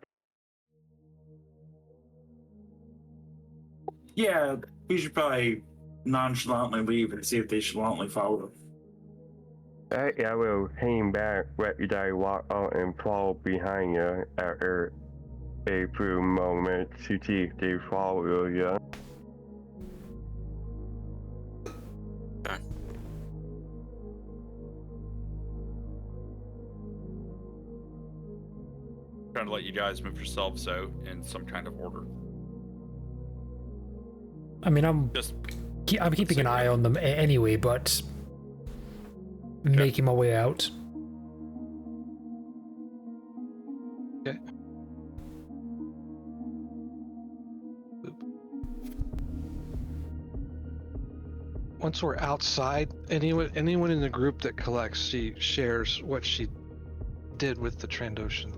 Yeah, we should probably nonchalantly leave and see if they nonchalantly follow. I will hang back, let you guys walk out and follow behind you after a few moments to see if they follow you. trying to let you guys move yourselves out in some kind of order. I mean, I'm keeping an eye on them anyway, but making my way out. Okay. Once we're outside, anyone in the group that collects, she shares what she did with the Trandoshan,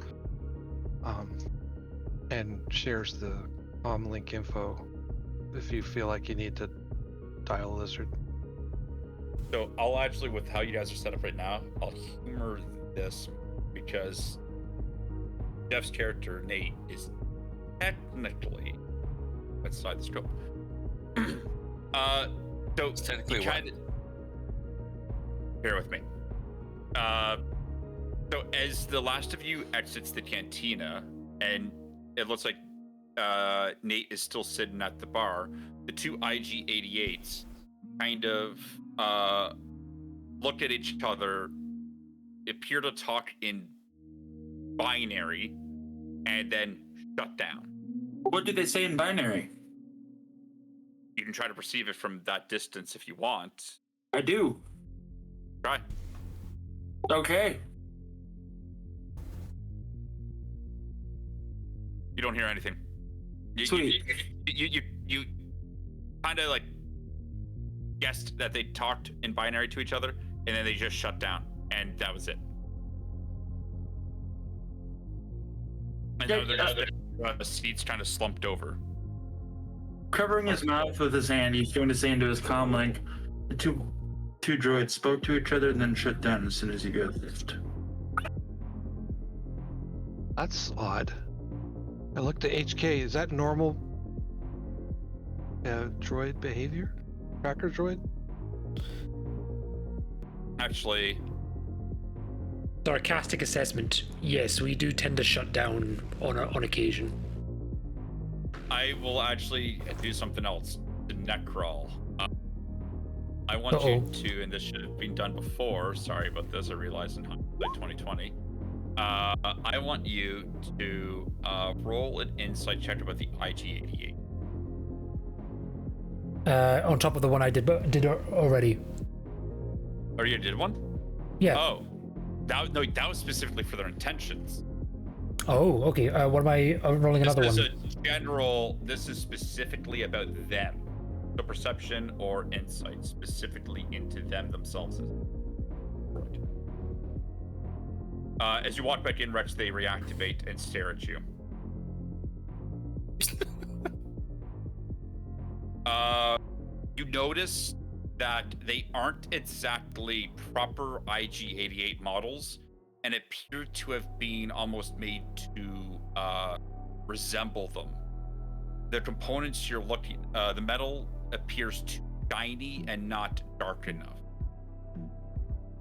and shares the link info if you feel like you need to dial a lizard. So I'll actually, with how you guys are set up right now, I'll humor this because Jeff's character, Nate, is technically outside the scope. So It's technically bear with me. So as the last of you exits the cantina, and it looks like Nate is still sitting at the bar, the two IG-88s kind of look at each other, appear to talk in binary, and then shut down. What did they say in binary? You can try to perceive it from that distance if you want. I do. Try. Okay. You don't hear anything. Sweet. You kind of like guessed that they talked in binary to each other, and then they just shut down, and that was it. And now they're just the seats kind of slumped over. Covering his mouth with his hand, he's going to say into his comm link, the two droids spoke to each other and then shut down as soon as he got lift. That's odd. I looked at HK. Is that normal droid behavior? Tracker droid? Actually, Sarcastic assessment. Yes, we do tend to shut down on occasion. I will actually do something else to Nikrawl. I want you to, and this should have been done before, sorry about this, I realized in hindsight 2020. I want you to roll an insight check about the IG-88. On top of the one I did already. Oh, you did one? Yeah. Oh, that was specifically for their intentions. Oh, okay. What am I rolling another one? This is specifically about them. So perception or insight specifically into them themselves. As you walk back in, Rex, they reactivate and stare at you. You notice that they aren't exactly proper IG-88 models and appear to have been almost made to resemble them. The components you're looking, the metal appears too shiny and not dark enough.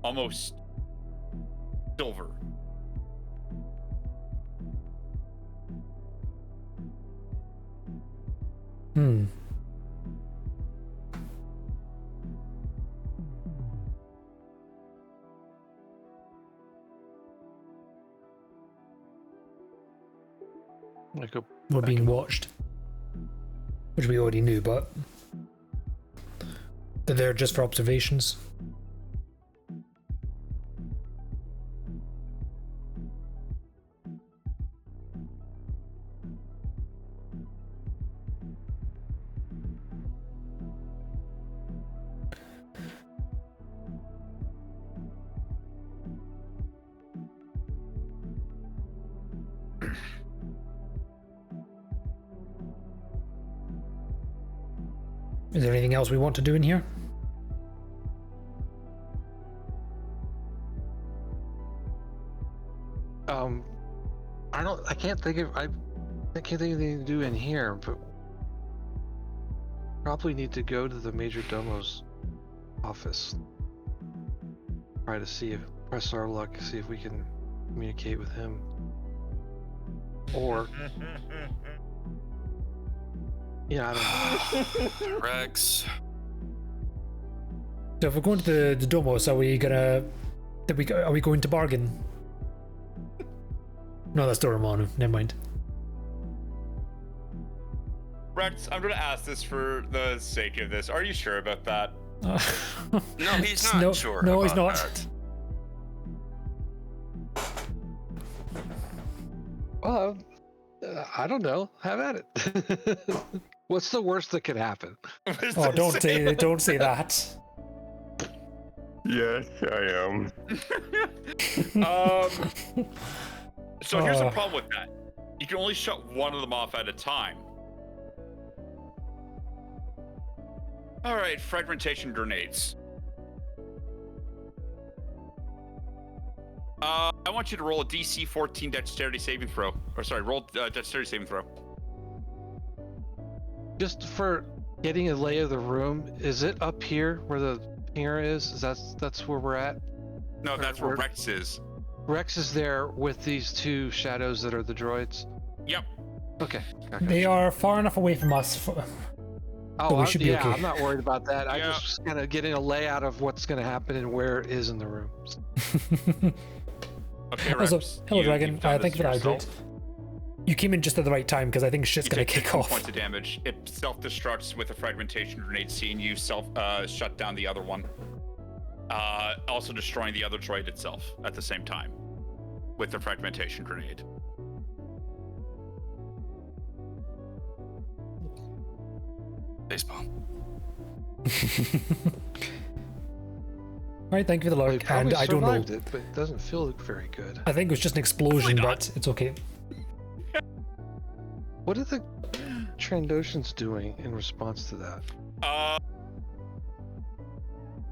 Almost silver. We're being watched, which we already knew, but they're there just for observations. Is there anything else we want to do in here? I can't think of anything to do in here, but probably need to go to the Major Domo's office. Try to press our luck, see if we can communicate with him. Or yeah, I don't know. Rex. So if we're going to the Domos, are we going to bargain? No, that's Dormammu. Never mind. Rex, I'm gonna ask this for the sake of this. Are you sure about that? No, he's not no, sure. No, he's about not. that. Well, I don't know. Have at it. What's the worst that could happen? Oh, don't say that. Yes, I am. So here's the problem with that. You can only shut one of them off at a time. All right, fragmentation grenades. I want you to roll a DC 14 dexterity saving throw. Or sorry, roll dexterity saving throw. Just for getting a lay of the room, is it up here where the pier is? That's where we're at? No, that's where Rex is. Rex is there with these two shadows that are the droids? Yep. Okay. They are far enough away from us. Oh, we should be okay. I'm not worried about that. I Yeah. just kind of getting a layout of what's going to happen and where it is in the room. Okay, Also, Rex. hello, you- Dragon. you've done Thank you this for that yourself. update. You came in just at the right time because I think shit's You gonna take kick 15 off. points of damage. It self-destructs with a fragmentation grenade, seeing you shut down the other one. Also destroying the other droid itself at the same time with the fragmentation grenade. Baseball. Right, thank you for the Well, he lurk. probably And I don't know. survived it, but it doesn't feel very good. I think it was just an explosion, not. but it's okay. What are the Trandoshans doing in response to that?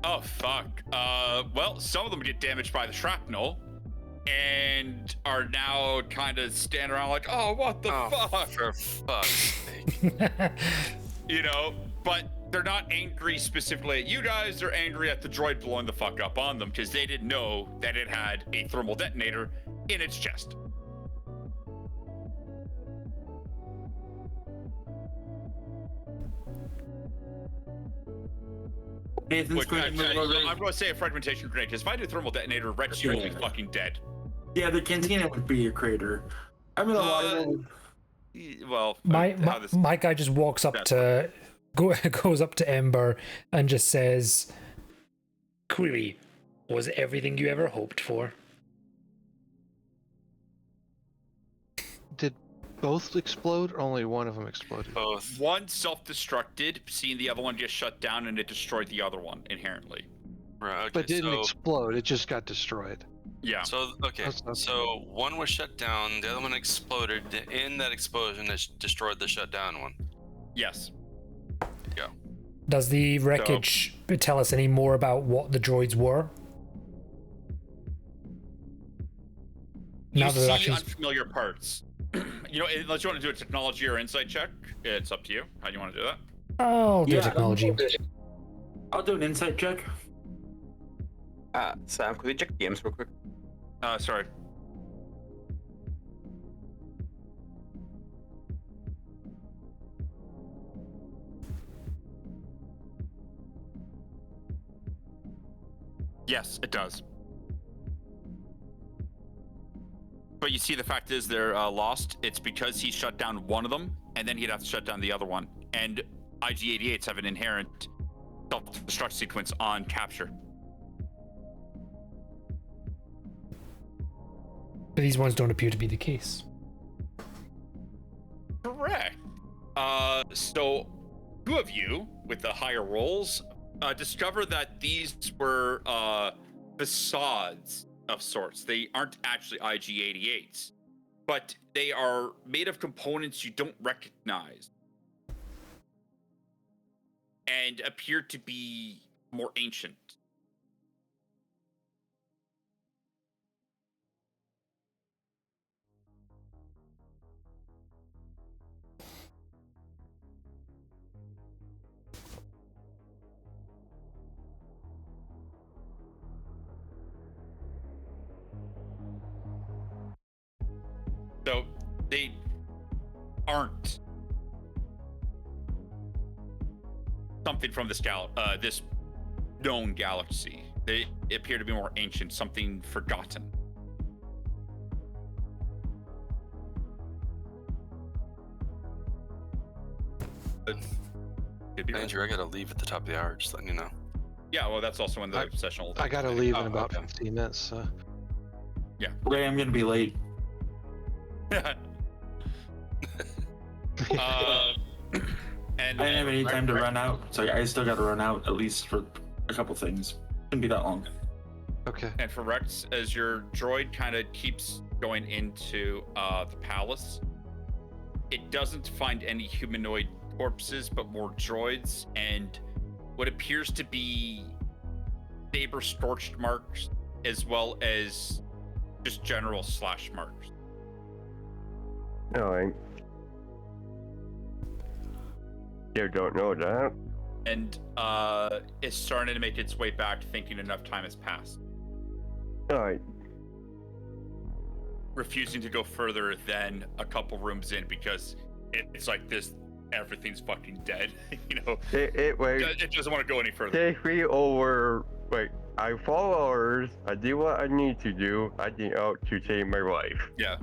Oh fuck. Well, some of them get damaged by the shrapnel, and are now kind of standing around like, oh, what the fuck? For fuck's sake. You know, but they're not angry specifically at you guys. They're angry at the droid blowing the fuck up on them because they didn't know that it had a thermal detonator in its chest. Nathan's Which, going to move over. I'm going to say a fragmentation grenade because if I do thermal detonator, Rex, you will be fucking dead. Yeah, the cantina would be a crater. I mean, a lot of them. Well, My guy just walks up to goes up to Ember and just says, "Query, was everything you ever hoped for?" Did both explode or only one of them exploded? Both. one self-destructed, seeing the other one get shut down, and it destroyed the other one inherently. Right, okay, But didn't so, explode, it just got destroyed. Yeah. So, okay, That's- so one was shut down, the other one exploded. In that explosion, it destroyed the shut down one. Yes. Does the wreckage tell us any more about what the droids were? You Now that it see actually- unfamiliar parts. You know, unless you want to do a technology or insight check, it's up to you. How do you want to do that? Oh, the Yeah, technology. I'll do an insight check. Sam, could we check games real quick? Sorry. Yes, it does. But you see, the fact is they're lost. It's because he shut down one of them, and then he'd have to shut down the other one. And IG-88s have an inherent self-destruct sequence on capture. But these ones don't appear to be the case. Correct. So two of you with the higher rolls discover that these were facades of sorts. They aren't actually IG-88s, but they are made of components you don't recognize and appear to be more ancient. So they aren't something from this this known galaxy. They appear to be more ancient, something forgotten. Could be right. Andrew, I gotta leave at the top of the hour. Just letting you know. Yeah, well, that's also when the session will. I gotta leave in Oh, about okay. 15 minutes. So. Ray, I'm gonna be late. And I didn't have any time to run out, so I still got to run out at least for a couple things. Shouldn't be that long. Okay. And for Rex, as your droid kind of keeps going into the palace, it doesn't find any humanoid corpses, but more droids and what appears to be saber scorched marks, as well as just general slash marks. Alright. You don't know that. And it's starting to make its way back, thinking enough time has passed. Alright. Refusing to go further than a couple rooms in because it's like this, everything's fucking dead. You know, it doesn't want to go any further. Take me over. Wait, I follow orders. I do what I need to do. I did out to save my life. Yeah.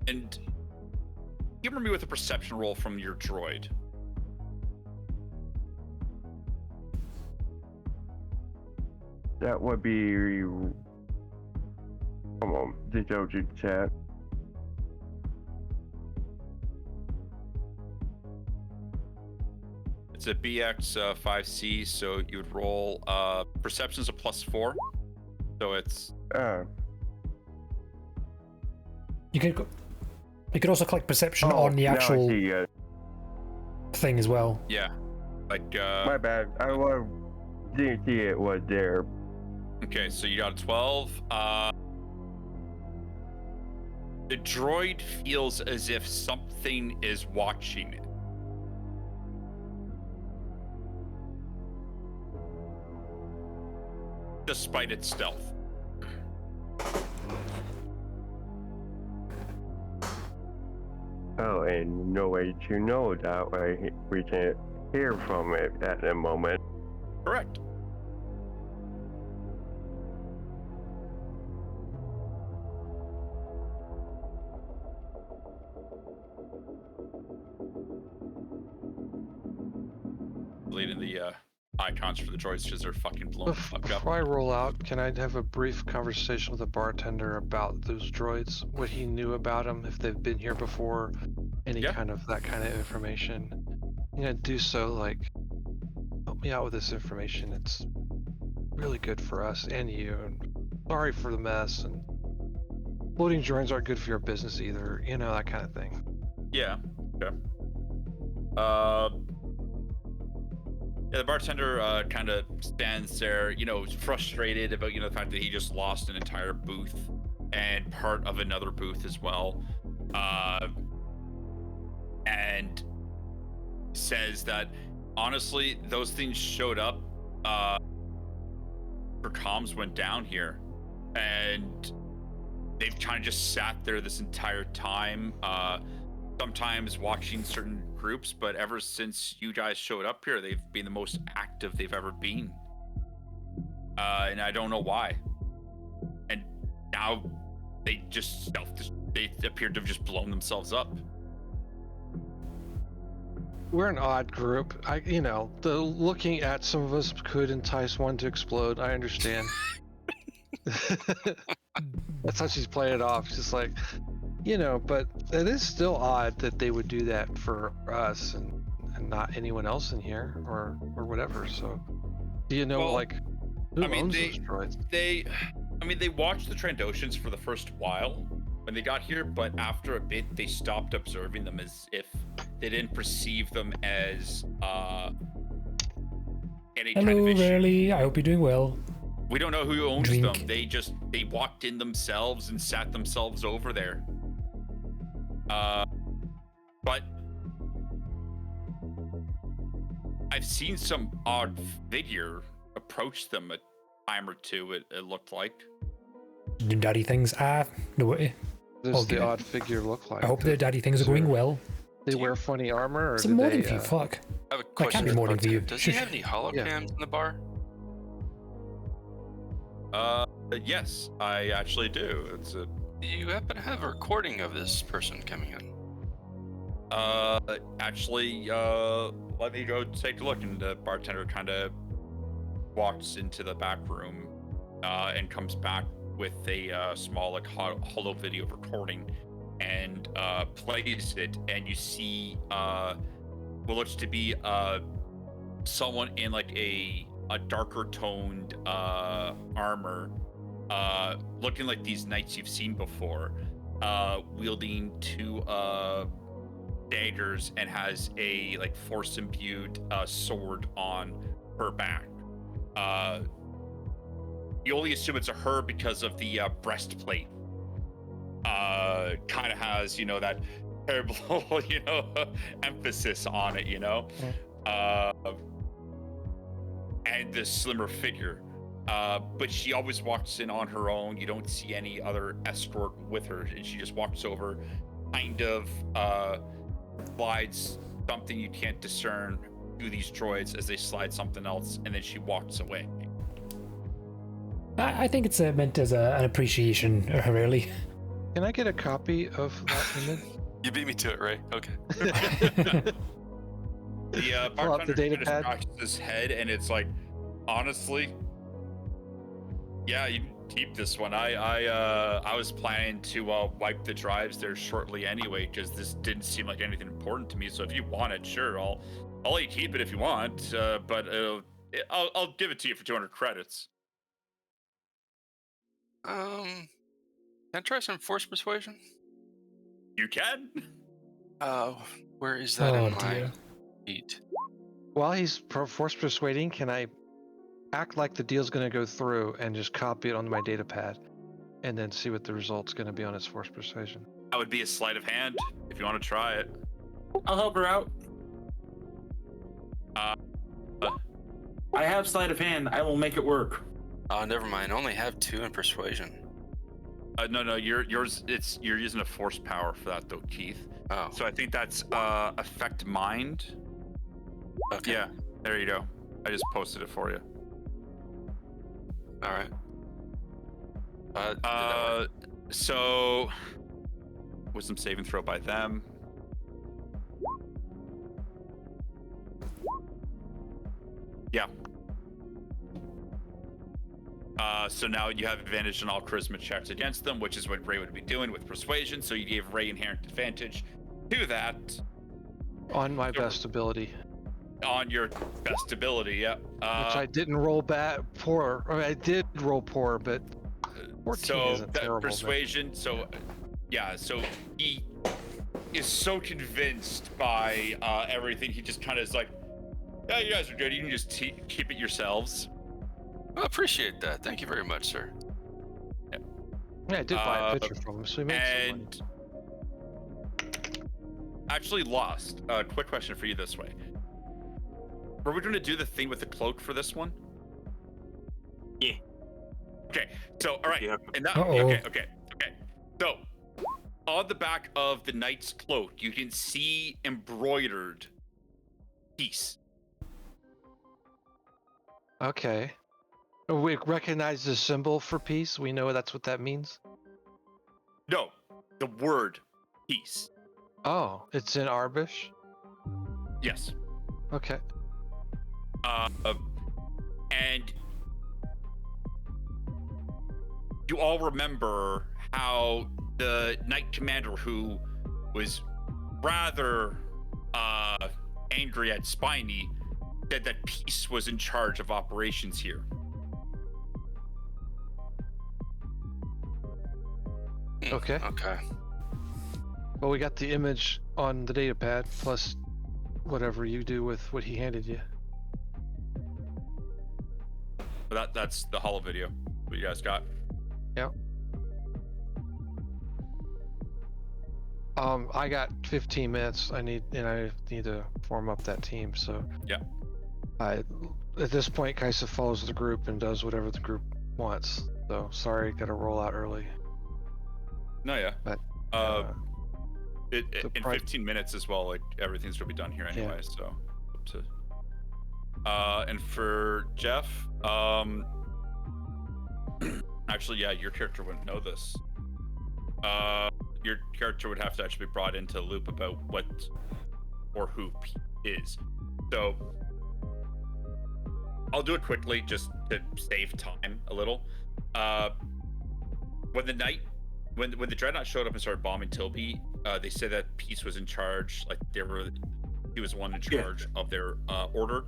And humor me with a perception roll from your droid. That would be. Come on, the Dojo chat. It's a BX 5C, so you would roll perception's a +4. So it's You could also click perception on the now I actual see, thing as well. yeah. Like my bad. Didn't see it was there. okay, so you got a 12. The droid feels as if something is watching it. Despite its stealth. Oh, and no way to know that way. We can't hear from it at the moment. Correct. Deleting the icons for the droids because they're fucking blown the fuck up. Before I roll out, can I have a brief conversation with the bartender about those droids? What he knew about them, if they've been here before, any kind of that kind of information. I'm gonna do so. Like, help me out with this information. It's really good for us and you. And sorry for the mess. And floating droids aren't good for your business either. You know, that kind of thing. Yeah. Okay. Yeah, the bartender kind of stands there, you know, frustrated about, you know, the fact that he just lost an entire booth and part of another booth as well. And says that, honestly, those things showed up for comms went down here. And they've kind of just sat there this entire time. Sometimes watching certain groups, but ever since you guys showed up here, they've been the most active they've ever been. And I don't know why. And now they just they appear to have just blown themselves up. We're an odd group. You know, the looking at some of us could entice one to explode. I understand. That's how she's playing it off. She's like, you know, but it is still odd that they would do that for us and not anyone else in here or whatever. So, do you know, like, who owns those droids? They watched the Trandoshans for the first while when they got here, but after a bit, they stopped observing them as if they didn't perceive them as any kind of issue. Rarely. I hope you're doing well. We don't know who owns them. They walked in themselves and sat themselves over there. But I've seen some odd figure approach them a time or two, it looked like. Do daddy things? No way. Does the odd figure look like? I hope the daddy things are going well. They wear funny armor, or it's a morning for you, fuck. I have a That question. can't be morning for you. Does he have any holograms in the bar? Yes, I actually do. Do you happen to have a recording of this person coming in? Actually, let me go take a look. And the bartender kind of walks into the back room, and comes back with a small, like, holo video recording, and plays it. And you see what looks to be someone in like a darker toned armor, looking like these knights you've seen before, wielding two daggers, and has a like force imbued sword on her back. You only assume it's a her because of the breastplate. Kind of has, that terrible, emphasis on it, and the slimmer figure. But she always walks in on her own. You don't see any other escort with her, and she just walks over, kind of slides something you can't discern to these droids as they slide something else, and then she walks away. I think it's meant as an appreciation, really. Can I get a copy of that image? You beat me to it, Ray. Okay. The Pull up the bartender data just pad. scratches his head, and it's like, honestly, yeah, you keep this one. I was planning to wipe the drives there shortly anyway, because this didn't seem like anything important to me. So if you want it, sure, I'll let you keep it if you want. But I'll give it to you for 200 credits. Can I try some force persuasion? You can. Where is that Oh, in my dear. sheet? While he's force persuading, can I act like the deal's going to go through and just copy it onto my data pad, and then see what the result's going to be on his force persuasion? That would be a sleight of hand if you want to try it. I'll help her out. I have sleight of hand. I will make it work. Oh, never mind. I only have 2 in persuasion. No, you're using a force power for that though, Keith. Oh, So I think that's affect mind. okay. Yeah, there you go. I just posted it for you. All right. Did that work? So wisdom saving throw by them. Yeah. So now you have advantage on all charisma checks against them, which is what Ray would be doing with persuasion. So you gave Ray inherent advantage to that. On my best ability. On your best ability, yeah. Which I didn't roll poor. I mean, I did roll poor, but 14 so isn't that terrible. persuasion. So, yeah. So he is so convinced by everything. He just kind of is like, "Yeah, you guys are good. You can just keep it yourselves." I appreciate that. Thank you very much, sir. Yeah, I did buy a picture from him, so he made some money. And actually lost. Quick question for you this way. Were we going to do the thing with the cloak for this one? Yeah. Okay. So, all right. Yeah. And that, Uh-oh. okay. So, on the back of the knight's cloak, you can see embroidered peace. Okay. We recognize the symbol for peace. We know that's what that means. No, the word peace. Oh, it's in Arbish. Yes. Okay. And you all remember how the knight commander, who was rather angry at Spiny, said that peace was in charge of operations here. Okay. Okay. Well, we got the image on the data pad, plus whatever you do with what he handed you. But that's the holo video. What you guys got? Yeah. I got 15 minutes. I need to form up that team. So Yeah. At this point, Kaisa follows the group and does whatever the group wants. So sorry, got to roll out early. No, yeah. But In 15 minutes as well, like everything's gonna be done here anyway. So up to. And for Jeff, actually, yeah, your character wouldn't know this. your character would have to actually be brought into the loop about what or who he is. So I'll do it quickly just to save time a little. When the Dreadnought showed up and started bombing Tilby, they said that Peace was in charge, like he was one in charge of their order,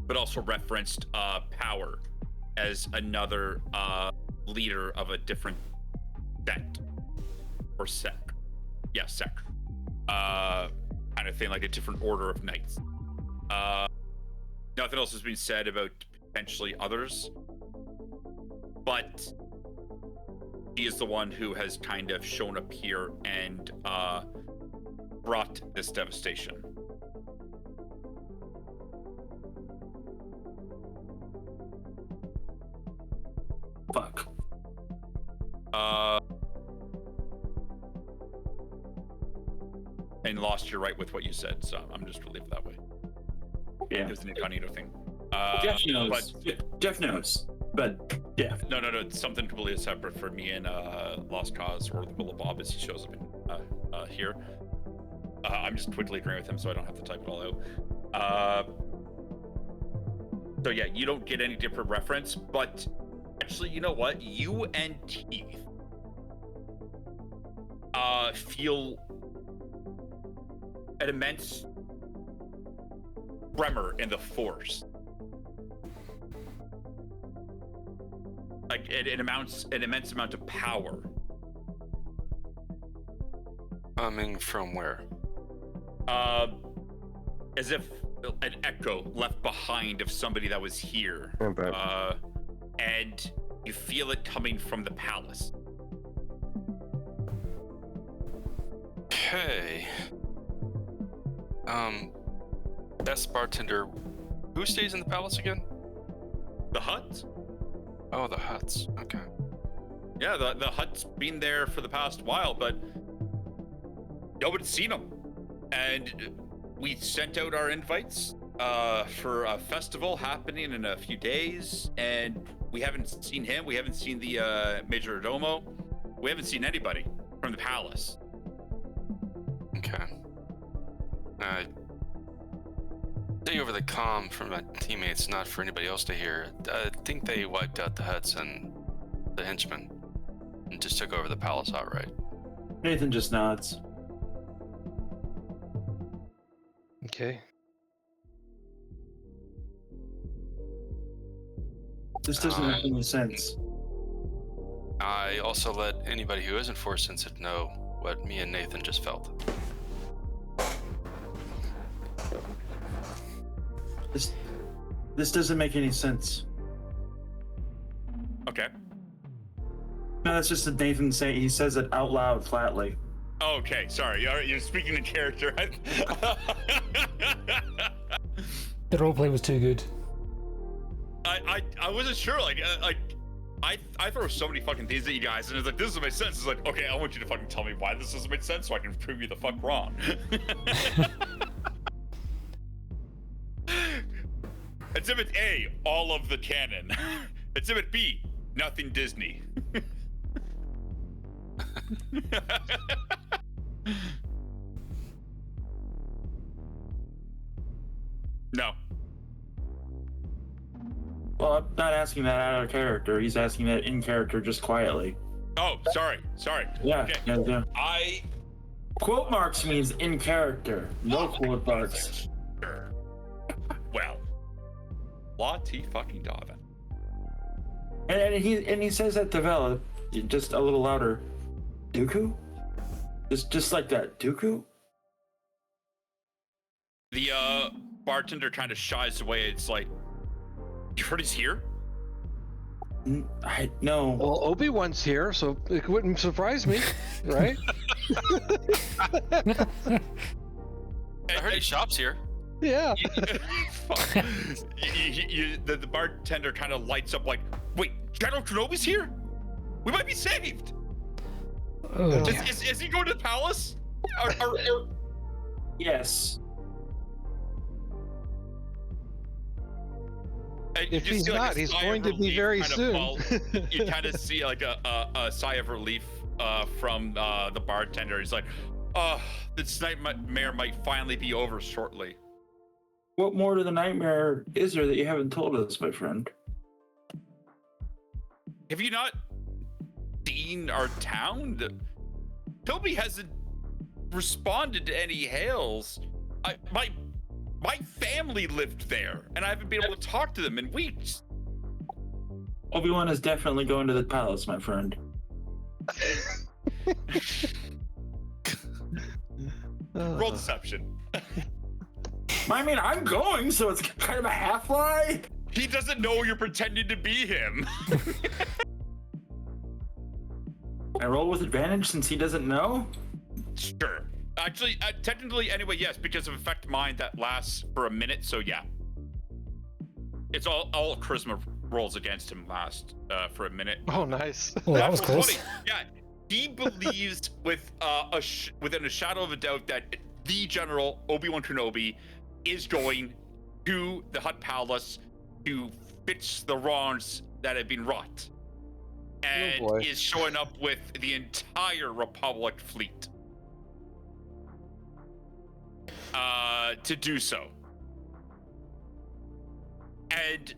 but also referenced Power as another leader of a different sect or sect. Yeah, sect. Kind of thing, like a different order of knights. Nothing else has been said about potentially others, but he is the one who has kind of shown up here and brought this devastation. Fuck. And lost your right with what you said, so I'm just gonna leave it that way. Yeah. It was an incognito thing. Jeff knows. Jeff knows. But yeah. No. It's something completely separate for me and Lost Cause or the Will of Bob as he shows up in here. I'm just quickly agreeing with him so I don't have to type it all out. So yeah, you don't get any different reference, but actually, you know what? You and Teeth feel an immense tremor in the Force. Like an immense amount of power. Coming from where? As if an echo left behind of somebody that was here. Okay. And you feel it coming from the palace. Okay. Best bartender. Who stays in the palace again? The Hutt? Oh, the Hutts. Okay. Yeah, the Hutt's been there for the past while, but nobody's seen him. And we sent out our invites for a festival happening in a few days, and we haven't seen him. We haven't seen the Major Domo. We haven't seen anybody from the palace. Okay. Say over the comm from my teammates, not for anybody else to hear. I think they wiped out the Hutts and the henchmen and just took over the palace outright. Nathan just nods. Okay. This doesn't make any sense. I also let anybody who isn't Force sensitive know what me and Nathan just felt. This doesn't make any sense. Okay. No, that's just that Nathan saying he says it out loud flatly. Okay, sorry. You're speaking in character. The roleplay was too good. I wasn't sure. I throw so many fucking things at you guys, and it's like, this doesn't make sense. It's like, okay, I want you to fucking tell me why this doesn't make sense so I can prove you the fuck wrong. Exhibit A, all of the canon. Exhibit B, nothing Disney. No. Well, I'm not asking that out of character. He's asking that in character, just quietly. Oh, sorry. Yeah, Okay. yeah. I Quote marks means in character. No quote marks. Sure. Well, Lottie fucking Davin. And he says that to Vela, just a little louder. Dooku? Just like that. Dooku? The bartender kind of shies away. It's like, you heard he's here? I no. Well, Obi-Wan's here, so it wouldn't surprise me, right? I heard he shops here. Yeah. The bartender kind of lights up like, wait, General Kenobi's here? We might be saved. Oh, Is he going to the palace? Yes. And you If just he's see, like, not, a he's sigh going of to be relief very kind of soon. fall. You kind of see like a sigh of relief from the bartender. He's like, "Oh, this nightmare might finally be over shortly." What more to the nightmare is there that you haven't told us, my friend? Have you not seen our town? Pilby hasn't responded to any hails. My family lived there, and I haven't been able to talk to them in weeks. Obi-Wan is definitely going to the palace, my friend. Roll deception. I mean, I'm going, so it's kind of a half lie. He doesn't know you're pretending to be him. I roll with advantage since he doesn't know. Sure. Actually, technically, anyway, yes, because of effect mind that lasts for a minute. So yeah, it's all charisma rolls against him last for a minute. Oh, nice. Well, that was close. Funny. Yeah, he believes with within a shadow of a doubt that the General Obi-Wan Kenobi is going to the Hutt Palace to fix the wrongs that have been wrought, and is showing up with the entire Republic fleet to do so, and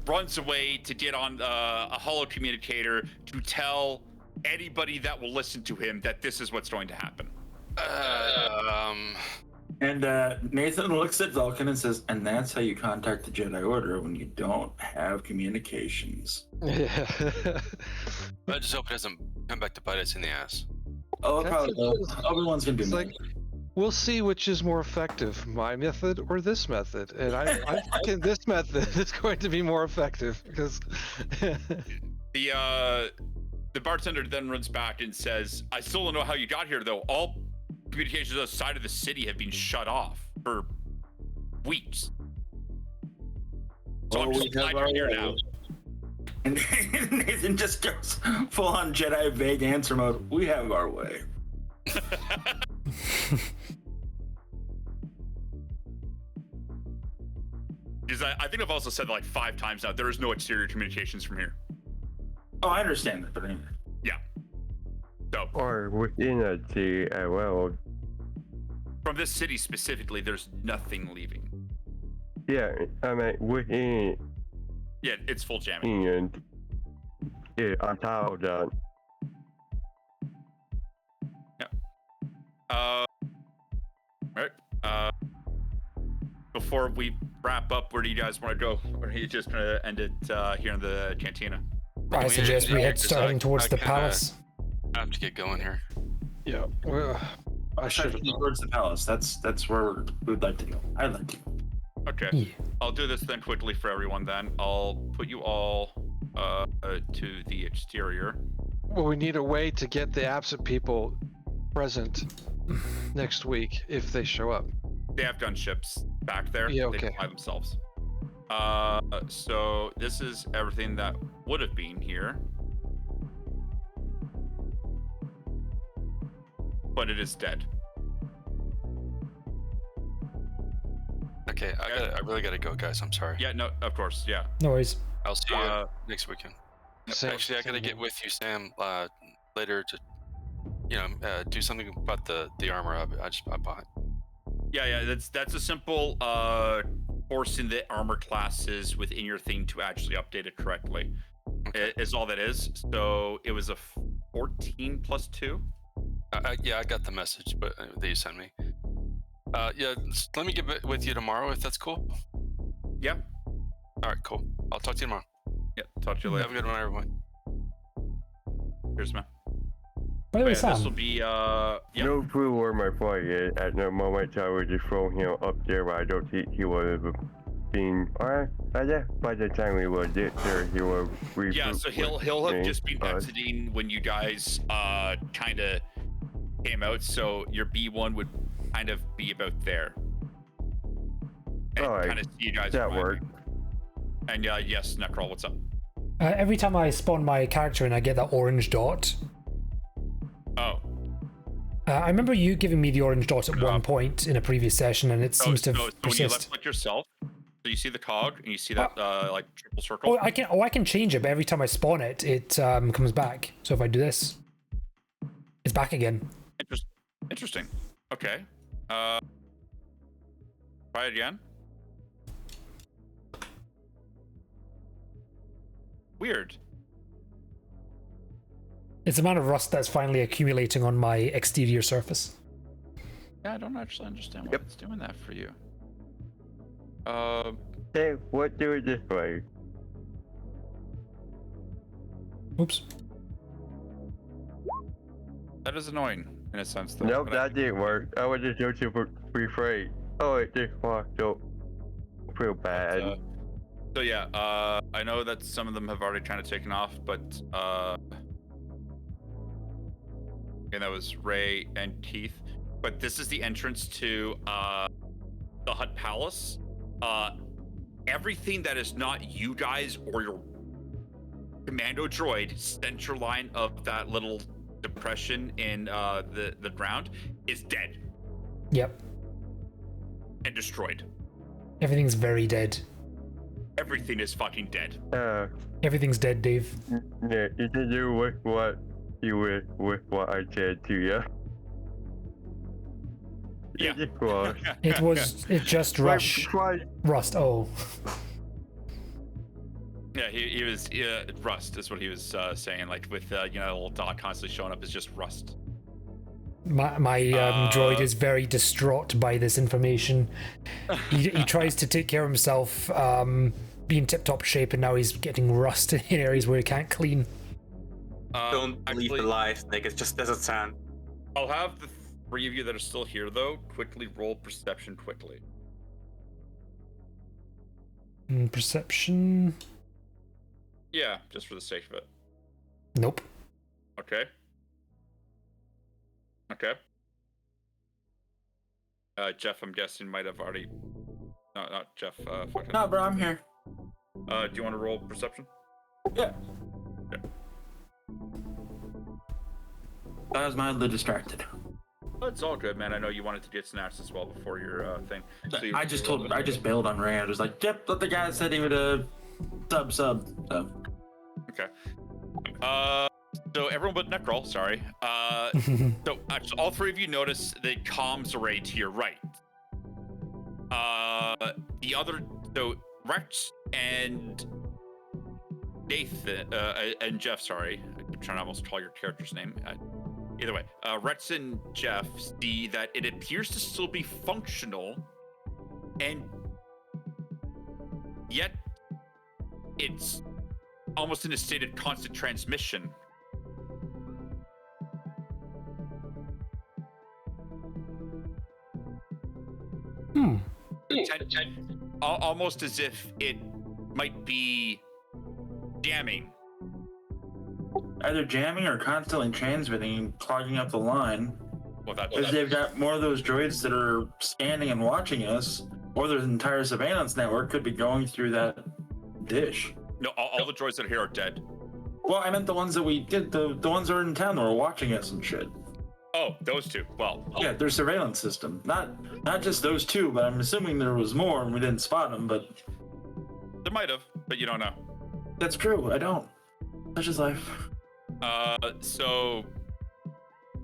runs away to get on a holo communicator to tell anybody that will listen to him that this is what's going to happen. And Nathan looks at Vulcan and says, "And that's how you contact the Jedi Order when you don't have communications." Yeah. I just hope it doesn't come back to bite us in the ass. Oh, probably. Obi-Wan's gonna be It's mad. like, we'll see which is more effective, my method or this method. And I think this method is going to be more effective because The bartender then runs back and says, "I still don't know how you got here, though. All communications outside of the city have been shut off for weeks. So I'm just glad you're here now." And Nathan just goes full on Jedi vague answer mode. "We have our way." Because I think I've also said like 5 times now, there is no exterior communications from here. Oh, I understand that, but anyway. Yeah. So Or within a city as well. from this city specifically, there's nothing leaving. Yeah, I mean, within Yeah, it's full jamming. and yeah, on top of that. Right. Before we wrap up, where do you guys want to go? Or are you just gonna end it here in the cantina? I suggest we head starting towards the kinda palace. I have to get going here. yeah, well, I should have. Towards the palace. That's where we'd like to go. I'd like to go. Okay. Yeah. I'll do this then quickly for everyone then. I'll put you all to the exterior. Well, we need a way to get the absent people present next week if they show up. They have gunships back there. Yeah, They can okay. fly themselves. So this is everything that would have been here. But it is dead. Okay, I really gotta go, guys. I'm sorry. Yeah, no, of course, yeah. No worries. I'll see you next weekend. Same- Actually, I gotta same get here. with you, Sam, later to, do something about the armor I bought. Yeah, that's a simple forcing the armor classes within your thing to actually update it correctly. Is all that is. So it was a 14 plus 2. Yeah, I got the message, but that you sent me. Yeah, let me get with you tomorrow if that's cool. Yeah. All right, cool. I'll talk to you tomorrow. Yeah. Talk to you later. Have a good one, everyone. Cheers, man. By the way, This will Sam, be yeah. No clue where my flight is at the moment. I would just throw him up there, but I don't think he would have been. Alright, I guess by the time we would get there, he would. Yeah, so he'll have just been exiting when you guys kind of came out. So your B1 would kind of be about there. And Alright, kind of see you guys. that arriving. worked. And yes, Nikrawl, what's up? every time I spawn my character and I get that orange dot, Oh. I remember you giving me the orange dot at one point in a previous session, and it seems to so when you persist. left click yourself, so you see the cog and you see that like triple circle. Oh, I can change it, but every time I spawn it, it comes back. So if I do this, It's back again. Interesting. Okay. Try it again. Weird. It's the amount of rust that's finally accumulating on my exterior surface. Yeah, I don't actually understand why it's doing that for you. Hey, what do it this way? Oops. That is annoying in a sense, though. Nope, but that didn't work. I was just searching for rephrase. Oh, it just walked up. Feel bad. So yeah, I know that some of them have already kind of taken off, but and that was Ray and Keith. But this is the entrance to the Hutt Palace. Everything that is not you guys or your commando droid center line of that little depression in the ground is dead. Yep. And destroyed. Everything's very dead. Everything is fucking dead. Everything's dead, Dave. Yeah, it to do with what what I said to you. Yeah. It just rust. Oh. Yeah, he was rust is what he was saying. Like with a little dot constantly showing up is just rust. My droid is very distraught by this information. He tries to take care of himself, be in tip-top shape, and now he's getting rust in areas where he can't clean. Don't leave the life, like it just doesn't sound. I'll have the three of you that are still here, though, quickly roll perception quickly. Perception? Yeah, just for the sake of it. Nope. Okay. Okay. Jeff, I'm guessing might have already. No, not Jeff. No, bro, I'm here. Do you want to roll perception? Yeah. Okay. I was mildly distracted. Oh, it's all good, man. I know you wanted to get snacks as well before your thing. So I just bailed on Ray. I was like, yep, let the guy said he would sub. So. Okay. So everyone but Nikrawl, sorry. So actually, all three of you notice the comms array to your right. The other, so Rex and Nathan, and Jeff, sorry. I'm trying to almost call your character's name. Either way, Rex and Jeff see that it appears to still be functional, and yet it's almost in a state of constant transmission. Almost as if it might be jamming. Either jamming or constantly transmitting, clogging up the line. Well, that's because they've got more of those droids that are scanning and watching us, or their entire surveillance network could be going through that dish. No, all the droids that are here are dead. Well, I meant the ones that we did, the ones that are in town that were watching us and shit. Oh, those two. Well, yeah, their surveillance system. Not just those two, but I'm assuming there was more and we didn't spot them, but... There might have, but you don't know. That's true, I don't. Such is life. So...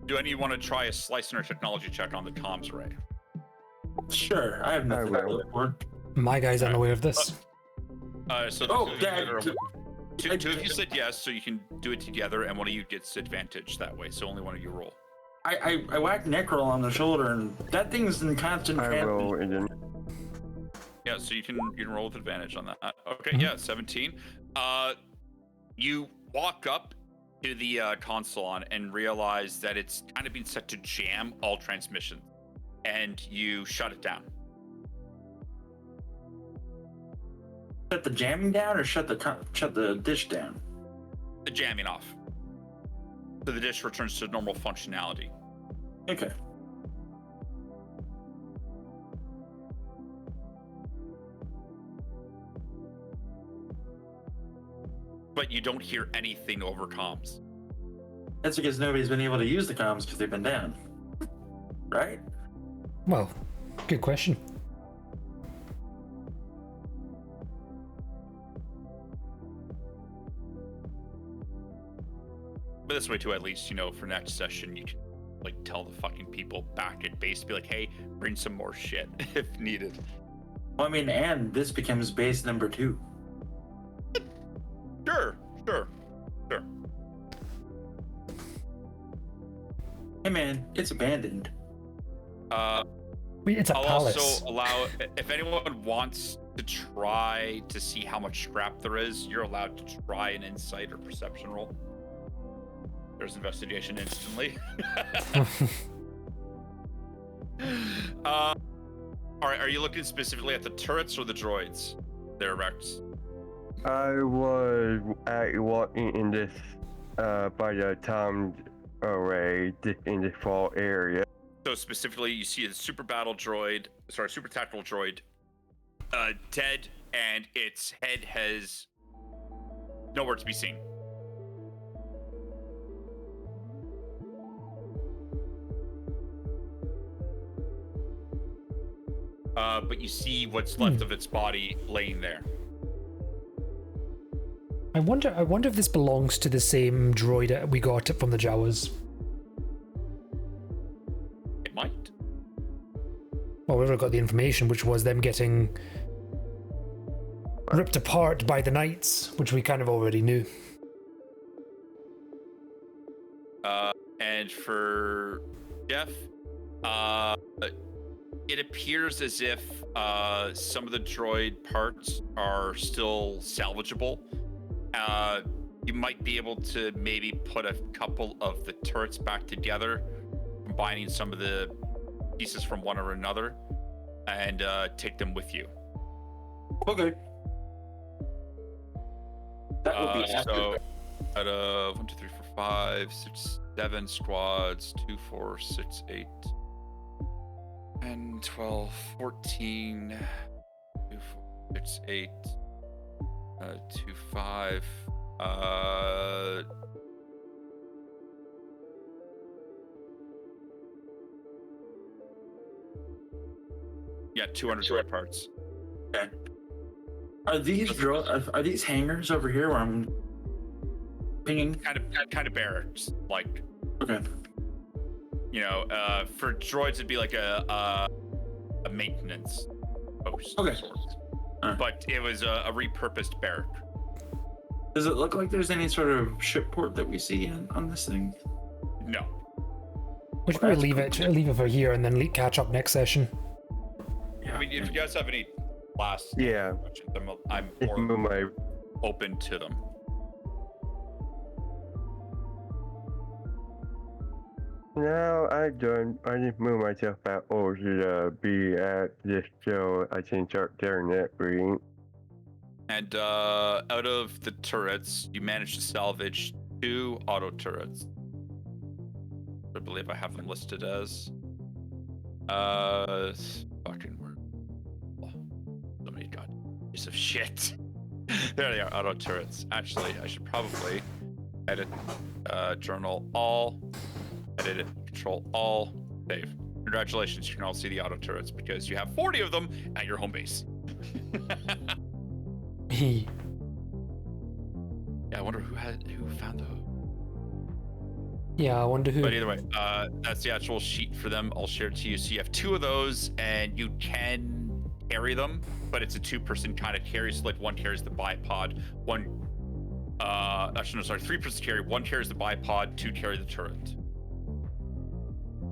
Do any of you want to try a slice or technology check on the comms array? Sure, I have nothing to look for. My guy's unaware of this. So two of you said yes, so you can do it together, and one of you gets advantage that way, so only one of you roll. I whacked Nikrawl on the shoulder, and that thing's in constant transmission. Yeah, so you can roll with advantage on that. Okay, yeah, 17. You walk up to the console and realize that it's kind of been set to jam all transmissions, and you shut it down. Shut the jamming down, or shut the dish down? The jamming off. So the dish returns to normal functionality. Okay. But you don't hear anything over comms. That's because nobody's been able to use the comms because they've been down. Right? Well, good question. But this way too, at least, for next session, you can like tell the fucking people back at base to be like, hey, bring some more shit if needed. Well, I mean, and this becomes base number 2. Sure. Hey man, it's abandoned. It's a I'll palace. also allow, if anyone wants to try to see how much scrap there is, you're allowed to try an insight or perception roll. There's investigation instantly. All right, are you looking specifically at the turrets or the droids there, Rex? I was walking in this by the town array in the fall area. So specifically, you see a super tactical droid, dead, and its head has nowhere to be seen. But you see what's left of its body laying there. I wonder if this belongs to the same droid we got from the Jawas. It might. Well, we already got the information, which was them getting ripped apart by the Knights, which we kind of already knew. And for Jeff, it appears as if some of the droid parts are still salvageable. You might be able to maybe put a couple of the turrets back together, combining some of the pieces from one or another, and take them with you. Okay. That would be after. So, out of 1, 2, 3, 4, 5, 6, 7 squads, 2, 4, 6, 8, 10, 12, 14, 2, 4, 6, 8, 2, 5, yeah, 200 droid parts. Okay. Are these hangars over here where I'm pinging? Kind of barracks, like. Okay. For droids it'd be like a maintenance post. Okay. Sort. But it was a repurposed barrack. Does it look like there's any sort of ship port that we see on this thing? No. We should probably leave it for here and then catch up next session. Yeah. I mean, if you guys have any last questions, I'm more open to them. No, I don't. I just move myself out over to be at this so I can start their net reading. And out of the turrets, you managed to salvage 2 auto turrets. I believe I have them listed as. Fucking word. Oh, somebody got piece of shit. There they are, auto turrets. Actually, I should probably edit journal all, edit it, control all, save. Congratulations, you can all see the auto turrets because you have 40 of them at your home base. Yeah, I wonder who found those. Yeah, I wonder who. But either way, that's the actual sheet for them. I'll share it to you. So you have 2 of those, and you can carry them, but it's a 2-person kind of carry. So like 1 carries the bipod, 3-person carry. 1 carries the bipod, 2 carry the turret.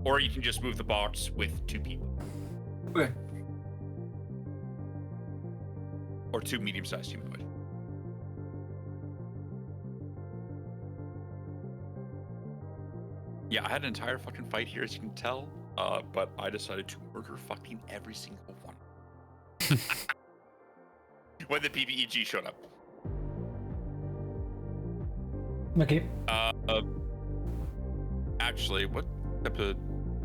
Or you can just move the box with 2 people. Okay. Or 2 medium-sized humanoid. Yeah, I had an entire fucking fight here, as you can tell, but I decided to murder fucking every single one. When the PBEG showed up. Okay. Actually, what type of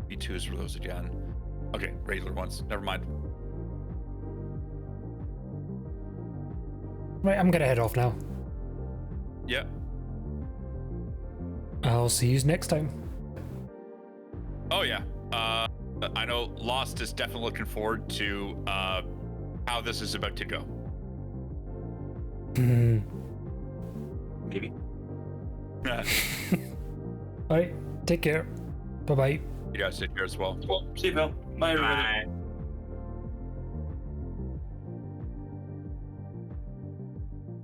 B2s were those again? Okay, regular ones. Never mind. Right, I'm gonna head off now. Yeah. I'll see you next time. Oh yeah. I know Lost is definitely looking forward to how this is about to go. Maybe. All right, take care. Bye bye. You guys take care as well. Well, see you, Phil. Bye, everybody. Bye.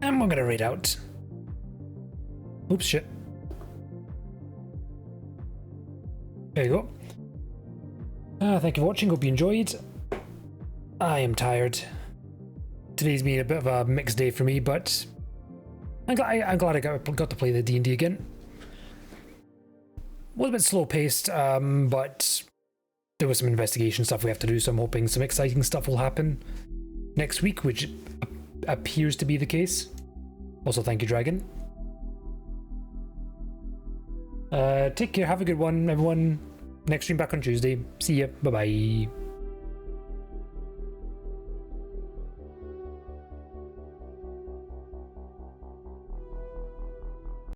And we're gonna raid out. Oops, shit. There you go. Thank you for watching. Hope you enjoyed. I am tired. Today's been a bit of a mixed day for me, but I'm glad I got to play the D&D again. Was a bit slow paced, but there was some investigation stuff we have to do, so I'm hoping some exciting stuff will happen next week, which appears to be the case. Also, thank you, Dragon. Take care, have a good one, everyone. Next stream back on Tuesday. See ya. Bye bye.